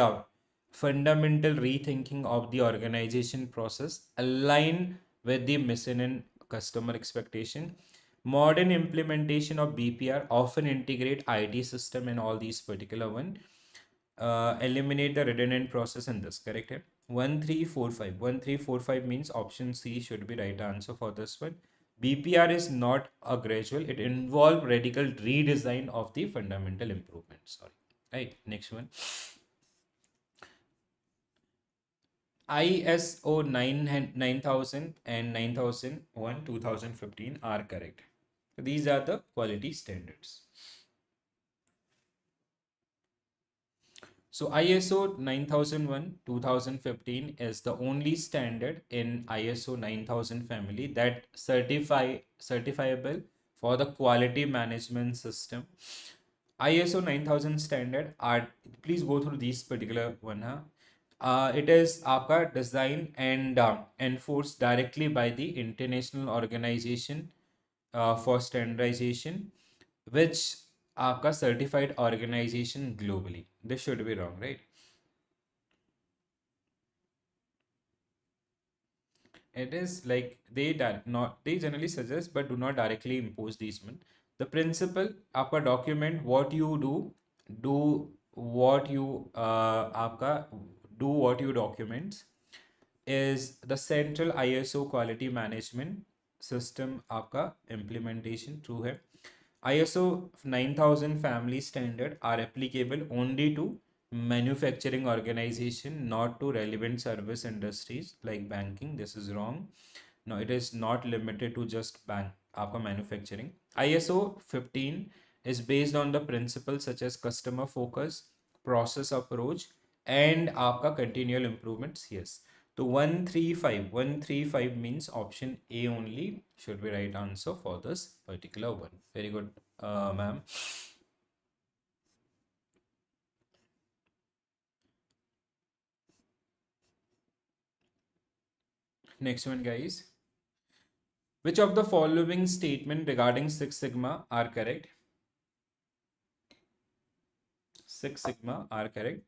[SPEAKER 1] fundamental rethinking of the organization process, align with the mission and customer expectation. Modern implementation of BPR often integrate IT system and all these particular one, eliminate the redundant process in this, correct? 1345. 1345 means option C should be right answer for this one. BPR is not a gradual, it involves radical redesign of the fundamental improvement. Sorry. Right, next one. ISO 9000 and 9001 2015 are correct. These are the quality standards. So ISO 9001 2015 is the only standard in ISO 9000 family that certifiable for the quality management system. ISO 9000 standard are, please go through these particular one, huh? It is आपका design and enforced directly by the International Organization for Standardization, which आपका certified organization globally. This should be wrong, right? It is like they generally suggest but do not directly impose these one. The principle आपका document what you do what you आपका do what you documents is the central ISO quality management system आपका implementation true है. ISO 9000 family standard are applicable only to manufacturing organization, not to relevant service industries like banking. This is wrong. No, it is not limited to just bank आपका manufacturing. ISO 15 is based on the principles such as customer focus, process approach, and आपका continual improvements. Yes. So 135 means option A only should be right answer for this particular one. Very good, ma'am. Next one, guys. Which of the following statement regarding Six Sigma are correct? Six Sigma are correct.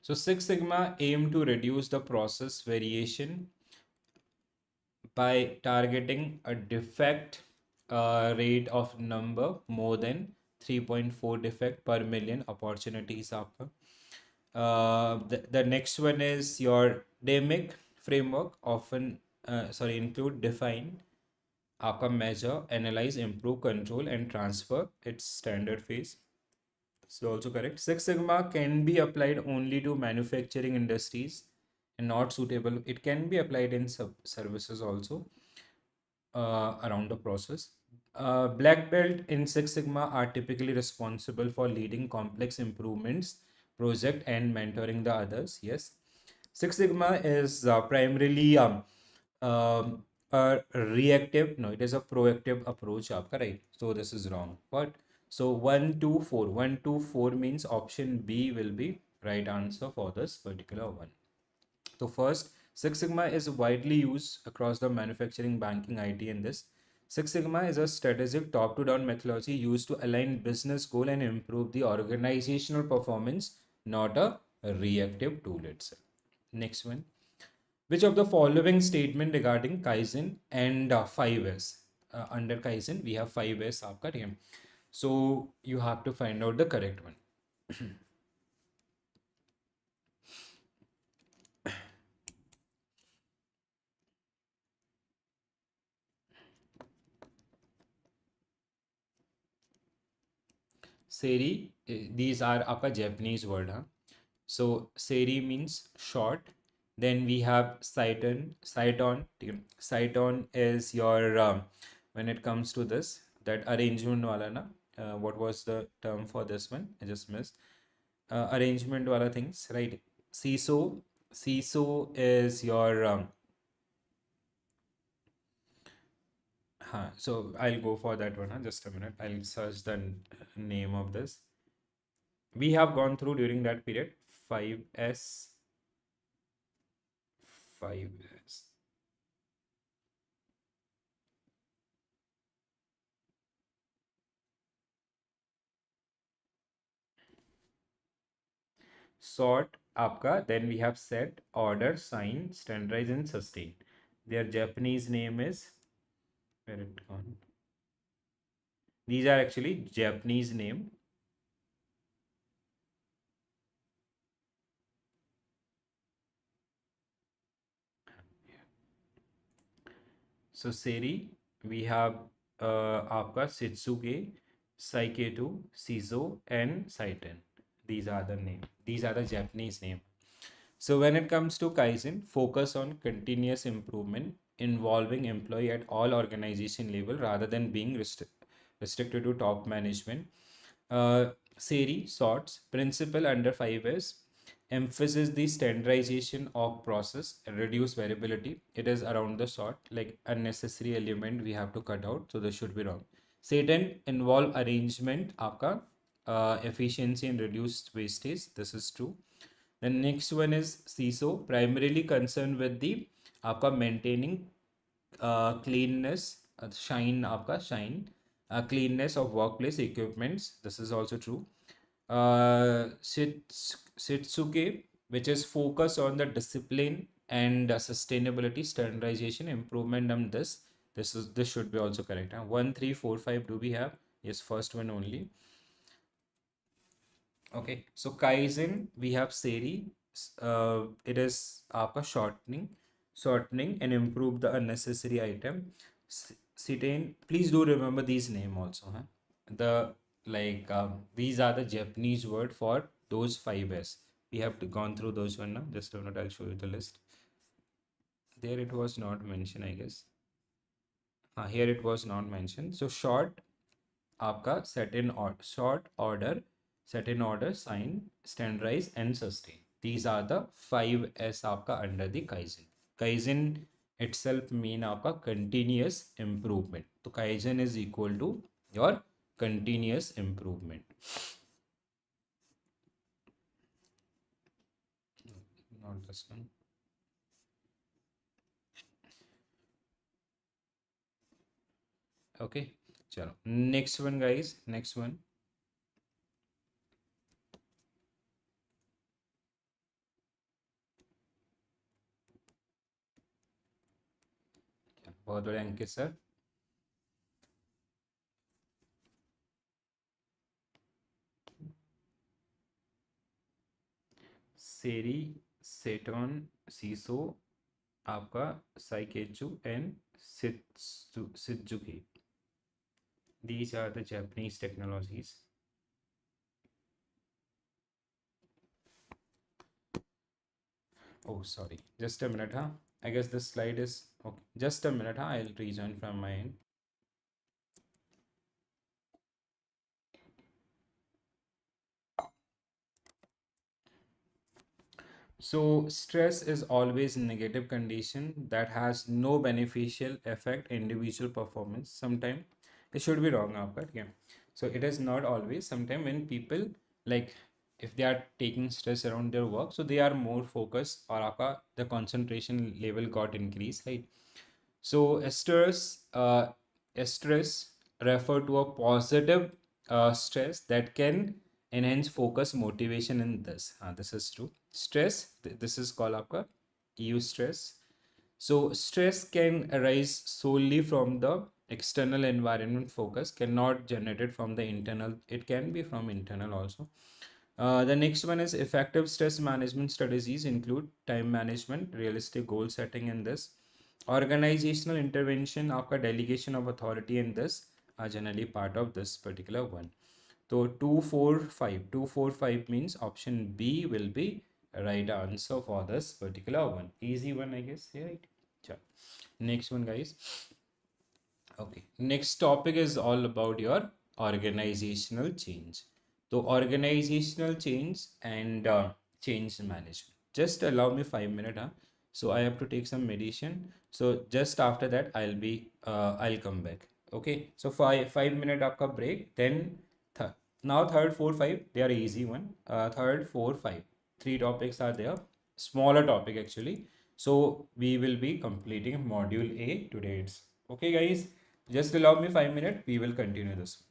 [SPEAKER 1] So Six Sigma aim to reduce the process variation by targeting a defect rate of number more than 3.4 defect per million opportunities आपका. The next one is your DMIC framework often include define आपका measure, analyze, improve, control and transfer its standard phase. So also correct. Six Sigma can be applied only to manufacturing industries and not suitable. It can be applied in services also around the process. Black belt in Six Sigma are typically responsible for leading complex improvements project and mentoring the others. Yes, Six Sigma is primarily a reactive. No, it is a proactive approach. आपका right. So this is wrong. What? So 1, 2, 4. 1, 2, 4 means option B will be right answer for this particular one. So first, Six Sigma is widely used across the manufacturing, banking, IT and this. Six Sigma is a strategic top-to-down methodology used to align business goal and improve the organizational performance, not a reactive tool itself. Next one. Which of the following statement regarding Kaizen and 5S? Under Kaizen, we have 5S आपका ठीक है. So you have to find out the correct one. Seri, these are आपका Japanese word, huh? So Seri means short. Then we have Saiton. Saiton is your when it comes to this that arrangement wala na. What was the term for this one? I just missed. Arrangement wala things, right? CISO. CISO is your so I'll go for that one. Just a minute. I'll search the name of this. We have gone through during that period 5S. 5S. Sort आपका. Then we have set, order, sign, standardize and sustain. Their Japanese name is where it gone. These are actually Japanese name. So Seri, we have आपका Sitsuke, Saiketo, Shizo and Saiten. These are the name. These are the Japanese name. So when it comes to Kaizen, focus on continuous improvement involving employee at all organization level rather than being restricted to top management. Seri sorts principle under 5S emphasis the standardization of process and reduce variability. It is around the sort like unnecessary element we have to cut out, so this should be wrong. Satan involve arrangement आपका efficiency and reduced wastage. This is true. The next one is CISO, primarily concerned with the आपका maintaining cleanness, shine, cleanness of workplace equipments. This is also true. Shitsuke, which is focus on the discipline and sustainability, standardization, improvement on this. This should be also correct. 1, 3, 4, 5. Do we have? Yes, first one only. Okay, so Kaizen, we have Seri. It is आपका shortening and improve the unnecessary item. Citain, please do remember these name also. Huh? The these are the Japanese word for those 5S. We have to gone through those one now. Just a minute, I'll show you the list. There it was not mentioned, I guess. Here it was not mentioned. So short, आपका short order, set in order, sign, standardize and sustain. These are the 5S आपका under the Kaizen. Kaizen itself mean आपका continuous improvement. So Kaizen is equal to your continuous improvement. Not this one. Okay, chalo. Next one, guys. Next one. बहुत बड़े अंकित sir. सेरी, सेटॉन, सीसो, आपका साइकेचू and सिजुकी. These are the Japanese technologies. Oh, sorry. Just a minute, huh? I guess this slide is okay. Just a minute, huh? I'll rejoin from my end. So stress is always negative condition that has no beneficial effect individual performance. Sometimes it should be wrong, आपका ठीक है. So it is not always. Sometimes when people like if they are taking stress around their work, so they are more focused और आपका the concentration level got increased, right? So stress refer to a positive stress that can enhance focus, motivation in this. This is true. Stress, this is called आपका eustress. So stress can arise solely from the external environment. Focus cannot generated from the internal. It can be from internal also. The next one is effective stress management strategies include time management, realistic goal setting in this, organizational intervention, आपका delegation of authority in this are generally part of this particular one. So 245 means option B will be right answer for this particular one. Easy one, I guess. Yeah, right. Sure. Next one, guys. Okay, next topic is all about your organizational change. So organizational change and change management. Just allow me 5 minutes, huh? So I have to take some medicine. So just after that, I'll come back. Okay. So 5 minute आपका break. Then th now third, fourth, five they are easy one. Third, four, five. Three topics are there. Smaller topic actually. So we will be completing module A today. It's okay, guys. Just allow me 5 minutes. We will continue this.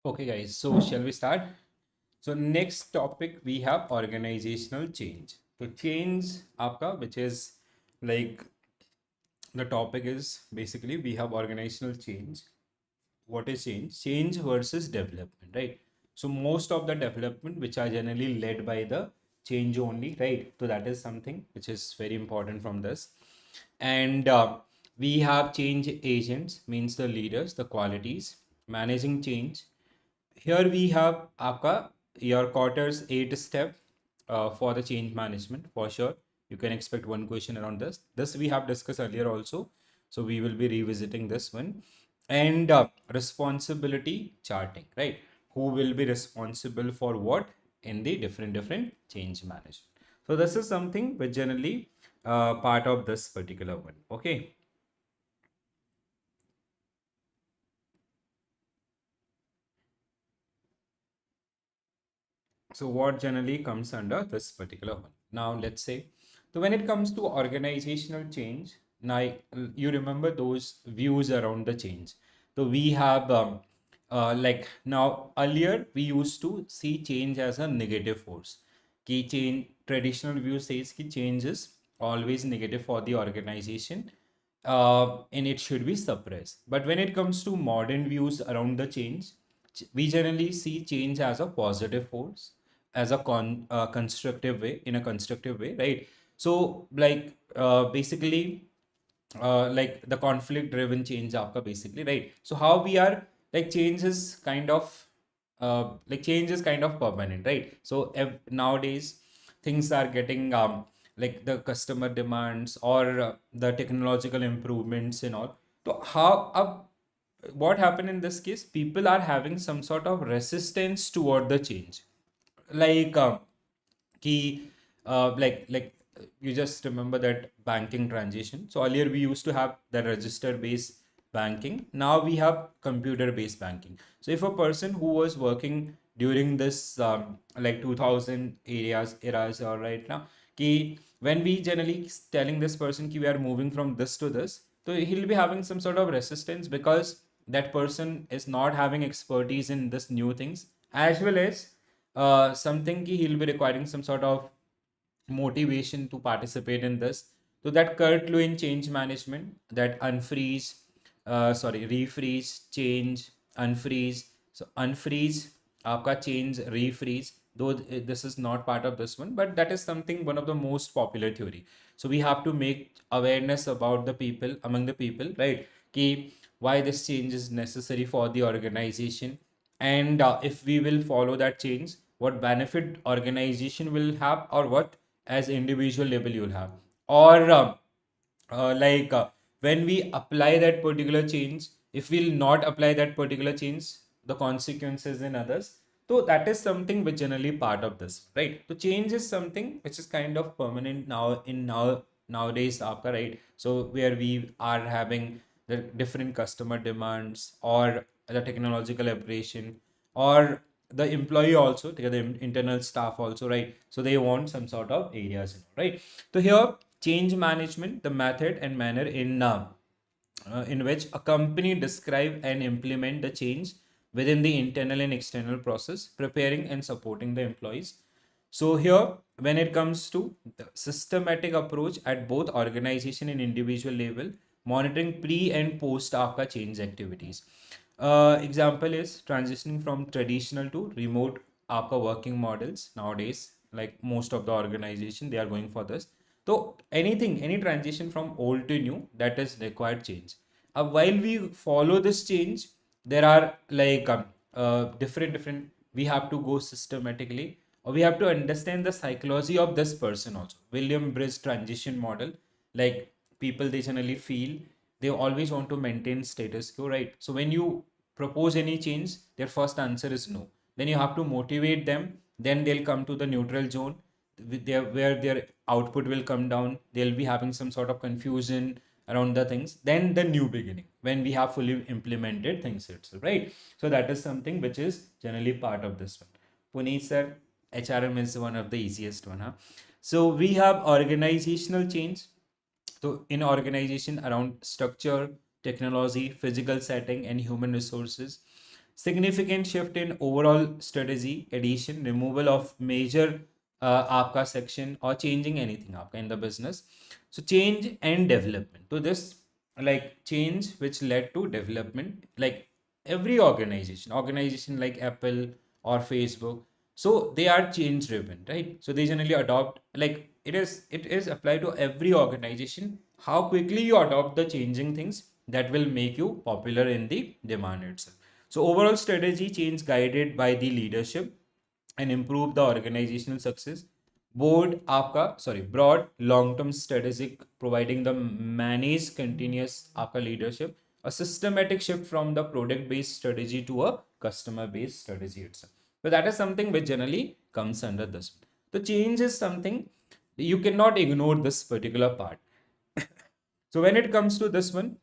[SPEAKER 1] Okay, guys, so shall we start? So next topic we have organizational change. So change आपका, which is like the topic is basically we have organizational change. What is change? Change versus development, right? So most of the development which are generally led by the change only, right? So that is something which is very important from this. And we have change agents, means the leaders, the qualities, managing change. Here we have आपका your quarters 8 step for the change management for sure. You can expect one question around this. This we have discussed earlier also, so we will be revisiting this one. And responsibility charting, right? Who will be responsible for what in the different change management. So this is something which generally part of this particular one. Okay. So what generally comes under this particular one? Now let's say, so when it comes to organizational change, now you remember those views around the change. So we have like now earlier we used to see change as a negative force. Key change traditional view says ki change is always negative for the organization, and it should be suppressed. But when it comes to modern views around the change, we generally see change as a positive force, as a constructive way, in a constructive way, right? So like basically like the conflict driven change aapka basically, right? So how we are like change is kind of change is kind of permanent, right? So nowadays things are getting like the customer demands or the technological improvements and all. So how what happened in this case, people are having some sort of resistance toward the change, like key you just remember that banking transition. So earlier we used to have the register based banking, now we have computer based banking. So if a person who was working during this 2000 eras or right now, ki when we generally telling this person ki we are moving from this to this, so he'll be having some sort of resistance because that person is not having expertise in this new things, as well as something ki he'll be requiring some sort of motivation to participate in this. So that Kurt Lewin change management, that unfreeze, refreeze, change, unfreeze. So unfreeze, आपका change, refreeze. Though this is not part of this one, but that is something one of the most popular theory. So we have to make awareness about the people, among the people, right? Ki why this change is necessary for the organization, and if we will follow that change, what benefit organization will have, or what as individual level you'll have, or when we apply that particular change, if we'll not apply that particular change, the consequences in others. So that is something which generally part of this, right? So change is something which is kind of permanent nowadays aapka, right? So where we are having the different customer demands or the technological operation, or the employee also, the internal staff also, right? So they want some sort of areas, right? So here change management, the method and manner in which a company describe and implement the change within the internal and external process, preparing and supporting the employees. So here, when it comes to the systematic approach at both organization and individual level, monitoring pre and post आपका change activities. Example is transitioning from traditional to remote आपका working models nowadays. Like most of the organization, they are going for this. So anything, any transition from old to new, that is required change. While we follow this change, there are different. We have to go systematically, or we have to understand the psychology of this person also. William Bridge transition model, like people they generally feel they always want to maintain status quo, right? So when you propose any change, their first answer is no. Then you have to motivate them. Then they'll come to the neutral zone where their output will come down. They'll be having some sort of confusion around the things. Then the new beginning, when we have fully implemented things itself, right? So that is something which is generally part of this one. Puneet sir, HRM is one of the easiest one, huh? So we have organizational change. So in organization around structure, technology, physical setting, and human resources. significant shift in overall strategy, addition, removal of major आपका section or changing anything आपका in the business. So change and development. So this like change which led to development, like every organization like Apple or Facebook, so they are change driven, right? So they generally adopt, like it is applied to every organization. How quickly you adopt the changing things, that will make you popular in the demand itself. So overall strategy change guided by the leadership and improve the organizational success. Board आपका broad long term strategic, providing the managed continuous आपका leadership, a systematic shift from the product based strategy to a customer based strategy itself. So that is something which generally comes under this. The change is something you cannot ignore this particular part. So when it comes to this one,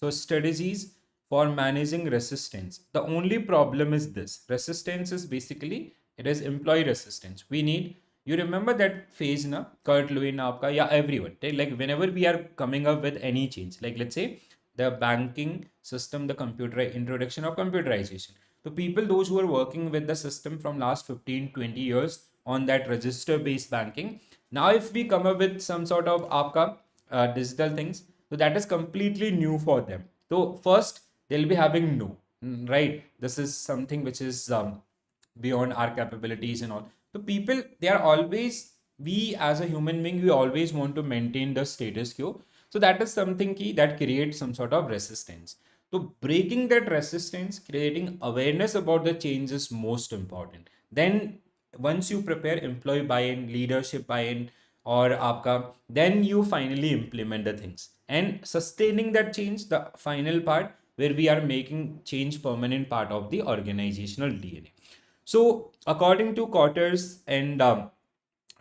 [SPEAKER 1] so strategies for managing resistance. The only problem is this. Resistance is basically, it is employee resistance. We need, you remember that phase na, Kurt Lewin aapka, yeah, everyone. Like whenever we are coming up with any change, like let's say the banking system, the computer introduction of computerization. So people, those who are working with the system from last 15, 20 years on that register based banking. Now, if we come up with some sort of aapka digital things, so that is completely new for them. So first they'll be having no, right? This is something which is beyond our capabilities and all. So people, they are always, we as a human being, we always want to maintain the status quo. So that is something key that creates some sort of resistance. So breaking that resistance, creating awareness about the change is most important. Then once you prepare employee buy-in, leadership buy-in, or aapka, then you finally implement the things and sustaining that change, the final part where we are making change permanent part of the organizational DNA. So according to Cotters and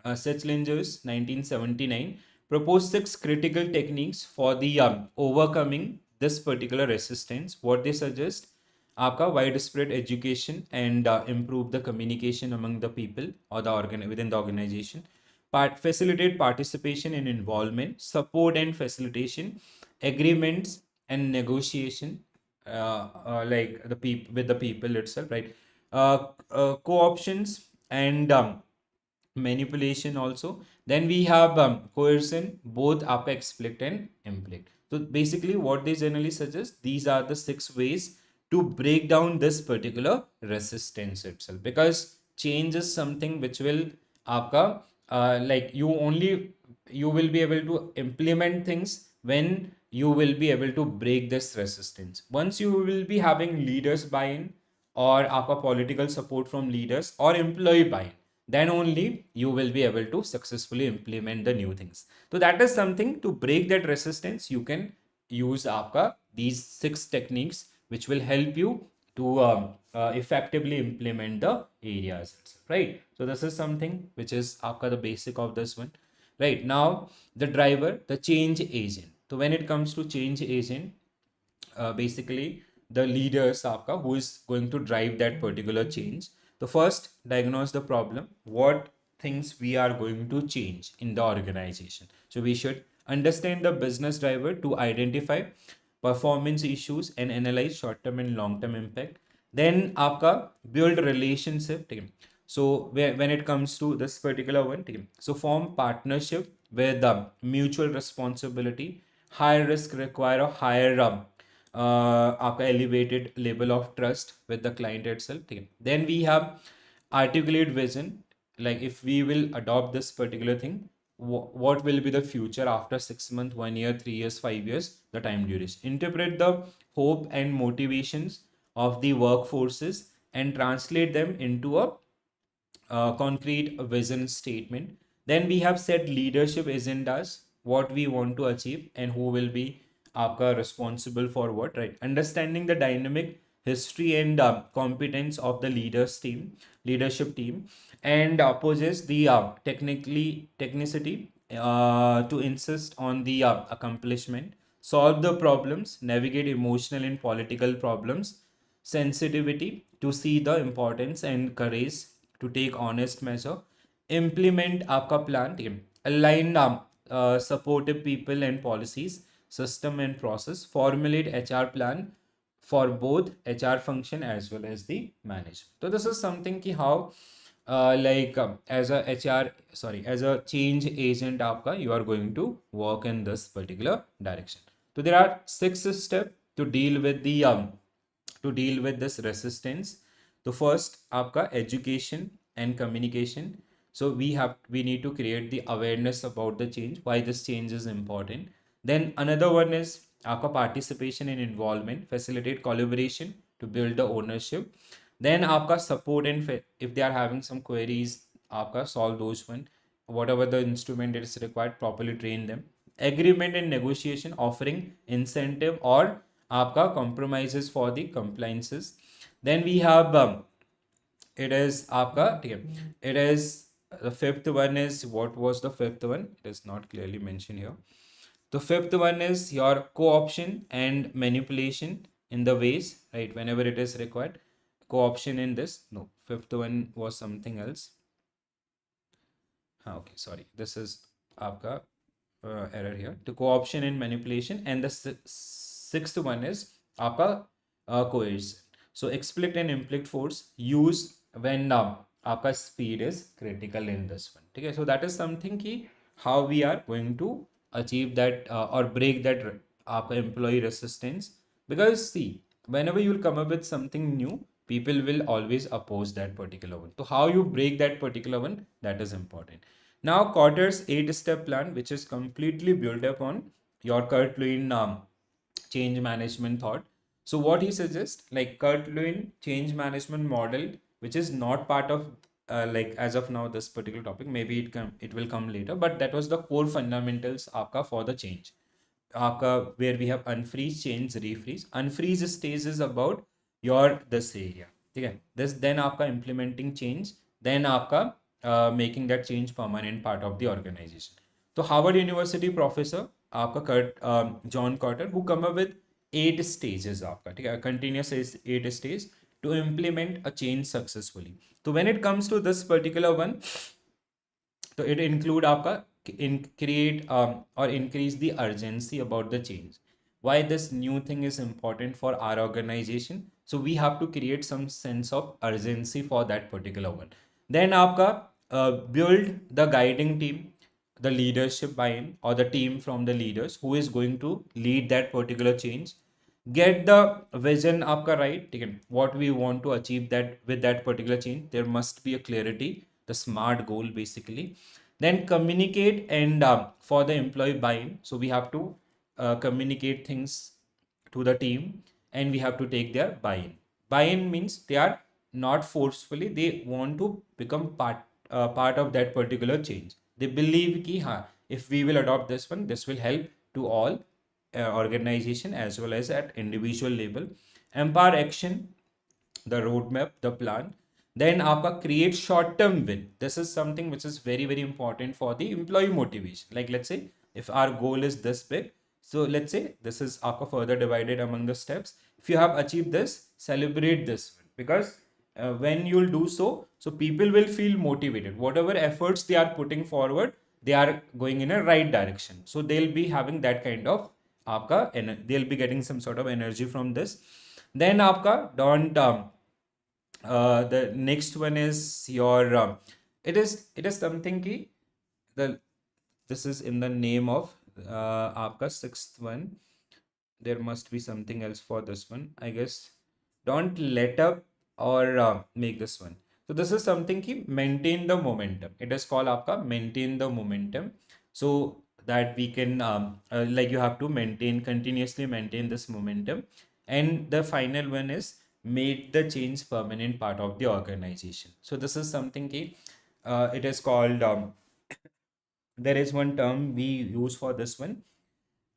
[SPEAKER 1] Setzlinger's 1979 proposed 6 critical techniques for the overcoming this particular resistance. What they suggest, आपका widespread education and improve the communication among the people or the within the organization. Facilitate participation and involvement, support and facilitation, agreements and negotiation, like the people with the people itself, right? Co-options and manipulation also. Then we have coercion, both up explicit and implicit. So basically what they generally suggest, these are the 6 ways to break down this particular resistance itself, because change is something which will aapka like you will be able to implement things when you will be able to break this resistance. Once you will be having leaders buy-in or aapka political support from leaders or employee buy-in, then only you will be able to successfully implement the new things. So that is something to break that resistance. You can use aapka these 6 techniques which will help you to effectively implement the areas, right? So this is something which is aapka the basic of this one, right? Now the driver, the change agent. So when it comes to change agent, basically the leaders aapka who is going to drive that particular change. So first diagnose the problem, what things we are going to change in the organization. So we should understand the business driver to identify performance issues and analyze short term and long term impact. Then aapka build relationship, ठीक है? So when it comes to this particular one, ठीक है? So form partnership with mutual responsibility. Higher risk require a higher आपका elevated level of trust with the client itself, ठीक है? Then we have articulate vision, like if we will adopt this particular thing, what will be the future after 6 months, 1 year, 3 years, 5 years, the time duration. Interpret the hope and motivations of the workforces and translate them into a concrete vision statement. Then we have set leadership agendas, what we want to achieve and who will be responsible for what, right? Understanding the dynamic history and competence of the leadership team, and opposes the technicity to insist on the accomplishment, solve the problems, navigate emotional and political problems, sensitivity to see the importance and courage to take honest measure, implement आपका plan, ठीक है? Align supportive people and policies, system and process, formulate HR plan for both HR function as well as the management. So this is something ki how as a HR, sorry, as a change agent आपका you are going to work in this particular direction. So there are 6 steps to deal with the this resistance. So first आपका education and communication. So we need to create the awareness about the change, why this change is important. Then another one is आपका participation and involvement, facilitate collaboration to build the ownership. Then आपका support and if they are having some queries, आपका solve those one. Whatever the instrument is required, properly train them. Agreement and negotiation, offering incentive or आपका compromises for the compliances. Then we have it is आपका ठीक है. It is the fifth one is, what was the fifth one? It is not clearly mentioned here. The fifth one is your co-option and manipulation in the ways, right? Whenever it is required, co-option in this. No, fifth one was something else. Okay, sorry. This is आपका error here. The co-option and manipulation, and the sixth one is आपका coercion. So explicit and implicit force used when आपका speed is critical in this one. Okay, so that is something ki how we are going to achieve that or break that आपका employee resistance. Because see, whenever you will come up with something new, people will always oppose that particular one. So how you break that particular one, that is important. Now Cotter's 8-step plan, which is completely built upon your Kurt Lewin change management thought. So what he suggests, like Kurt Lewin change management model, which is not part of like as of now this particular topic, maybe it will come later, but that was the core fundamentals आपका for the change. आपका where we have unfreeze, change, refreeze. Unfreeze stage is about your this area, ठीक है. This then आपका implementing change, then आपका making that change permanent part of the organization. So Harvard University professor आपका John Carter, who come up with 8 stages आपका, ठीक है, continuous 8 stages to implement a change successfully. So when it comes to this particular one, so it include आपका create or increase the urgency about the change. Why this new thing is important for our organization? So we have to create some sense of urgency for that particular one. Then आपका build the guiding team, the leadership buy-in or the team from the leaders who is going to lead that particular change. Get the vision आपका right, ठीक है, what we want to achieve that with that particular change. There must be a clarity, the smart goal basically. Then communicate and for the employee buy-in. So we have to communicate things to the team and we have to take their buy-in. Buy-in means they are not forcefully, they want to become part of that particular change. They believe ki ha, if we will adopt this one, this will help to all organization as well as at individual level. Empower action, the roadmap, the plan. Then आपका create short term win. This is something which is very very important for the employee motivation. Like let's say if our goal is this big, so let's say this is आपका further divided among the steps. If you have achieved this, celebrate this win, because when you'll do so, so people will feel motivated. Whatever efforts they are putting forward, they are going in a right direction. So they'll be having that kind of आपका they'll be getting some sort of energy from this. Then आपका don't the next one is your it is something ki the this is in the name of आपका sixth one. There must be something else for this one, I guess. Don't let up or make this one. So this is something ki maintain the momentum. It is called आपका maintain the momentum. So that we can like you have to continuously maintain this momentum. And the final one is make the change permanent part of the organization. So this is something ki it is called there is one term we use for this one,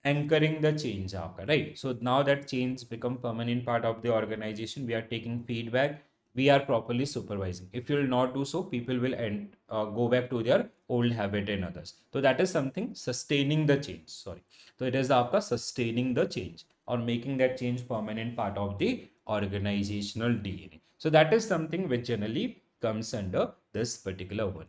[SPEAKER 1] anchoring the change आपका, right? So now that change become permanent part of the organization, we are taking feedback, we are properly supervising. If you will not do so, people will go back to their old habit and others. So that is something sustaining the change. Sorry. So it is आपका sustaining the change or making that change permanent part of the organizational DNA. So that is something which generally comes under this particular one.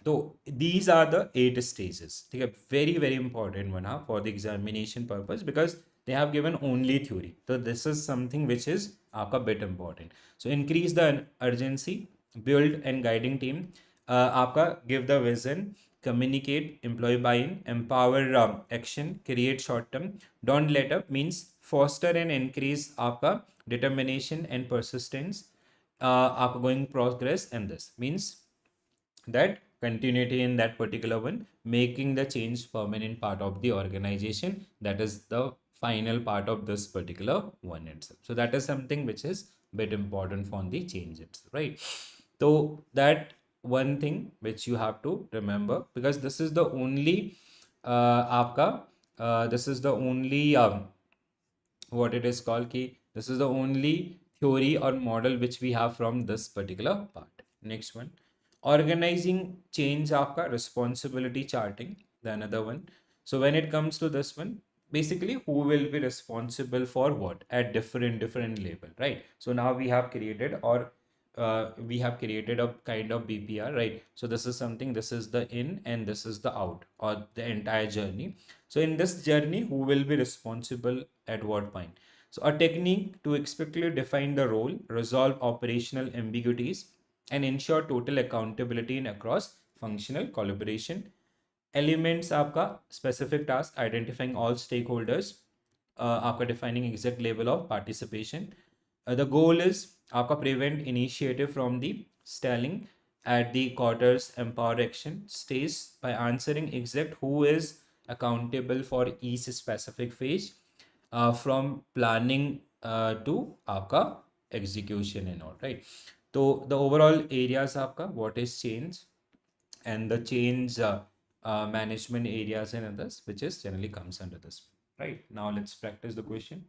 [SPEAKER 1] So these are the 8 stages. ठीक है, very very important one for the examination purpose, because they have given only theory. So this is something which is a bit important. So increase the urgency, build and guiding team, give the vision, communicate, employee buy-in, empower action, create short term, don't let up means foster and increase आपका determination and persistence, आपका going progress, and this means that continuity in that particular one, making the change permanent part of the organization. That is the final part of this particular one itself. So that is something which is bit important for the change itself, right? So that one thing which you have to remember, because this is the only this is the only what it is called ki this is the only theory or model which we have from this particular part. Next one, organizing change आपका responsibility charting, the another one. So when it comes to this one, basically who will be responsible for what at different level, right? So now we have created a kind of BPR, right? So this is something, this is the in and this is the out, or the entire journey. So in this journey, who will be responsible at what point? So a technique to explicitly define the role, resolve operational ambiguities, and ensure total accountability in across functional collaboration. Elements आपका specific task, identifying all stakeholders, आपका defining exact level of participation. The goal is आपका prevent initiative from the stalling at the quarters, empower action stage by answering exact who is accountable for each specific phase, from planning to आपका execution and all, right? So the overall areas आपका what is change and the change management areas and others, which is generally comes under this, right? Now let's practice the question.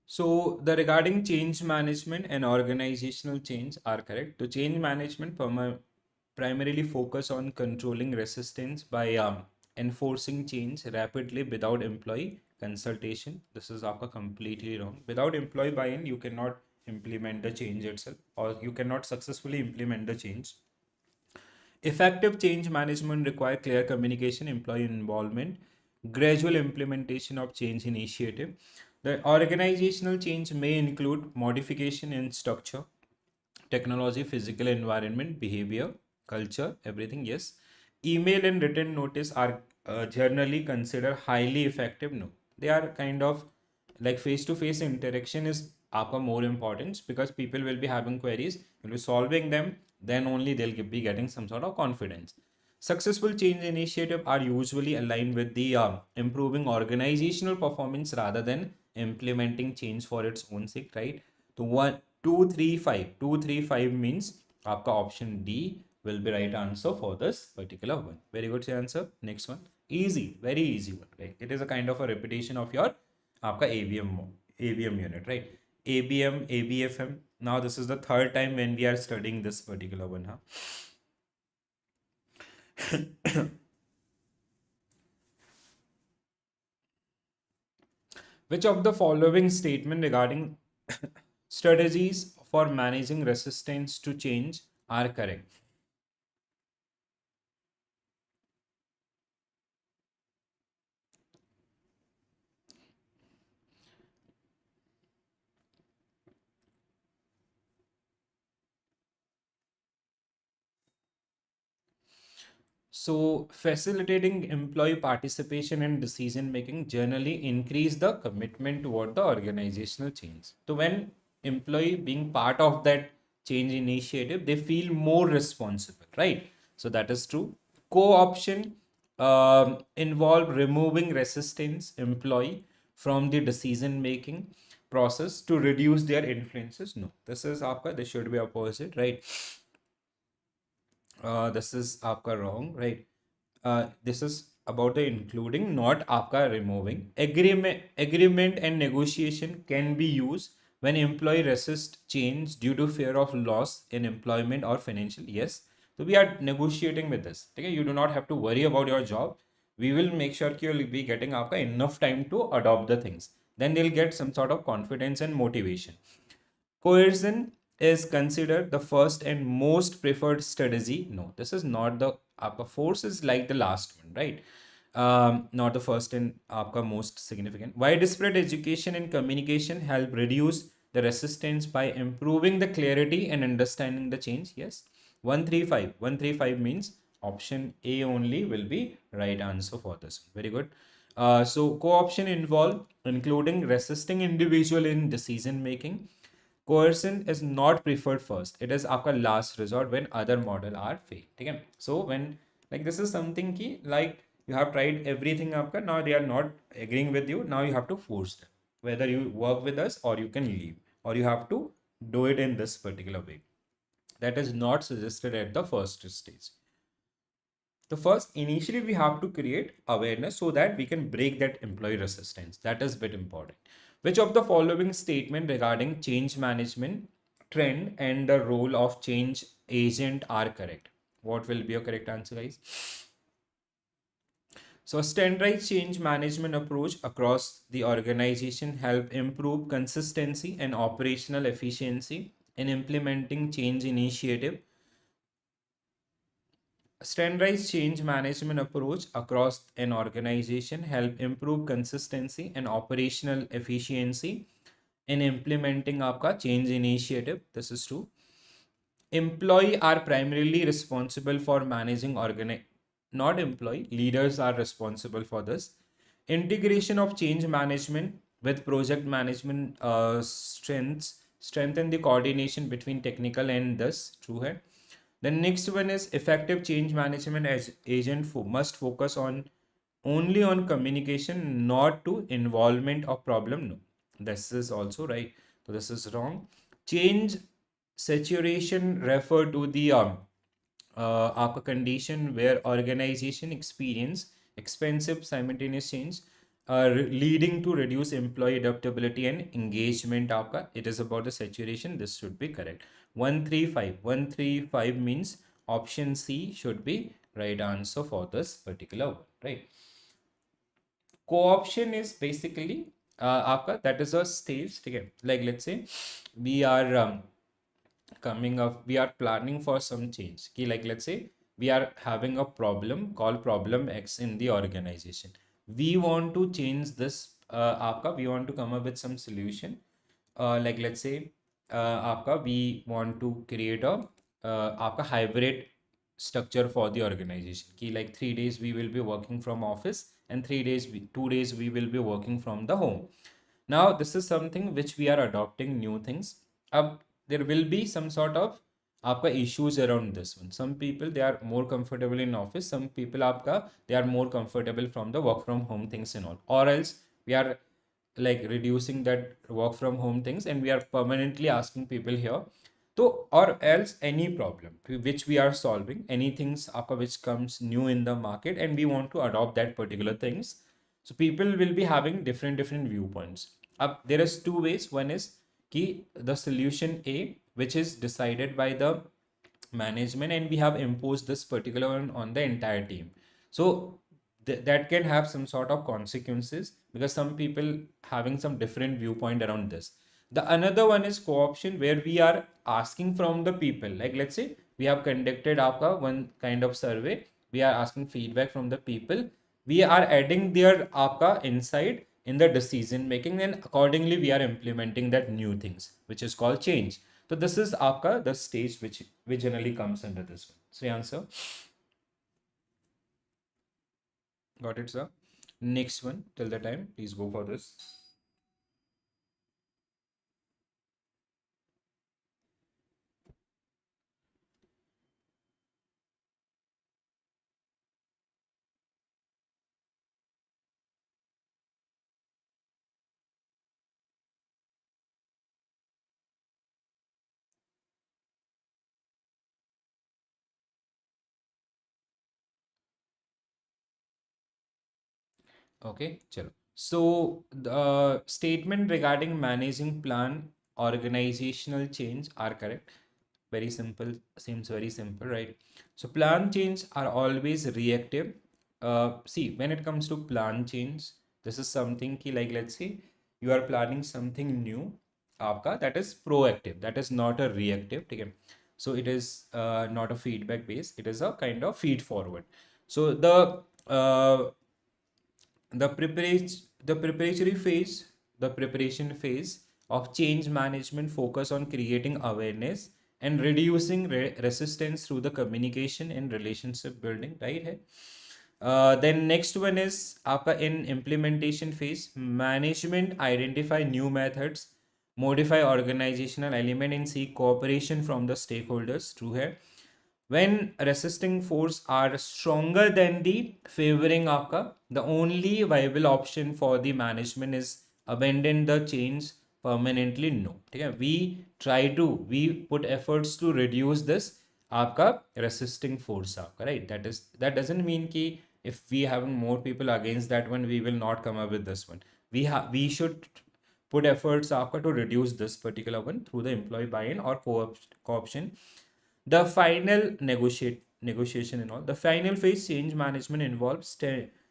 [SPEAKER 1] So the regarding change management and organizational change are correct. To change management primarily focus on controlling resistance by enforcing change rapidly without employee consultation. This is आपका completely wrong. Without employee buy-in, you cannot implement the change itself, or you cannot successfully implement the change. Effective change management require clear communication, employee involvement, gradual implementation of change initiative. The organizational change may include modification in structure, technology, physical environment, behavior, culture, everything. Yes. Email and written notice are generally considered highly effective. No, they are kind of like face-to-face interaction is आपका more important, because people will be having queries, will be solving them, then only they'll be getting some sort of confidence. Successful change initiative are usually aligned with the improving organizational performance rather than implementing change for its own sake, right? So 2 3 5 means आपका option D will be right answer for this particular one. Very good answer. Next one, easy, very easy one, right? It is a kind of a repetition of your आपका ABM unit, right? ABM, ABFM. Now this is the third time when we are studying this particular one, huh? Which of the following statement regarding strategies for managing resistance to change are correct? So facilitating employee participation in decision making generally increase the commitment toward the organizational change. So when employee being part of that change initiative, they feel more responsible, right? So that is true. Co-option involve removing resistance employee from the decision making process to reduce their influences. No, this is आपका, this should be opposite, right? This is आपका wrong, right? This is about the including, not आपका removing. Agreement and negotiation can be used when employee resist change due to fear of loss in employment or financial. Yes, so we are negotiating with this. Okay, you do not have to worry about your job. We will make sure कि you'll be getting आपका enough time to adopt the things. Then they'll get some sort of confidence and motivation. Coercion is considered the first and most preferred strategy. No, this is not the upper force is like the last one, right? Not the first and most significant. Widespread education and communication help reduce the resistance by improving the clarity and understanding the change. Yes, 135. 135 means option A only will be right answer for this. Very good. So co-option involve including resisting individual in decision making. Coercion is not preferred first. It is आपका last resort when other model are failed. ठीक है? So when like this is something की like you have tried everything आपका, now they are not agreeing with you. Now you have to force them. Whether you work with us or you can leave, or you have to do it in this particular way. That is not suggested at the first stage. The first, initially we have to create awareness so that we can break that employee resistance. That is bit important. Which of the following statement regarding change management trend and the role of change agent are correct? What will be your correct answer, guys? So standardized change management approach across the organization help improve consistency and operational efficiency in implementing change initiative. Standardized change management approach across an organization help improve consistency and operational efficiency in implementing आपका change initiative. This is true. Employee are primarily responsible for managing not employee, leaders are responsible for this. Integration of change management with project management strengthen the coordination between technical and this. True है. The next one is effective change management as agent must focus on only on communication, not to involvement of problem. No, this is also right. So this is wrong. Change saturation refer to the आपका condition where organization experience expensive simultaneous change leading to reduce employee adaptability and engagement आपका. It is about the saturation. This should be correct. 135. 135 means option C should be right answer for this particular one, right? Co-option is basically आपका that is a stage. ठीक है? Like let's say we are coming up, we are planning for some change. Ki like let's say we are having a problem called problem X in the organization. We want to change this. आपका we want to come up with some solution. Like let's say आपका we want to create a आपका hybrid structure for the organization. Ki like 3 days we will be working from office and 2 days we will be working from the home. Now this is something which we are adopting new things. There will be some sort of आपका issues around this one. Some people they are more comfortable in office. Some people आपका they are more comfortable from the work from home things and all. Or else we are like reducing that work from home things and we are permanently asking people here. So or else any problem which we are solving, any things आपका which comes new in the market and we want to adopt that particular things. So people will be having different viewpoints. There is two ways. One is कि the solution A, which is decided by the management and we have imposed this particular one on the entire team. So that can have some sort of consequences because some people having some different viewpoint around this. The another one is co-option where we are asking from the people. Like let's say we have conducted आपका one kind of survey. We are asking feedback from the people. We are adding their आपका insight in the decision making and accordingly we are implementing that new things which is called change. So this is आपका the stage which generally comes under this one. So answer. Got it, sir? Next one till the time, please go for this. Okay, chalo. So the statement regarding managing plan organizational change are correct. Very simple, seems very simple, right? So plan change are always reactive. See, when it comes to plan change, this is something ki, like, let's say you are planning something new, आपका, that is proactive, that is not a reactive. Okay, so it is not a feedback base, it is a kind of feed forward. So uh, the preparatory phase, the preparation phase of change management focus on creating awareness and reducing resistance through the communication and relationship building, right? है? Then next one is आपका in implementation phase, management identify new methods, modify organizational element and seek cooperation from the stakeholders. True है. When resisting force are stronger than the favoring आपका, the only viable option for the management is abandon the change permanently. No, ठीक है, we put efforts to reduce this आपका resisting force आपका, right? That doesn't mean कि if we have more people against that one, we will not come up with this one. We should put efforts आपका to reduce this particular one through the employee buy-in or co-option. The final negotiation and all. The final phase change management involves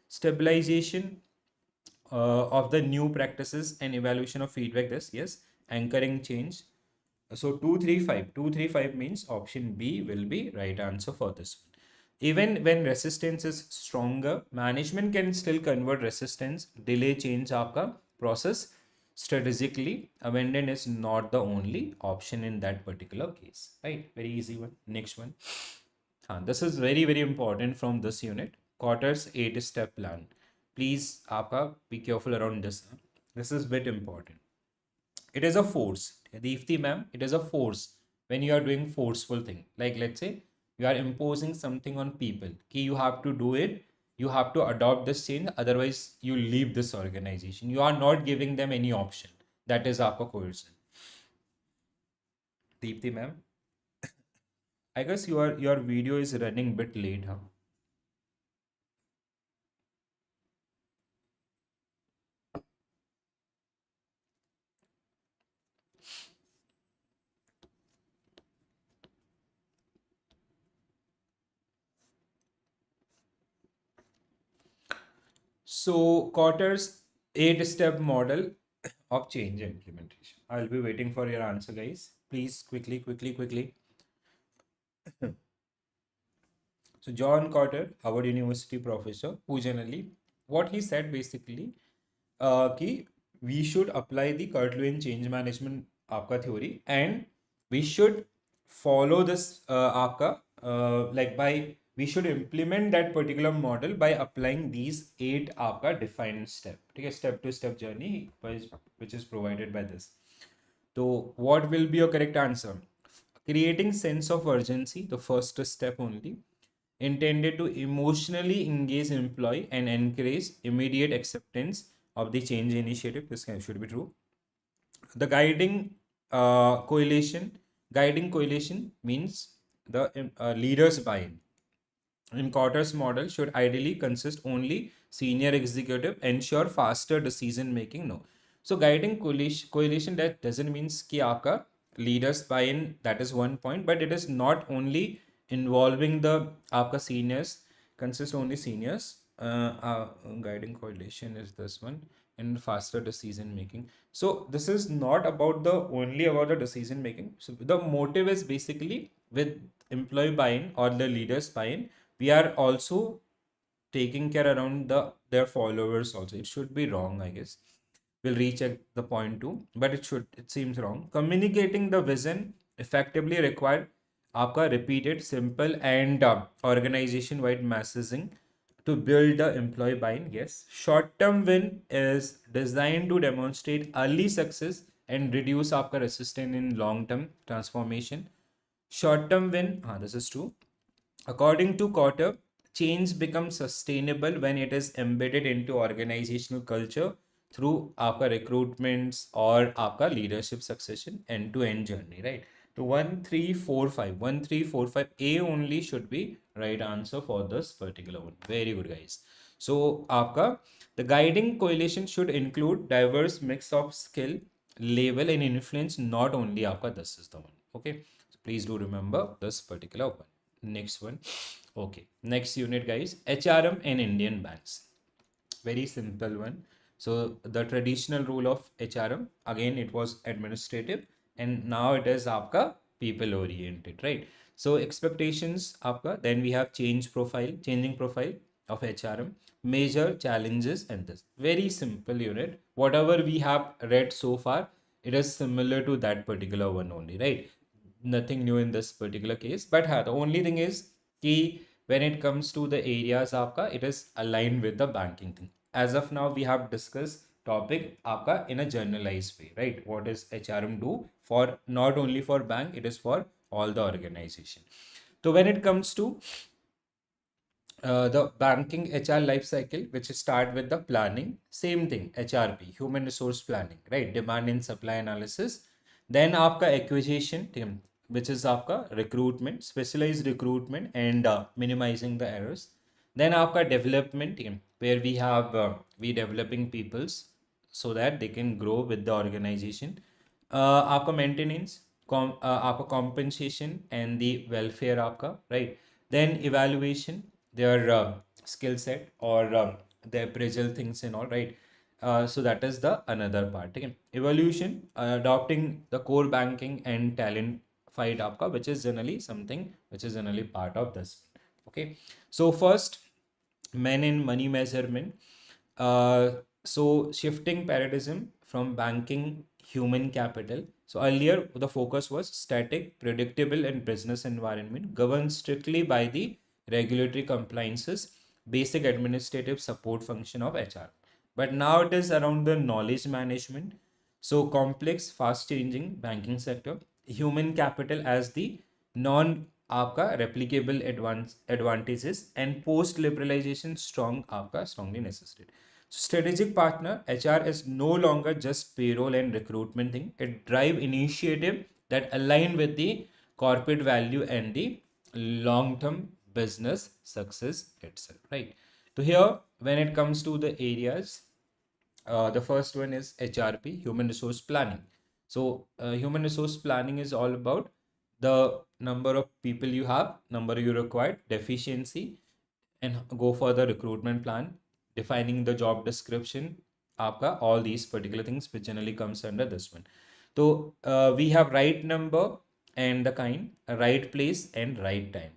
[SPEAKER 1] stabilization of the new practices and evaluation of feedback. This, yes, anchoring change. So 235 means option B will be right answer for this one. Even when resistance is stronger, management can still convert resistance, delay change आपका process strategically. Abandon is not the only option in that particular case, right? Very easy one. Next one. This is very important from this unit. Cotter's 8-step plan. Please, आपका be careful around this. This is bit important. It is a force. Deepthi ma'am, it is a force when you are doing forceful thing. Like, let's say you are imposing something on people. Ki you have to do it. You have to adopt this change. Otherwise, you leave this organization. You are not giving them any option. That is आपका coercion. Deepthi ma'am, I guess your video is running bit late, huh? So Cotter's 8-step model of change implementation. I'll be waiting for your answer, guys. Please quickly. So John Cotter, Harvard University professor, who generally, what he said basically, कि we should apply the Kertluin change management आपका theory, and we should follow this आपका like by we should implement that particular model by applying these 8 आपका defined step, ठीक है, step to step journey which is provided by this. So what will be your correct answer? Creating sense of urgency, the first step only, intended to emotionally engage employee and encourage immediate acceptance of the change initiative. This should be true. The guiding coalition means the leaders buy-in. In Cotter's model should ideally consist only senior executive, ensure faster decision making. No. So guiding coalition that doesn't mean कि आपका leaders buy-in, that is one point, but it is not only involving the आपका seniors, consist only seniors. Guiding coalition is this one, and faster decision making. So this is not about the only about the decision making. So the motive is basically with employee buy-in or the leaders buy-in, we are also taking care around their followers also. It should be wrong, I guess. We'll recheck the point too, but it seems wrong. Communicating the vision effectively require आपका repeated, simple and organization wide messaging to build the employee buy-in. Yes. Short term win is designed to demonstrate early success and reduce आपका resistance in long term transformation. Short term win, this is true. According to Cotter, change becomes sustainable when it is embedded into organizational culture through आपका recruitments or आपका leadership succession end-to-end journey, right? So 1, 3, 4, 5 A only should be right answer for this particular one. Very good, guys. So आपका the guiding coalition should include diverse mix of skill, level and influence, not only आपका this is the one. Okay, so please do remember this particular one. Next one. Okay, next unit guys, HRM and Indian banks. Very simple one. So the traditional role of HRM, again it was administrative, and now it is आपका people oriented, right? So expectations आपका, then we have changing profile of HRM, major challenges, and this very simple unit. Whatever we have read so far, it is similar to that particular one only, right? Nothing new in this particular case, but the only thing is कि when it comes to the areas आपका, it is aligned with the banking thing. As of now we have discussed topic आपका in a generalized way, right? What is HRM do for, not only for bank, it is for all the organization. So when it comes to the banking HR life cycle, which start with the planning, same thing, HRP, human resource planning, right? Demand and supply analysis. Then आपका acquisition team, which is आपका recruitment, specialized recruitment and minimizing the errors. Then आपका development team, where we have we developing peoples so that they can grow with the organization. आपका maintenance, आपका compensation and the welfare आपका, right? Then evaluation, their skill set or their appraisal things and all, right? So that is the another part. Okay? Evolution, adopting the core banking and talent fight आपका, which is generally something which is generally part of this. Okay, so first, men in money measurement. So shifting paradigm from banking human capital. So earlier the focus was static, predictable and business environment governed strictly by the regulatory compliances, basic administrative support function of HR. But now it is around the knowledge management. So complex, fast changing banking sector, human capital as the non आपका replicable advantages and post liberalization strong आपका strongly necessary. So strategic partner HR is no longer just payroll and recruitment thing. It drive initiative that align with the corporate value and the long term business success itself, right? So here when it comes to the areas, the first one is HRP, human resource planning. So human resource planning is all about the number of people you have, number you require, deficiency, and go for the recruitment plan, defining the job description, आपका all these particular things which generally comes under this one. So we have right number and the kind, right place and right time.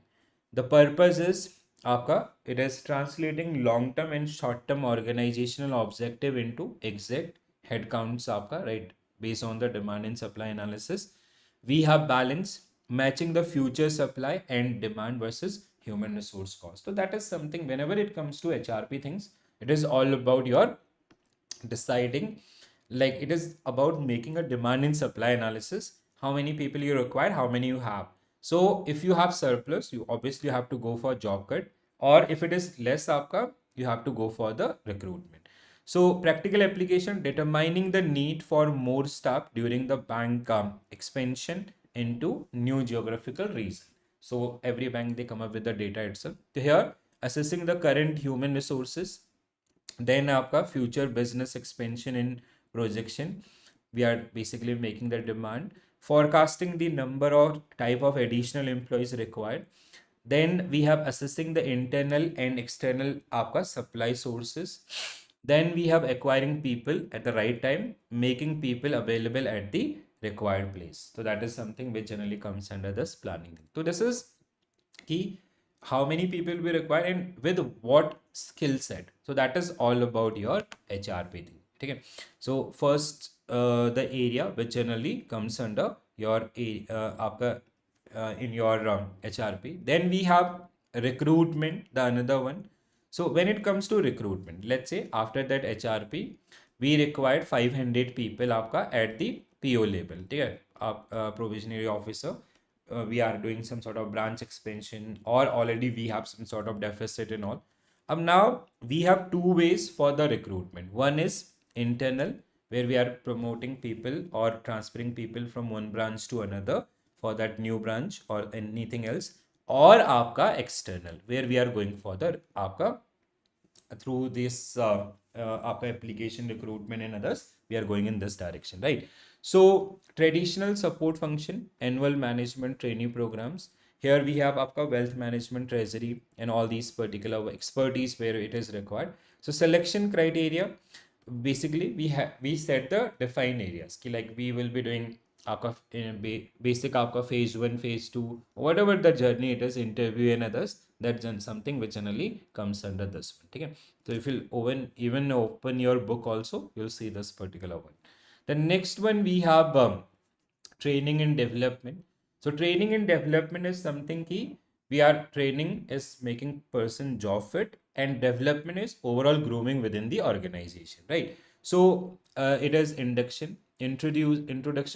[SPEAKER 1] The purpose is आपका, it is translating long term and short term organizational objective into exact headcounts आपका, right? Based on the demand and supply analysis. We have balance, matching the future supply and demand versus human resource cost. So that is something, whenever it comes to HRP things, it is all about your deciding, like it is about making a demand and supply analysis, how many people you require, how many you have. So if you have surplus, you obviously have to go for job cut, or if it is less aapka, you have to go for the recruitment. So practical application, determining the need for more staff during the bank expansion into new geographical region. So every bank, they come up with the data itself. So here, assessing the current human resources, then आपका future business expansion in projection, we are basically making the demand, forecasting the number or type of additional employees required. Then we have assessing the internal and external आपका supply sources. Then we have acquiring people at the right time, making people available at the required place. So that is something which generally comes under this planning. So this is key, how many people we require and with what skill set. So that is all about your HRP thing. Okay. So first, the area which generally comes under your in your HRP. Then we have recruitment, the another one. So when it comes to recruitment, let's say after that HRP, we required 500 people आपका at the PO level. ठीक है, आप provisionary officer, we are doing some sort of branch expansion, or already we have some sort of deficit and all. Now we have two ways for the recruitment. One is internal, where we are promoting people or transferring people from one branch to another for that new branch or anything else, or आपका external, where we are going for the आपका through this आपका application recruitment and others, we are going in this direction, right? So traditional support function, annual management training programs. Here we have आपका wealth management, treasury, and all these particular expertise where it is required. So selection criteria, basically we set the defined areas कि like we will be doing आपका basic आपका phase 1 phase 2 whatever the journey it is, interview and others, that's something which generally comes under this one. ठीक है, so if you even open your book also, you'll see this particular one. The next one we have training and development. So training and development is something key. We are training is making person job fit, and development is overall grooming within the organization, right? So it is introduction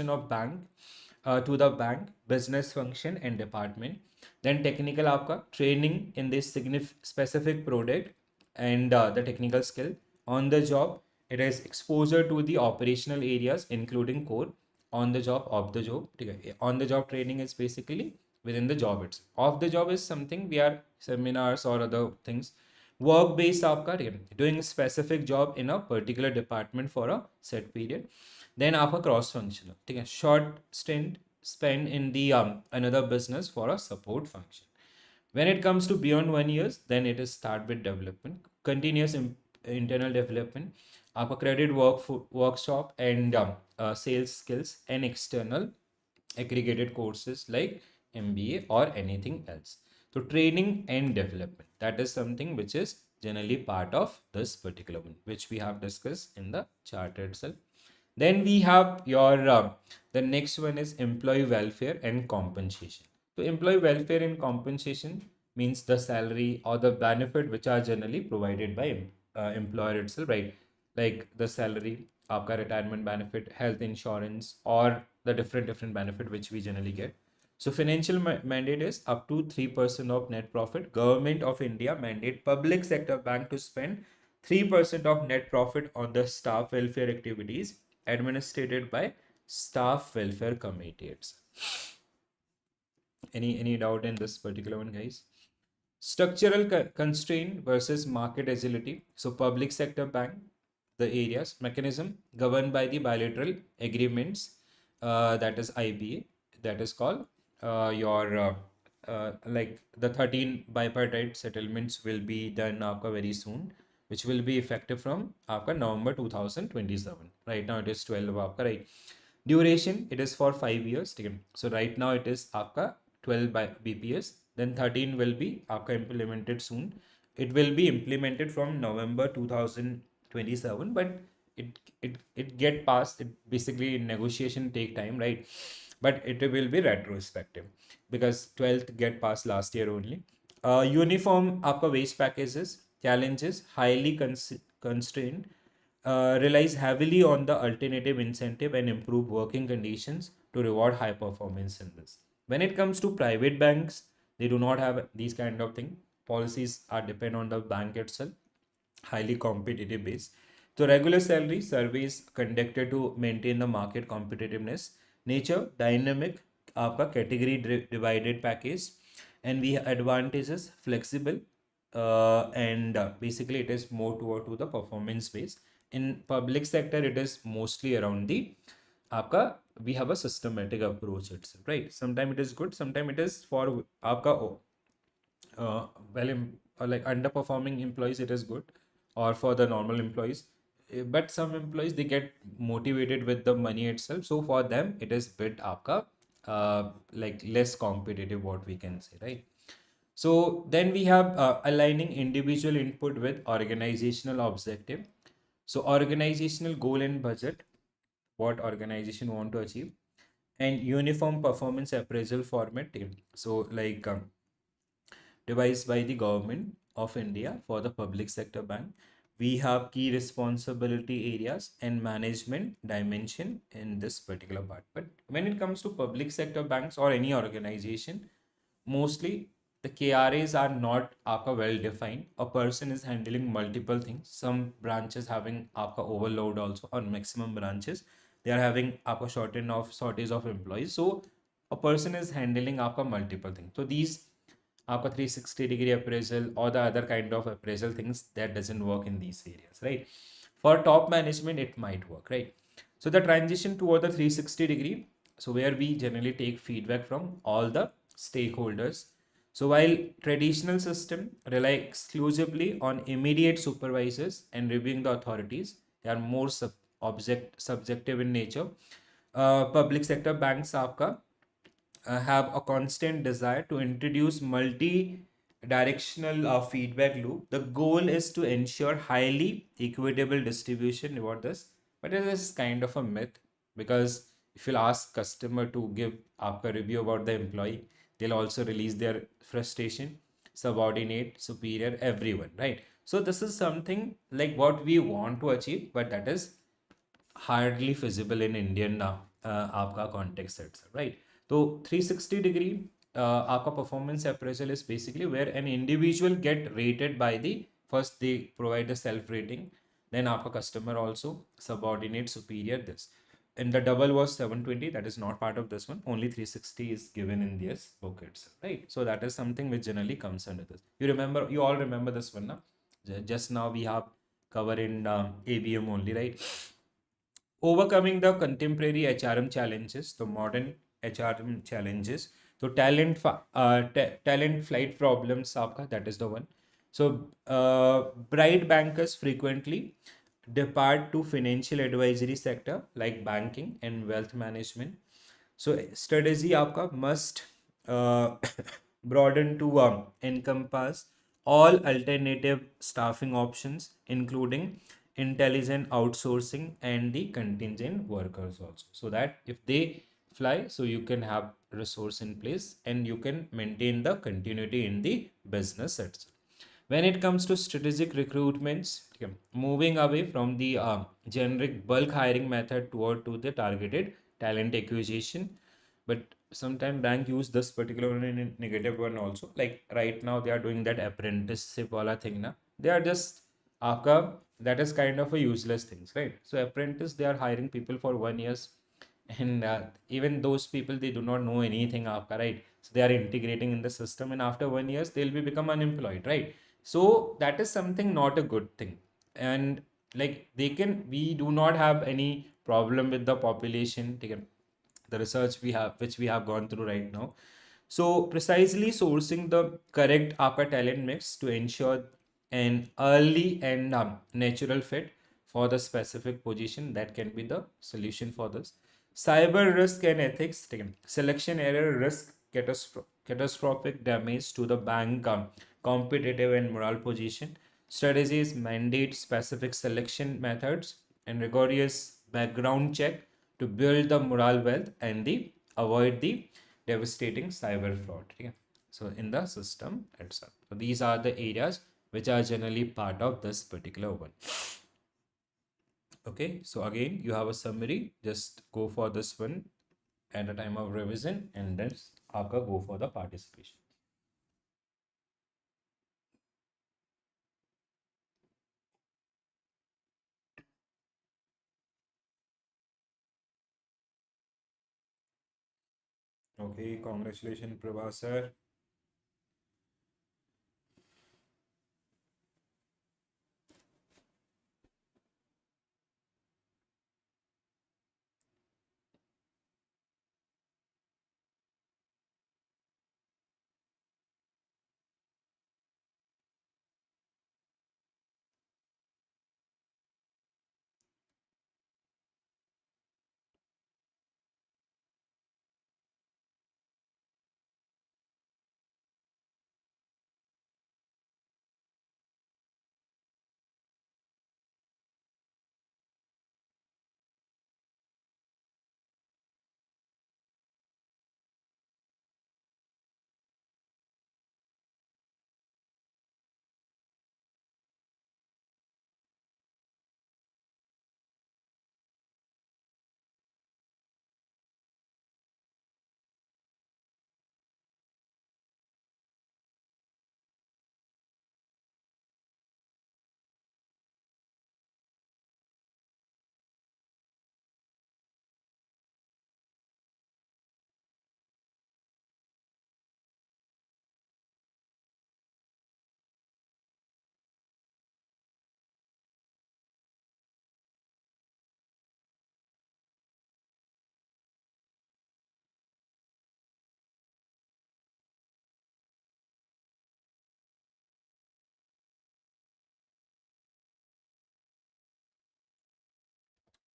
[SPEAKER 1] of bank to the bank business function and department. Then technical आपका training in this specific product and the technical skill. On the job, it is exposure to the operational areas including core. On the job, off the job, ठीक है. On the job training is basically within the job itself. Off the job is something we are seminars or other things. Work based आपका doing specific job in a particular department for a set period. Then आपका cross functional, ठीक है, short stint spent in the another business for a support function. When it comes to beyond 1 years, then it is start with development, continuous internal development, आपका credit workshop and sales skills, and external aggregated courses like MBA or anything else. So training and development, that is something which is generally part of this particular one, which we have discussed in the chart itself. Then we have your the next one is employee welfare and compensation. So employee welfare and compensation means the salary or the benefit which are generally provided by employer itself, right? Like the salary, आपका retirement benefit, health insurance, or the different benefit which we generally get. So financial mandate is up to 3% of net profit. Government of India mandate public sector bank to spend 3% of net profit on the staff welfare activities administered by staff welfare committees. Any doubt in this particular one, guys? Structural constraint versus market agility. So public sector bank, the areas mechanism governed by the bilateral agreements, that is IBA, that is called your like the 13 bipartite settlements will be done आपका very soon, which will be effective from आपका November 2027. Right now it is 12 आपका, right? Duration it is for 5 years. So right now it is आपका 12 by BPS. Then 13 will be आपका implemented soon. It will be implemented from November 2027, but it get passed. It basically negotiation take time, right? But it will be retrospective because 12th get passed last year only. Uniform आपका wage packages, challenges, highly constrained, relies heavily on the alternative incentive and improve working conditions to reward high performance in this. When it comes to private banks, they do not have these kind of thing. Policies are depend on the bank itself, highly competitive base. So regular salary surveys conducted to maintain the market competitiveness. Nature dynamic, आपका category divided package, and we advantages flexible, and basically it is more toward to the performance base. In public sector, it is mostly around the आपका we have a systematic approach itself, right? Sometimes it is good, sometimes it is for आपका like underperforming employees it is good, or for the normal employees. But some employees they get motivated with the money itself, so for them it is bit आपका like less competitive, what we can say, right? So then we have aligning individual input with organizational objective. So organizational goal and budget, what organization want to achieve, and uniform performance appraisal format. So like devised by the government of India for the public sector bank. We have key responsibility areas and management dimension in this particular part. But when it comes to public sector banks or any organization, mostly the KRAs are not आपका well defined. A person is handling multiple things. Some branches having आपका overload also, or maximum branches they are having आपका shortage of employees. So a person is handling आपका multiple things. So these आपका 360 degree appraisal or the other kind of appraisal things, that doesn't work in these areas, right? For top management, it might work, right? So the transition toward the 360 degree, so where we generally take feedback from all the stakeholders. So while traditional system rely exclusively on immediate supervisors and reviewing the authorities, they are more subjective in nature. Public sector banks आपका have a constant desire to introduce multi-directional feedback loop. The goal is to ensure highly equitable distribution reward this, but it is kind of a myth because if you'll ask customer to give a review about the employee, they'll also release their frustration, subordinate, superior, everyone, right? So this is something like what we want to achieve, but that is hardly feasible in Indian आपका context itself, right? तो 360 degree आपका performance appraisal is basically where an individual get rated by the first they provide a self rating, then आपका customer also subordinate superior this. And the double was 720, that is not part of this one, only 360 is given in this book itself, right? So that is something which generally comes under this. You all remember this one, na? Just now we have covered in ABM only, right? Overcoming the contemporary HRM challenges, the modern HRM challenges. So talent flight problems आपका, that is the one. So bright bankers frequently depart to financial advisory sector like banking and wealth management. So strategy आपका must uh, broaden to encompass all alternative staffing options, including intelligent outsourcing and the contingent workers also. So that if they fly, so you can have resource in place and you can maintain the continuity in the business itself. When it comes to strategic recruitments, okay, moving away from the generic bulk hiring method toward to the targeted talent acquisition. But sometimes bank use this particular one in a negative one also. Like right now they are doing that apprenticeship wala thing na. They are just आपका, that is kind of a useless things, right? So apprentice, they are hiring people for 1 years, and even those people, they do not know anything आपका, right? So they are integrating in the system, and after 1 years they'll be become unemployed, right? So that is something not a good thing. And like we do not have any problem with the population, the research we have, which we have gone through right now. So precisely sourcing the correct upper talent mix to ensure an early and natural fit for the specific position, that can be the solution for this. Cyber risk and ethics, selection error risk catastrophic damage to the bank competitive and moral position. Strategies mandate specific selection methods and rigorous background check to build the moral wealth and the avoid the devastating cyber fraud. Okay? So in the system itself. So these are the areas which are generally part of this particular one. Okay, so again you have a summary. Just go for this one at the time of revision and then आपका go for the participation. Okay, congratulations, Prabha sir.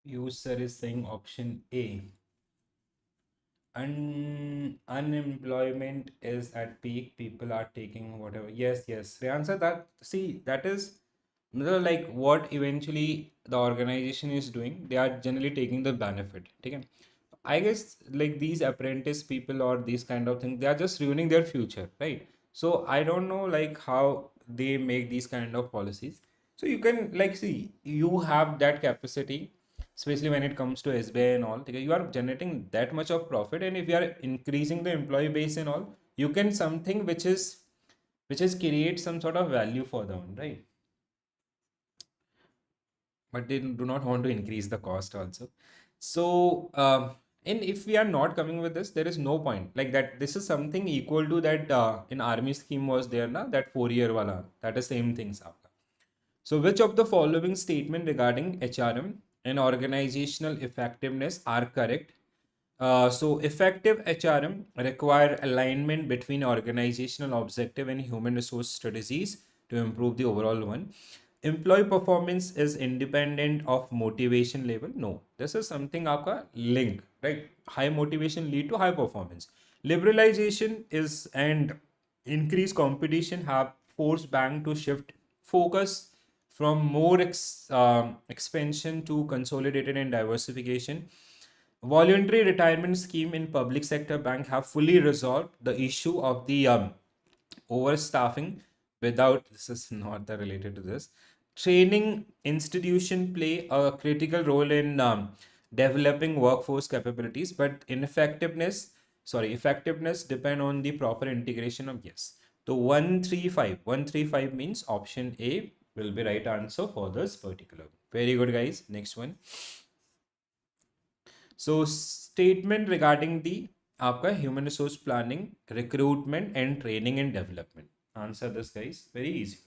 [SPEAKER 1] User is saying option A. Unemployment is at peak. People are taking whatever. Yes, yes. The answer that, see, that is like what eventually the organization is doing. They are generally taking the benefit. Okay? I guess like these apprentice people or these kind of things, they are just ruining their future, right? So I don't know like how they make these kind of policies. So you can like see you have that capacity, especially when it comes to SBI and all. You are generating that much of profit, and if you are increasing the employee base and all, you can something which is create some sort of value for them, right? But they do not want to increase the cost also. So and if we are not coming with this, there is no point like that. This is something equal to that in army scheme was there na, that 4 year wala, that is same things. So which of the following statement regarding HRM and organizational effectiveness are correct? So effective HRM require alignment between organizational objective and human resource strategies to improve the overall one. Employee performance is independent of motivation level. No, this is something आपका link, right? High motivation lead to high performance. Liberalization is and increased competition have forced bank to shift focus from more expansion to consolidated and diversification. Voluntary retirement scheme in public sector bank have fully resolved the issue of the overstaffing without, this is not the related to this. Training institution play a critical role in developing workforce capabilities, but effectiveness depend on the proper integration of, yes. So 135 means option A will be right answer for this particular. Very good, guys. Next one. So statement regarding the आपका human resource planning, recruitment and training and development. Answer this, guys. Very easy.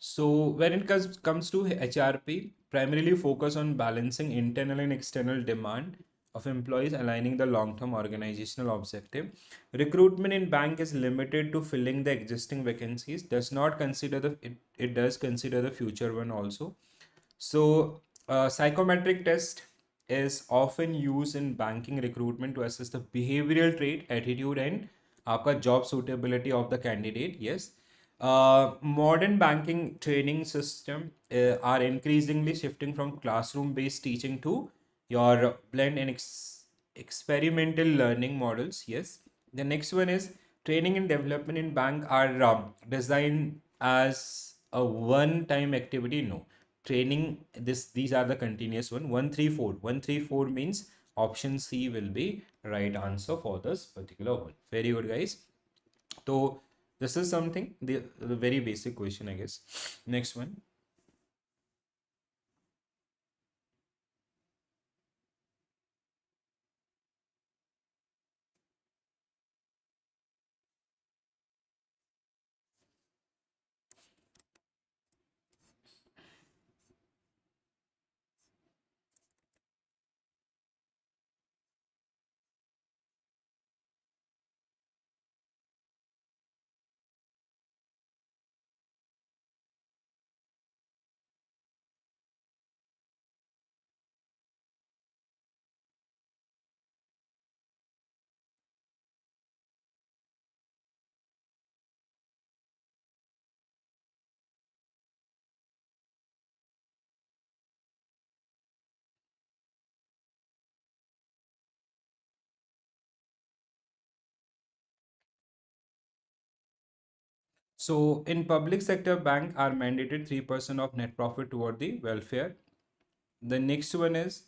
[SPEAKER 1] So when it comes to HRP, primarily focus on balancing internal and external demand of employees, aligning the long-term organizational objective. Recruitment in bank is limited to filling the existing vacancies. Does not consider it does consider the future one also. So, psychometric test is often used in banking recruitment to assess the behavioral trait, attitude, and आपका job suitability of the candidate. Yes. Modern banking training system are increasingly shifting from classroom-based teaching to your blend and experimental learning models. Yes. The next one is training and development in bank are designed as a one-time activity. No, training, these are the continuous one. 134 means option C will be right answer for this particular one. Very good, guys. So this is something the very basic question, I guess. Next one. So in public sector bank are mandated 3% of net profit toward the welfare. The next one is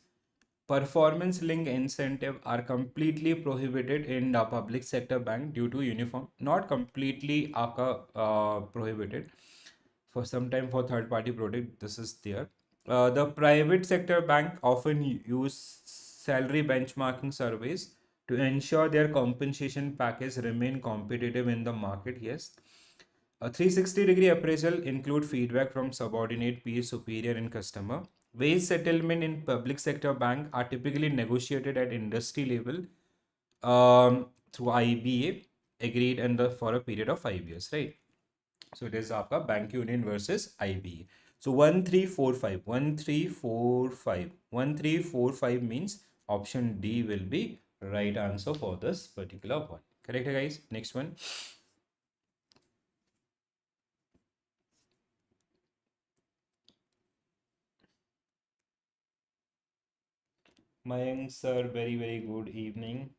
[SPEAKER 1] performance link incentive are completely prohibited in the public sector bank due to uniform, not completely prohibited. For some time for third party product, this is there. The private sector bank often use salary benchmarking surveys to ensure their compensation package remain competitive in the market. Yes, a 360-degree appraisal include feedback from subordinate, peer, superior, and customer. Wage settlement in public sector bank are typically negotiated at industry level through IBA agreed for a period of 5 years, right? So it is आपका bank union versus IBA. So 1345, 1345, 1345 means option D will be right answer for this particular one. Correct, guys? Next one. Mayank sir, very very good evening.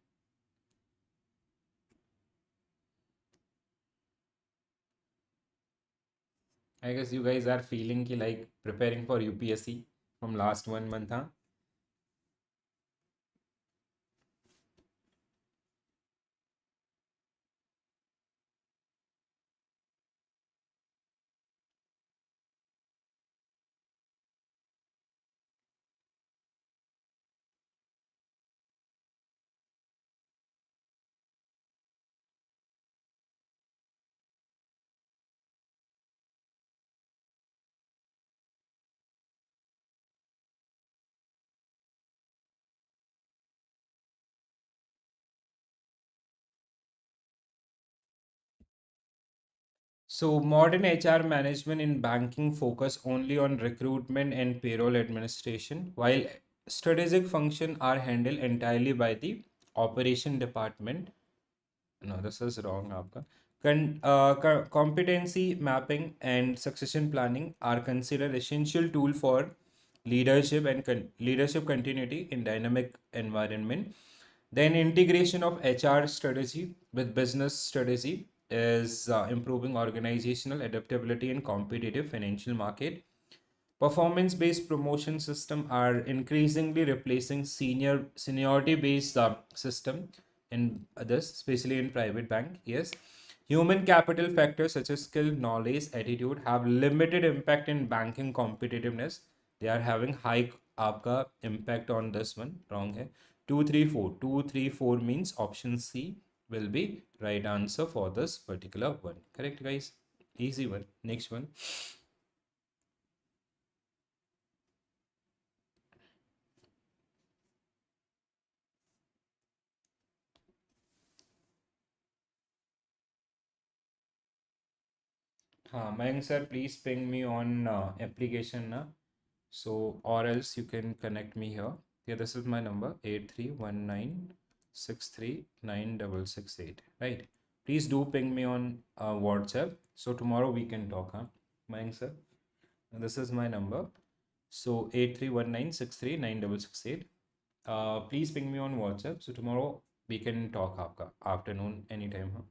[SPEAKER 1] I guess you guys are feeling ki like preparing for UPSC from last 1 month, huh? So modern HR management in banking focus only on recruitment and payroll administration, while strategic function are handled entirely by the operation department. No, this is wrong. आपका competency mapping and succession planning are considered essential tool for leadership and leadership continuity in dynamic environment. Then integration of HR strategy with business strategy is improving organizational adaptability in competitive financial market. Performance based promotion system are increasingly replacing seniority based system in others, especially in private bank. Yes, human capital factors such as skill, knowledge, attitude have limited impact in banking competitiveness. They are having high आपका impact on this one. Wrong है. 234 234 means option C will be right answer for this particular one. Correct, guys? Easy one. Next one. Mayank sir, please ping me on application na. So, or else you can connect me here. Yeah, this is my number 8319639668. Right. Please do ping me on WhatsApp. So tomorrow we can talk, huh? Mayank sir. And this is my number. So 8319639668. Please ping me on WhatsApp. So tomorrow we can talk आपका afternoon anytime, huh?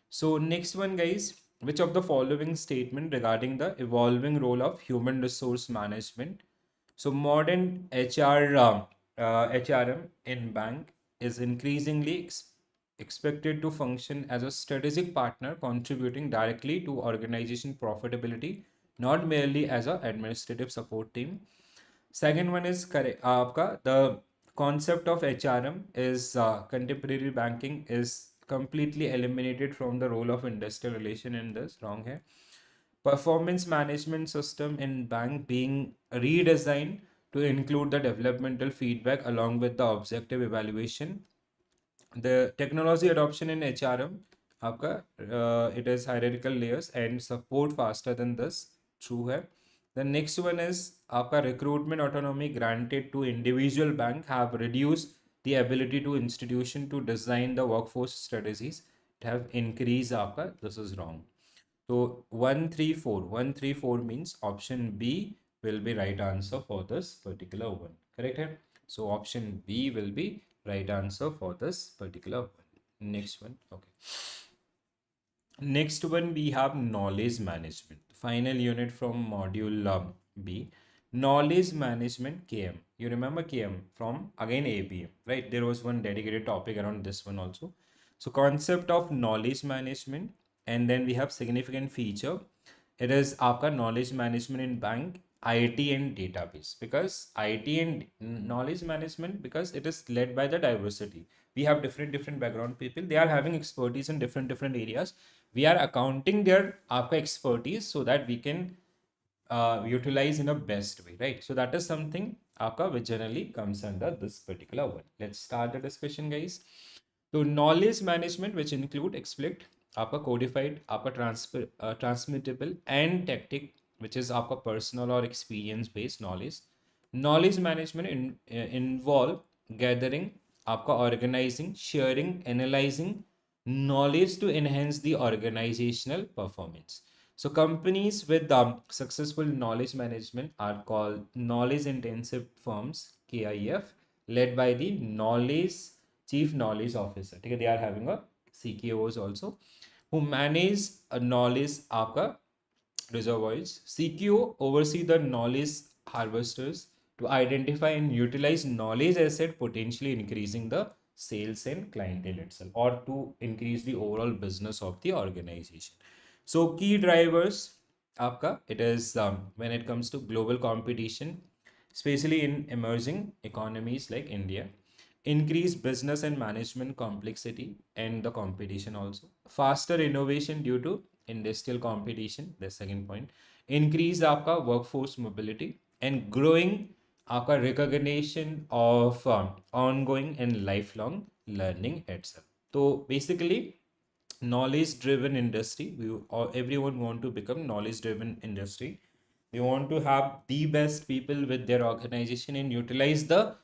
[SPEAKER 1] So next one, guys, which of the following statement regarding the evolving role of human resource management? So modern HRM in bank is increasingly expected to function as a strategic partner contributing directly to organization profitability, not merely as a administrative support team. Second one is correct. आपका the concept of HRM is contemporary banking is completely eliminated from the role of industrial relation in this. Wrong है. Performance management system in bank being redesigned to include the developmental feedback along with the objective evaluation. The technology adoption in HRM आपका it is hierarchical layers and support faster than this. True है. The next one is आपका recruitment autonomy granted to individual bank have reduced the ability to institution to design the workforce strategies. It have increased आपका. This is wrong. So 134 means option B will be right answer for this particular one. Correct है? So option B will be right answer for this particular one. Next one. Okay. Next one, we have knowledge management. Final unit from module B. Knowledge management KM. You remember KM from again ABM, right? There was one dedicated topic around this one also. So concept of knowledge management, and then we have significant feature. It is आपका knowledge management in bank, IT and database, because IT and knowledge management, because it is led by the diversity. We have different background people. They are having expertise in different areas. We are accounting their आपका expertise so that we can utilize in a best way, right? So that is something आपका which generally comes under this particular one. Let's start the discussion, guys. So knowledge management, which include explicit, आपका codified, आपका transmittable and tactic, which is आपका personal or experience based knowledge. Knowledge management involve gathering, आपका organizing, sharing, analyzing knowledge to enhance the organizational performance. So companies with successful knowledge management are called knowledge intensive firms, KIF, led by the knowledge chief knowledge officer. Okay, they are having a CKOs also who manage a knowledge आपका reservoirs. CQO oversee the knowledge harvesters to identify and utilize knowledge asset, potentially increasing the sales and clientele itself, or to increase the overall business of the organization. So key drivers आपका, it is when it comes to global competition, especially in emerging economies like India, increase business and management complexity and the competition also, faster innovation due to industrial competition, the second point, increase आपका workforce mobility and growing आपका recognition of ongoing and lifelong learning itself. So basically knowledge driven industry, everyone want to become knowledge driven industry. They want to have the best people with their organization and utilize the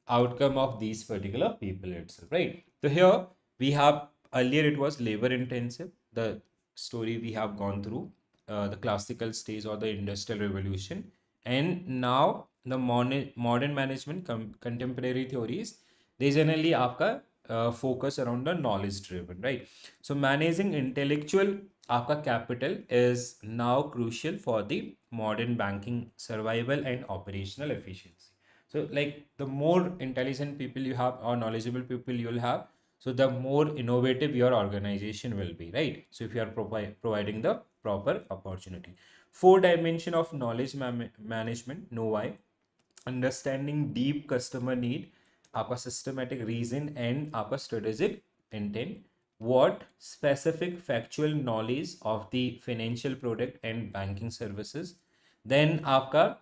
[SPEAKER 1] outcome of these particular people itself, right? So here we have, earlier it was labor intensive, the story we have gone through, the classical stage or the industrial revolution, and now the modern management contemporary theories, they generally आपका focus around the knowledge driven, right? So managing intellectual आपका capital is now crucial for the modern banking survival and operational efficiency. So like the more intelligent people you have or knowledgeable people you'll have, so the more innovative your organization will be, right? So if you are providing the proper opportunity. Four dimension of knowledge management, know why, understanding deep customer need, आपका systematic reason and आपका strategic intent, what specific factual knowledge of the financial product and banking services, then आपका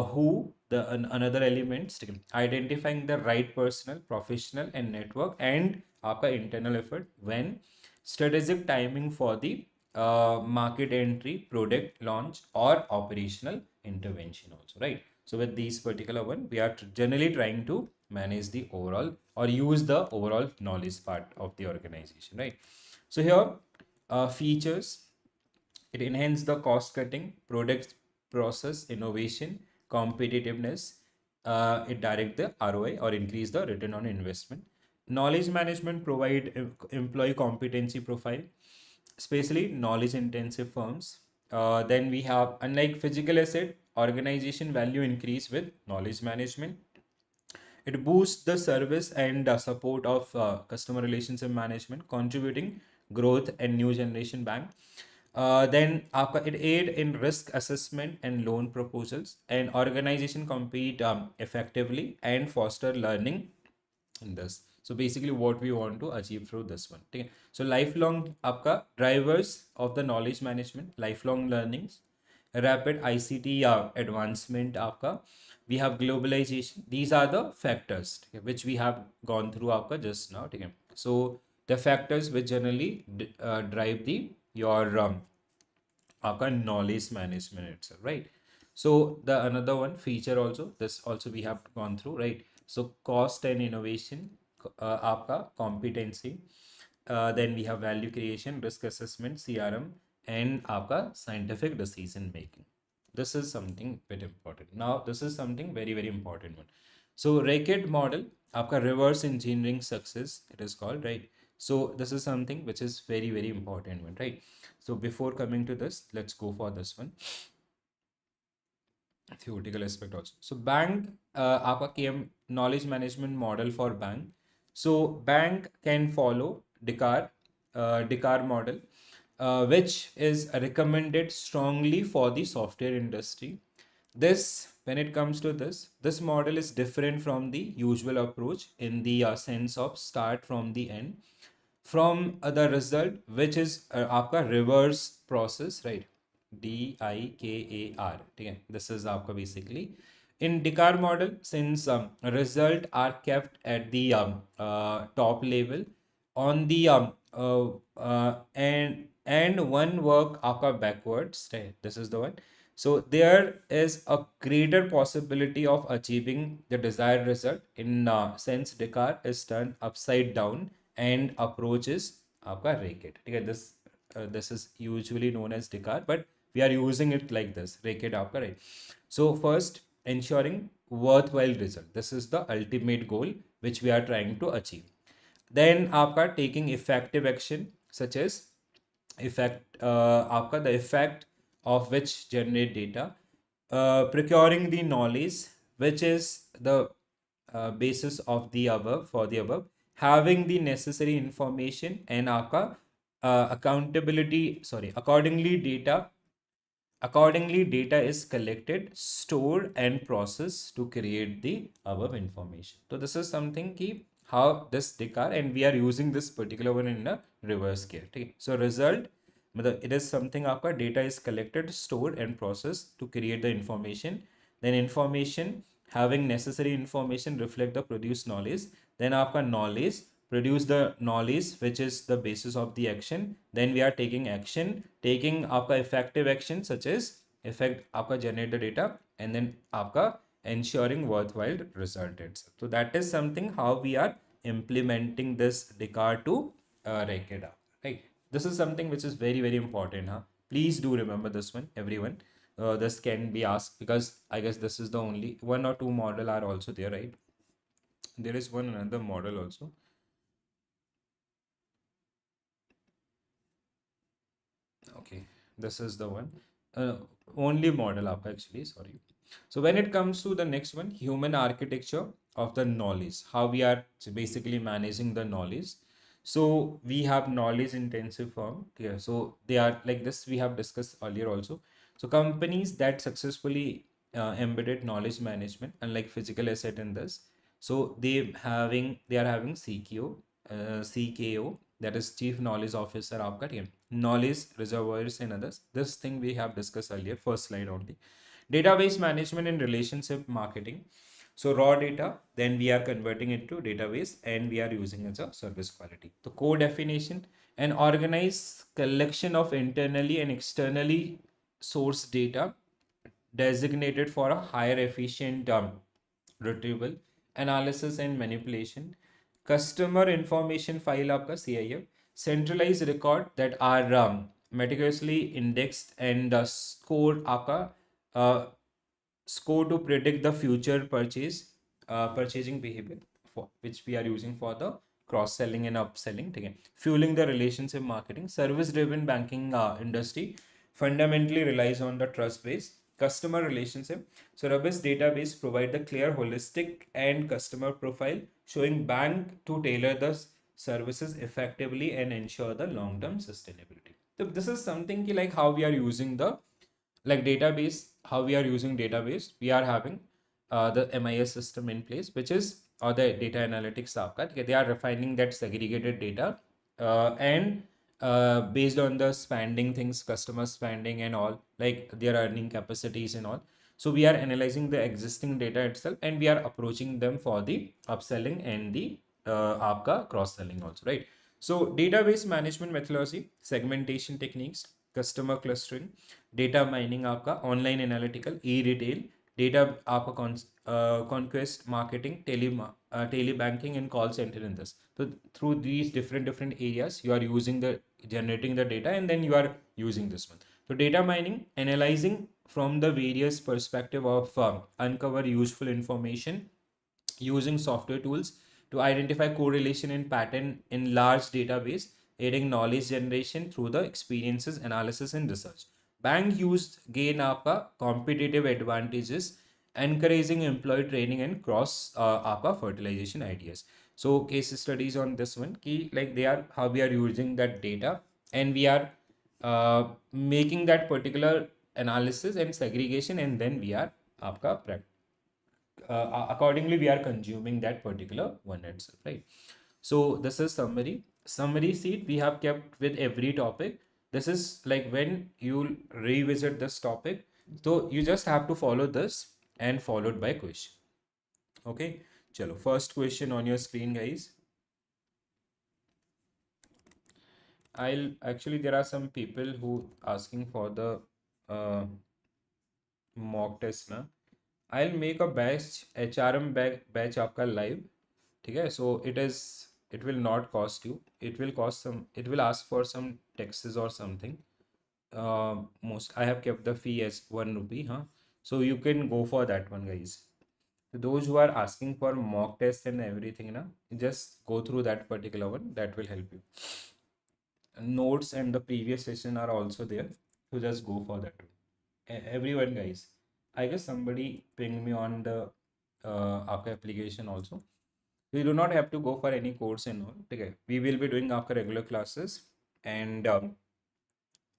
[SPEAKER 1] who, the another elements, identifying the right personal, professional and network, and आपका internal effort, when strategic timing for the market entry, product launch or operational intervention also, right? So with these particular one, we are generally trying to manage the overall or use the overall knowledge part of the organization, right? So here features, it enhance the cost cutting, product process innovation, competitiveness. It direct the ROI or increase the return on investment. Knowledge management provide employee competency profile, especially knowledge intensive firms. Then we have, unlike physical asset, organization value increase with knowledge management. It boosts the service and support of customer relationship management, contributing growth and new generation bank. Then it aid in risk assessment and loan proposals, and organization compete effectively and foster learning in this. So basically what we want to achieve through this one. Okay? So lifelong आपका drivers of the knowledge management, lifelong learnings, rapid ICT advancement आपका, we have globalization. These are the factors, okay, which we have gone through आपका just now. Okay? So the factors which generally drive the your आपका knowledge management itself, right? So the another one feature also, this also we have gone through, right? So cost and innovation, आपका competency, then we have value creation, risk assessment, CRM, and आपका scientific decision making. This is something very important. Now this is something very important one. So Racket model, आपका reverse engineering success, it is called, right? So this is something which is very, very important one, right? So before coming to this, let's go for this one, theoretical aspect also. So bank, आपका KM knowledge management model for bank. So bank can follow DICAR model, which is recommended strongly for the software industry. This, when it comes to this model is different from the usual approach in the sense of start from the end, from the result, which is आपका reverse process, right? DICAR, ठीक है, this is आपका basically in DICAR model, since result are kept at the top level on the and one work आपका backwards, right? This is the one. So there is a greater possibility of achieving the desired result in sense DICAR is turned upside down and approach is आपका racket, ठीक है? This is usually known as DICAR, but we are using it like this, racket आपका, right? So first, ensuring worthwhile result. This is the ultimate goal which we are trying to achieve. Then आपका taking effective action such as आपका the effect of which generate data, procuring the knowledge which is the basis of the above, for the above, having the necessary information, and आपका accordingly data is collected, stored and processed to create the above information. So this is something key how this DICAR, and we are using this particular one in a reverse care. Okay? So result, it is something आपका data is collected, stored and processed to create the information. Then information, having necessary information, reflect the produced knowledge. Then आपका knowledge, produce the knowledge which is the basis of the action. Then we are taking action, taking आपका effective action such as effect आपका generate the data, and then आपका ensuring worthwhile result itself. So that is something how we are implementing this DICAR to Rekeda, right? This is something which is very, very important, huh? Please do remember this one, everyone. This can be asked because I guess this is the only one or two model are also there, right? There is one another model also. Okay, this is the one. Only model up actually, sorry. So when it comes to the next one, human architecture of the knowledge, how we are basically managing the knowledge. So we have knowledge intensive firm. Yeah, so they are like this, we have discussed earlier also. So companies that successfully embedded knowledge management, unlike physical asset in this, so they are having CKO, that is Chief Knowledge Officer आपका, ठीक है, knowledge reservoirs and others. This thing we have discussed earlier, first slide only. Database management and relationship marketing. So raw data, then we are converting it to database and we are using as a service quality. The core definition, an organized collection of internally and externally sourced data designated for a higher efficient retrieval, analysis and manipulation. Customer information file आपका CIF, centralized record that are meticulously indexed and scored आपका score to predict the future purchasing behavior, for which we are using for the cross selling and upselling, ठीक है? Fueling the relationship marketing. Service driven banking industry fundamentally relies on the trust based customer relationship. So robust database provide the clear holistic and customer profile, showing bank to tailor the services effectively and ensure the long term sustainability. So this is something ki like how we are using the like database, how we are using database. We are having the MIS system in place, which is or the data analytics आपका, they are refining that segregated data and based on the spending things, customer spending and all, like their earning capacities and all. So we are analyzing the existing data itself and we are approaching them for the upselling and the आपका cross selling also, right? So database management methodology, segmentation techniques, customer clustering, data mining आपका, online analytical, e-retail, data आपका conquest marketing, tele banking and call center in this. So through these different areas, you are using the generating the data and then you are using this one. So data mining, analyzing from the various perspective of uncover useful information using software tools, to identify correlation and pattern in large database, aiding knowledge generation through the experiences analysis and research. Bank used gain आपका competitive advantages, encouraging employee training and cross आपका fertilization ideas. So case studies on this one ki like they are how we are using that data and we are making that particular analysis and segregation, and then we are आपका accordingly we are consuming that particular one itself, right? So this is summary sheet we have kept with every topic. This is like when you revisit this topic, so you just have to follow this and followed by question. Okay, chalo, first question on your screen, guys. I'll actually, there are some people who asking for the uh, mock test na. I'll make a batch HRM batch आपका live, ठीक है? So it will not cost you. It will cost some. It will ask for some taxes or something. Most I have kept the fee as ₹1, huh? So you can go for that one, guys. So those who are asking for mock test and everything, na, just go through that particular one. That will help you. Notes and the previous session are also there. So just go for that one. Everyone, guys. I guess somebody pinged me on the आपका application also. You do not have to go for any course and all. Okay, we will be doing after regular classes, and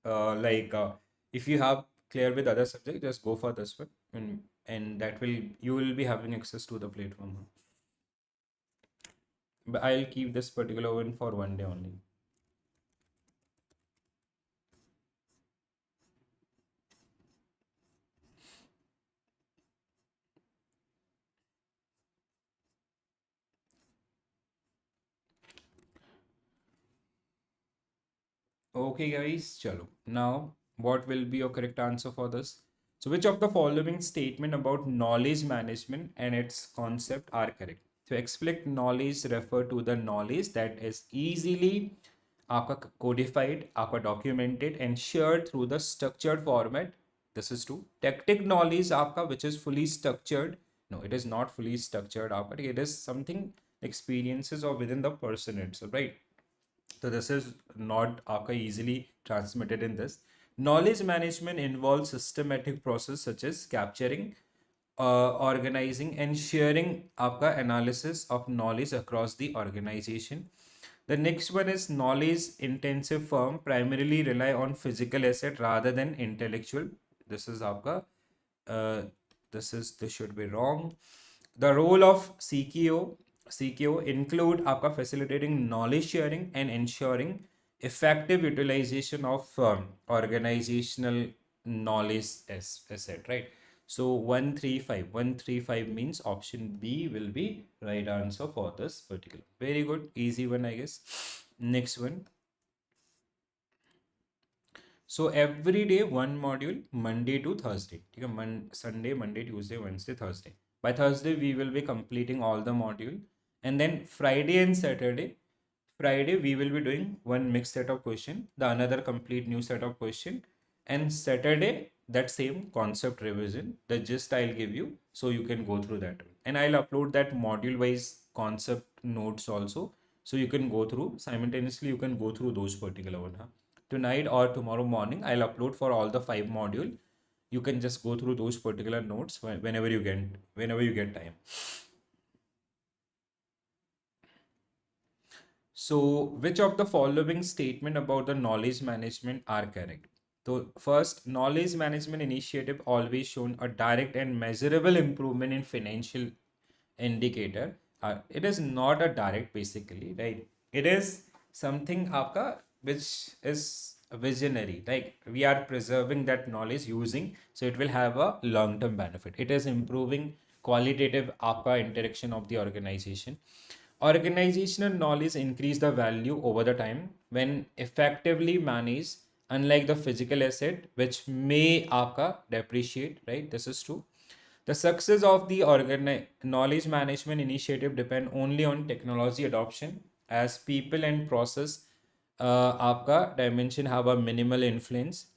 [SPEAKER 1] like if you have clear with other subject, just go for this one, and that will you will be having access to the platform. But I'll keep this particular one for one day only. Okay, guys, chalo. Now, what will be your correct answer for this? So, which of the following statement about knowledge management and its concept are correct? So, explicit knowledge refer to the knowledge that is easily आपका codified, आपका documented and shared through the structured format. This is true. Tactic knowledge आपका which is fully structured. No, it is not fully structured. आपका it is something experiences or within the person itself, right? So this is not आपका easily transmitted in this. Knowledge management involves systematic process such as capturing, organizing and sharing आपका analysis of knowledge across the organization. The next one is knowledge intensive firm primarily rely on physical asset rather than intellectual. This is आपका uh, this should be wrong. The role of CQO include आपका facilitating knowledge sharing and ensuring effective utilization of organizational knowledge asset, right? So 135 means option B will be right answer for this particular. Very good, easy one, I guess. Next one. So every day one module, Monday to Thursday. Sunday, Monday, Tuesday, Wednesday, Thursday. By Thursday we will be completing all the module, and then Friday and Saturday. Friday we will be doing one mixed set of question, the another complete new set of question, and Saturday that same concept revision. The gist I'll give you so you can go through that, and I'll upload that module wise concept notes also, so you can go through simultaneously. You can go through those particular one. Huh? Tonight or tomorrow morning I'll upload for all the 5 module. You can just go through those particular notes whenever you get time. So which of the following statement about the knowledge management are correct? So first, knowledge management initiative always shown a direct and measurable improvement in financial indicator. It is not a direct basically, right? It is something आपका which is visionary, like we are preserving that knowledge using, so it will have a long term benefit. It is improving qualitative आपका interaction of the organization. Organizational knowledge increase the value over the time when effectively managed, unlike the physical asset which may आपका depreciate, right? This is true. The success of the knowledge management initiative depend only on technology adoption, as people and process आपका dimension have a minimal influence.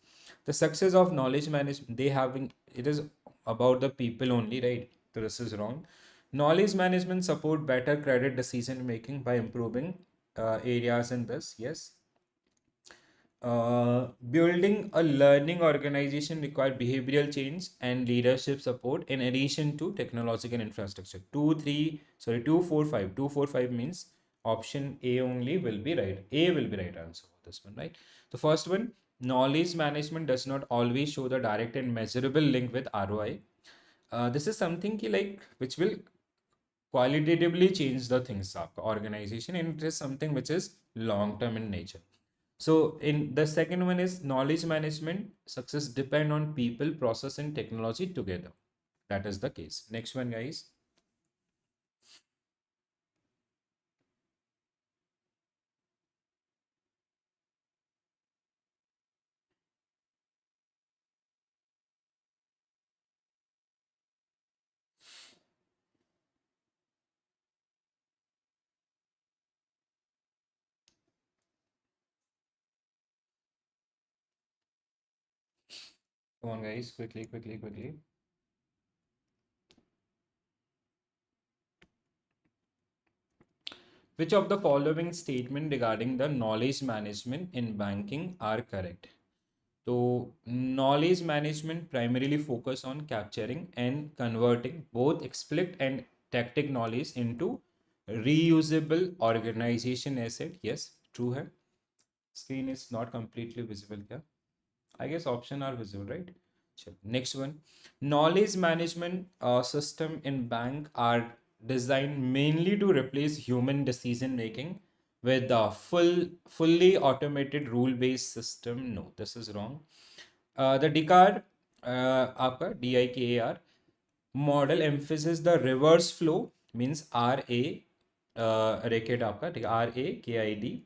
[SPEAKER 1] The success of knowledge management, they having, it is about the people only, right? So this is wrong. Knowledge management support better credit decision making by improving areas in this. Yes. Building a learning organization require behavioral change and leadership support in addition to technological infrastructure. 245 means option A only will be right. A will be right answer for this one, right? The first one, knowledge management does not always show the direct and measurable link with ROI. This is something like which will qualitatively change the things up organization, and it is something which is long term in nature. So in the second one is knowledge management success depend on people, process and technology together. That is the case. Next one, guys. Come on, guys, quickly, quickly, quickly. Which of the following statement regarding the knowledge management in banking are correct? So, knowledge management primarily focus on capturing and converting both explicit and tactic knowledge into reusable organization asset. Yes, true है. Screen is not completely visible here. I guess option are visible, right? Sure. Next one. Knowledge management system in bank are designed mainly to replace human decision making with a fully automated rule-based system. No, this is wrong. The DICAR, आपका DIKAR model emphasizes the reverse flow means RA racket आपका ठीक है RAKID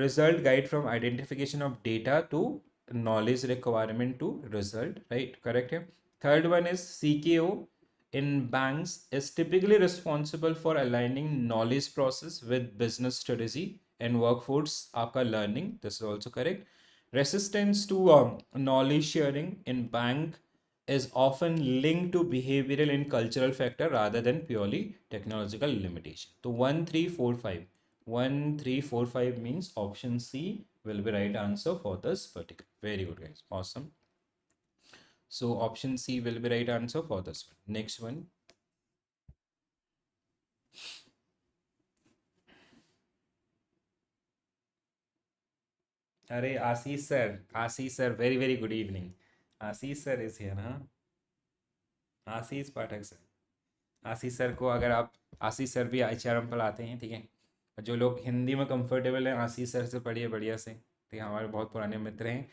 [SPEAKER 1] result guide from identification of data to knowledge requirement to result, right? Correct है. Third one is CKO in banks is typically responsible for aligning knowledge process with business strategy and workforce आपका learning. This is also correct. Resistance to knowledge sharing in bank is often linked to behavioral and cultural factor rather than purely technological limitation. So 1345. 1345 means option C will be right answer for this particular. Very good, guys. Awesome. So option C will be right answer for this one. Next one. Arey Ashish sir, very very good evening. Ashish sir is here, huh? Ashish Pathak sir. Ashish sir को अगर आप आशीष sir भी HRM पढ़ाते हैं, ठीक है. जो लोग हिंदी में कंफर्टेबल हैं आशीष सर से पढ़िए बढ़िया से, ठीक है. हमारे बहुत पुराने मित्र हैं.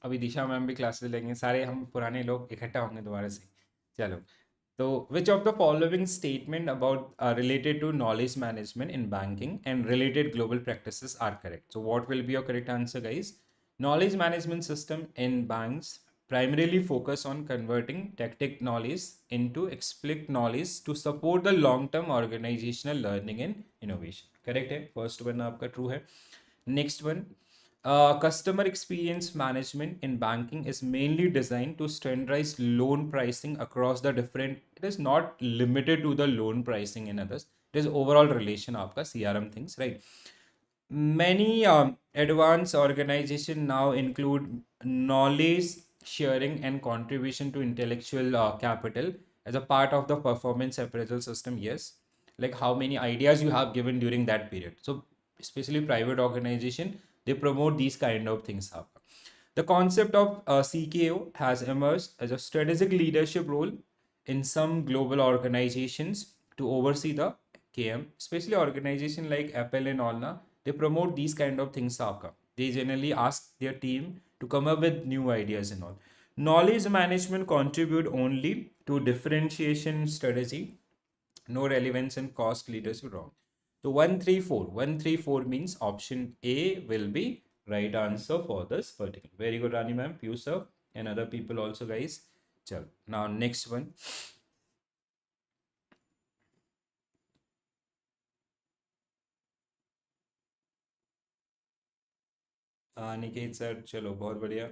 [SPEAKER 1] अभी दिशा मैम भी क्लासेस लेंगे, सारे हम पुराने लोग इकट्ठा होंगे दोबारा से. चलो. So, which of the following statement about related to knowledge management in banking and related global practices are correct? So, what will be your correct answer, guys? Knowledge management system in banks primarily focus on converting tactic knowledge into explicit knowledge to support the long-term organizational learning and innovation. Correct है? First one आपका true है. Next one. Customer experience management in banking is mainly designed to standardize loan pricing across the different. It is not limited to the loan pricing in others. It is overall relation आपका CRM things, right? Many advanced organizations now include knowledge sharing and contribution to intellectual capital as a part of the performance appraisal system. Yes, like how many ideas you have given during that period. So especially private organization, they promote these kind of things. The concept of CKO has emerged as a strategic leadership role in some global organizations to oversee the KM, especially organization like Apple and all na, they promote these kind of things. They generally ask their team to come up with new ideas and all. Knowledge management contribute only to differentiation strategy, no relevance and cost leaders wrong. So 134 means option A will be right answer for this particular. Very good, Rani ma'am, you sir, and other people also, guys. Chal. Now next one. Niket sir, चलो बहुत बढ़िया.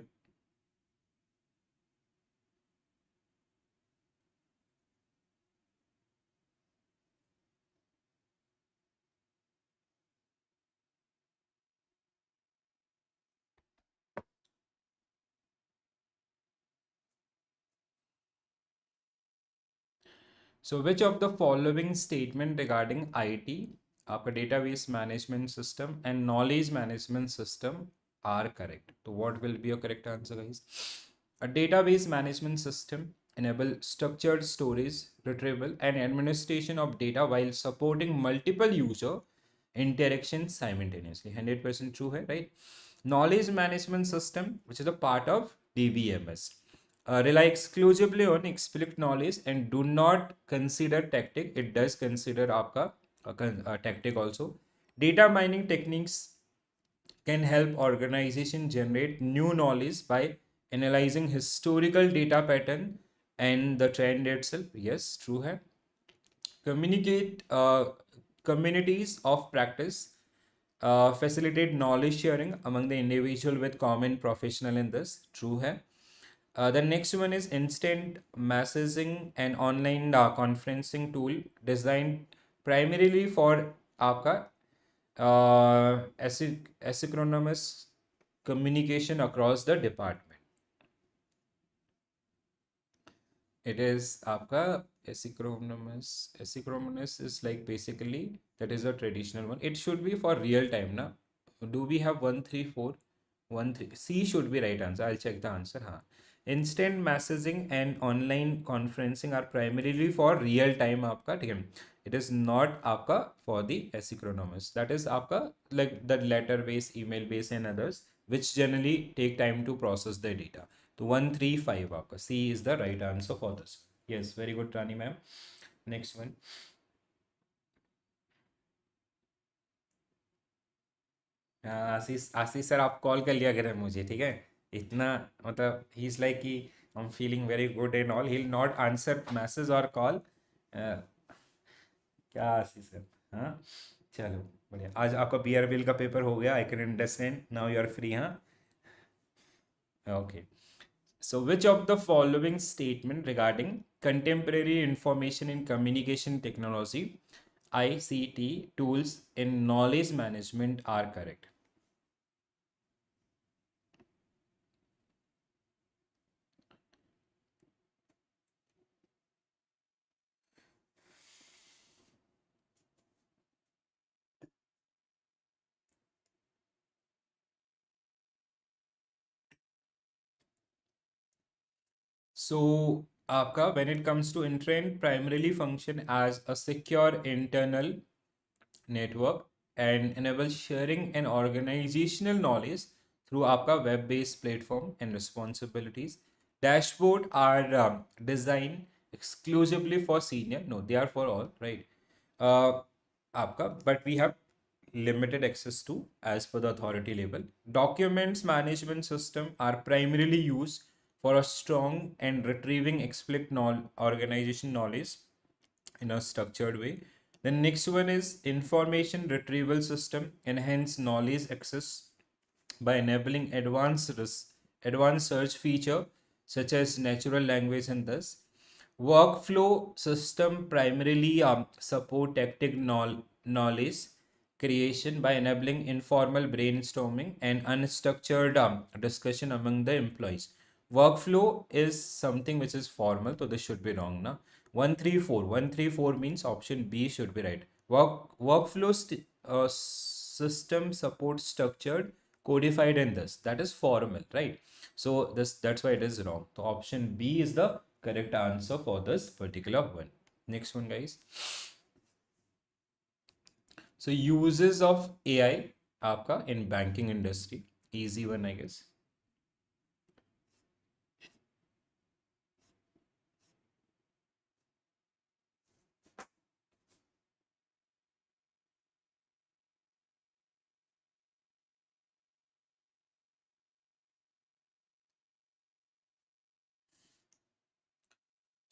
[SPEAKER 1] So, which of the following statement regarding IT, आपका database management system and knowledge management system are correct? So, what will be your correct answer, guys? A database management system enable structured storage, retrieval, and administration of data while supporting multiple user interactions simultaneously. 100% true है, right? Knowledge management system, which is a part of DBMS, rely exclusively on explicit knowledge and do not consider tactic. It does consider आपका tactic also. Data mining techniques can help organization generate new knowledge by analyzing historical data pattern and the trend itself. Yes, true है. Communicate communities of practice, facilitate knowledge sharing among the individual with common professional in this. True है. The next one is instant messaging and online conferencing tool designed primarily for आपका asynchronous communication across the department. It is आपका asynchronous is like basically that is a traditional one. It should be for real time na. Do we have 134? 1 3 C should be right answer. I'll check the answer. हाँ. Instant messaging and online conferencing are primarily for real time आपका, ठीक है. It is not आपका for the asynchronous. That is आपका like the letter based, email based and others which generally take time to process the data. तो 135 आपका C is the right answer for this. Yes, very good, Rani ma'am. Next one. Ashish Ashish sir, आप call कर लिया करें मुझे, ठीक है. इतना मतलब ही इज लाइक कि I am feeling very good and all, he will not answer message और कॉल. क्या आशीष सर. हाँ, चलो बढ़िया. आज आपका BRBL का पेपर हो गया. I can understand now you are free. हाँ, okay. So, which of the following statement regarding contemporary information in communication technology, ICT tools in knowledge management are correct? So, आपका when it comes to internet primarily function as a secure internal network and enable sharing and organizational knowledge through आपका web based platform and responsibilities. Dashboard are designed exclusively for senior. No, they are for all, right? आपका but we have limited access to as per the authority level. Documents management system are primarily used for a strong and retrieving explicit organization knowledge in a structured way. The next one is information retrieval system, enhance knowledge access by enabling advanced search feature such as natural language and thus. Workflow system primarily support tactic knowledge creation by enabling informal brainstorming and unstructured discussion among the employees. Workflow is something which is formal, so this should be wrong. Na? 134 means option B should be right. Workflow system supports structured, codified, and this. That is formal, right? So that's why it is wrong. So option B is the correct answer for this particular one. Next one, guys. So uses of AI आपका in banking industry. Easy one, I guess.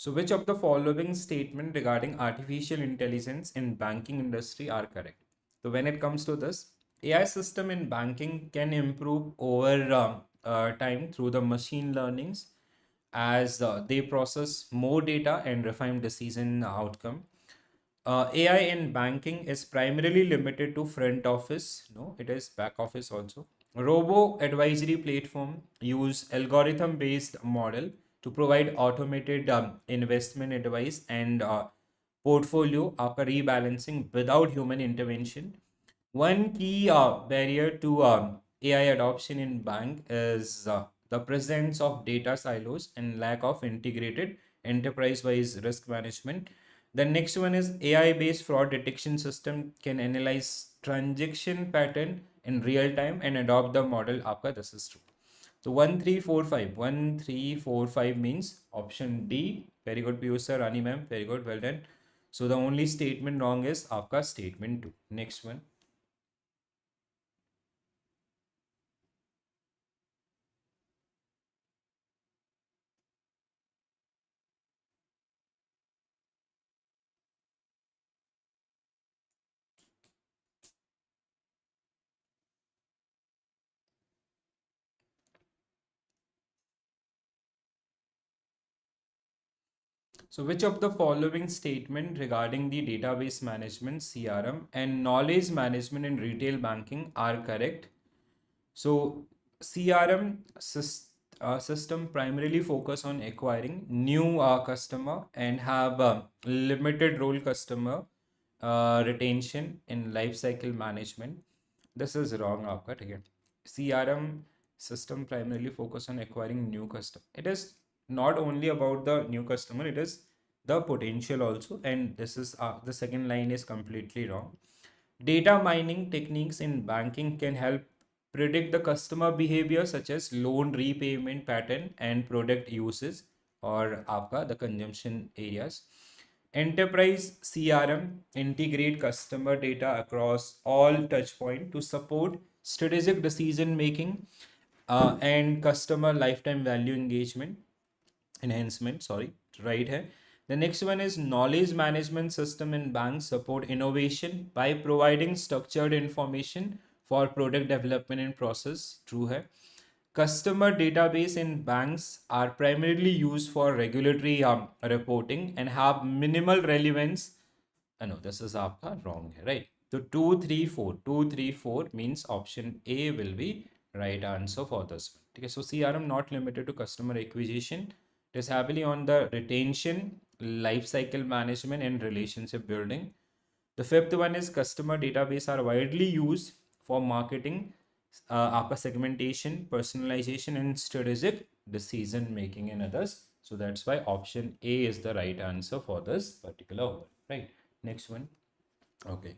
[SPEAKER 1] So which of the following statement regarding artificial intelligence in banking industry are correct? So when it comes to this, AI system in banking can improve over time through the machine learnings as they process more data and refine decision outcome. AI in banking is primarily limited to front office. No, it is back office also. Robo advisory platform use algorithm based model to provide automated investment advice and portfolio after rebalancing without human intervention. One key barrier to AI adoption in bank is the presence of data silos and lack of integrated enterprise-wise risk management. The next one is AI-based fraud detection system can analyze transaction pattern in real time and adopt the model after this is true. So 1345, 1345 means option D. Very good, Piyush sir, Rani ma'am. Very good, well done. So the only statement wrong is आपका statement 2. Next one. So which of the following statement regarding the database management CRM and knowledge management in retail banking are correct? So CRM system primarily focus on acquiring new customer and have limited role customer retention in life cycle management. This is wrong आपका ठीक है. CRM system primarily focus on acquiring new customer. It is not only about the new customer, it is the potential also, and this is the second line is completely wrong. Data mining techniques in banking can help predict the customer behavior such as loan repayment pattern and product uses or आपका the consumption areas. Enterprise CRM integrate customer data across all touch point to support strategic decision making and customer lifetime value engagement enhancement, sorry, right here. The next one is knowledge management system in banks support innovation by providing structured information for product development and process. True hai. Customer database in banks are primarily used for regulatory reporting and have minimal relevance. No, this is आपका wrong है, right? So 234 means option A will be right answer for this one. Okay, so CRM not limited to customer acquisition. It is heavily on the retention, life cycle management, and relationship building. The fifth one is customer database are widely used for marketing, आपका segmentation, personalization, and strategic decision making and others. So that's why option A is the right answer for this particular one. Right. Next one. Okay.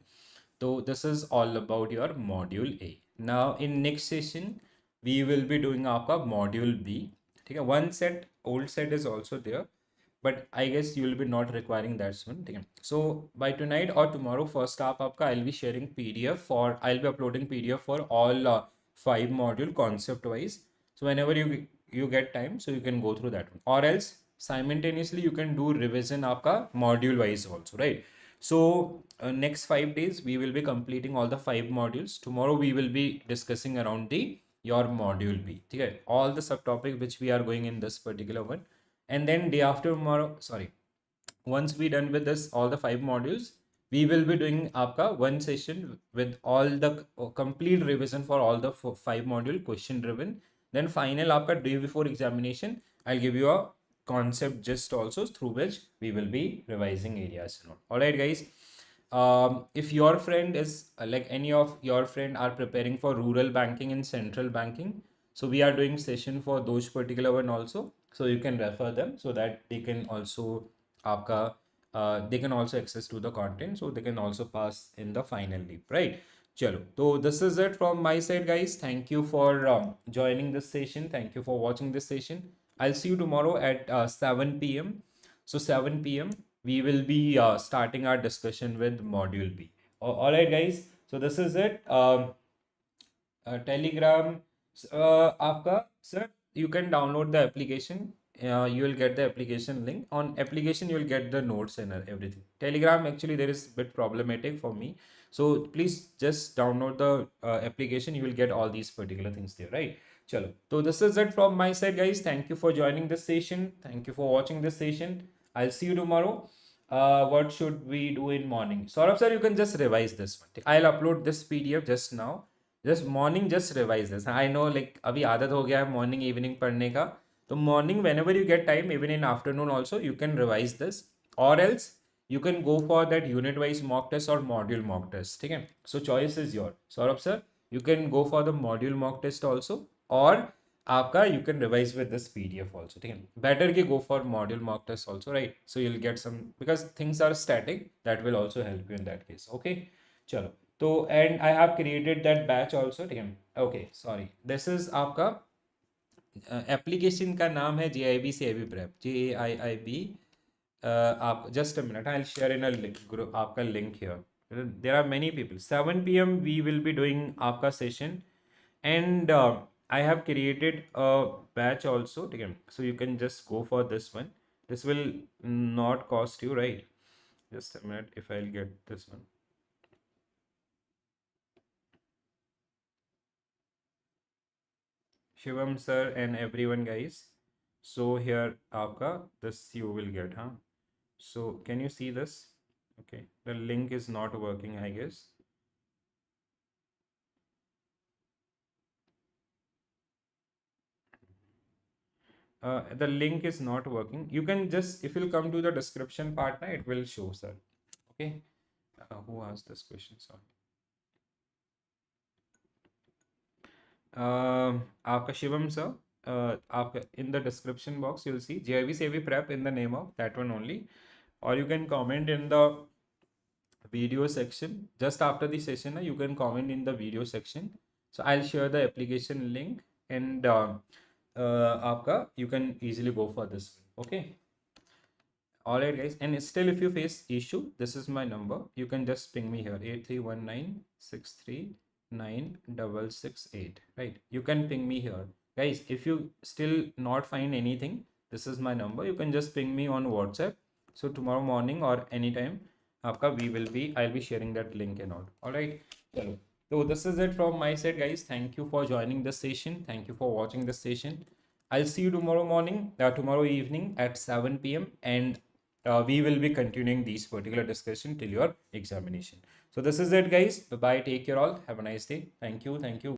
[SPEAKER 1] So this is all about your module A. Now in next session, we will be doing आपका module B. ठीक है. One set, old set is also there, but I guess you will be not requiring that one. ठीक है. So by tonight or tomorrow, first up आपका I'll be sharing PDF for I'll be uploading PDF for all 5 module concept wise. So whenever you get time, so you can go through that one, or else simultaneously you can do revision आपका module wise also, right? So next 5 days we will be completing all the 5 modules. Tomorrow we will be discussing around the your module B. Okay, all the subtopic which we are going in this particular one, and then day after tomorrow. Sorry, once we done with this all the 5 modules, we will be doing आपका one session with all the complete revision for all the 5 module question driven. Then final आपका day before examination, I'll give you a concept gist also through which we will be revising areas and all right guys. If your friend is like any of your friend are preparing for rural banking and central banking, so we are doing session for those particular one also, so you can refer them so that they can also आपका they can also access to the content, so they can also pass in the final leap, right? Chalo, so this is it from my side guys. Thank you for joining this session, thank you for watching this session. I'll see you tomorrow at 7 p.m. So 7 p.m. we will be starting our discussion with module B. All right guys, so this is it. Telegram आपका sir, you can download the application. You will get the application link. On application you will get the notes and everything. Telegram actually there is a bit problematic for me, So please just download the application. You will get all these particular things there, right? Chalo. So this is it from my side, guys. Thank you for joining this session. Thank you for watching this session. I'll see you tomorrow. What should we do in morning? Saurabh sir, you can just revise this one. I'll upload this PDF just now. Just morning, just revise this. I know like अभी आदत हो गया है morning evening पढ़ने का. तो morning whenever you get time, even in afternoon also, you can revise this. Or else you can go for that unit wise mock test or module mock test. ठीक है? So choice is yours. Saurabh sir, you can go for the module mock test also, or आपका you can revise with this PDF also. ठीक है? Better कि go for module mock test also, right? So you'll get some, because things are static, that will also help you in that case. Okay, चलो. तो and I have created that batch also. ठीक है? Okay, sorry. This is आपका application का नाम है JAIIB CAIIB prep, JAIIB. आप just a minute, I will share in a group आपका link here. There are many people. 7 PM we will be doing आपका session, and I have created a batch also. ठीक है? So you can just go for this one. This will not cost you, right? Just a minute, if I will get this one. Shivam sir and everyone, guys. So here आपका this you will get, huh? So can you see this? Okay, the link is not working, I guess. The link is not working. You can just, if you'll come to the description part, it will show, sir. Okay. Who asked this question? Sorry. आपका Shivam sir, आप in the description box you'll see JIIB CAIIB prep in the name of that one only, or you can comment in the video section just after the session. You can comment in the video section, so I'll share the application link, and आपका you can easily go for this. Okay. Alright guys, and still if you face issue, this is my number. You can just ping me here, 8319639668, right? You can ping me here, guys. If you still not find anything, this is my number. You can just ping me on WhatsApp. So tomorrow morning or anytime आपका I'll be sharing that link and all. Alright, चलो. So this is it from my side, guys. Thank you for joining the session. Thank you for watching the session. I'll see you tomorrow morning, tomorrow evening at 7 PM, and we will be continuing these particular discussion till your examination. So this is it, guys. Bye bye. Take care all. Have a nice day. Thank you. Thank you.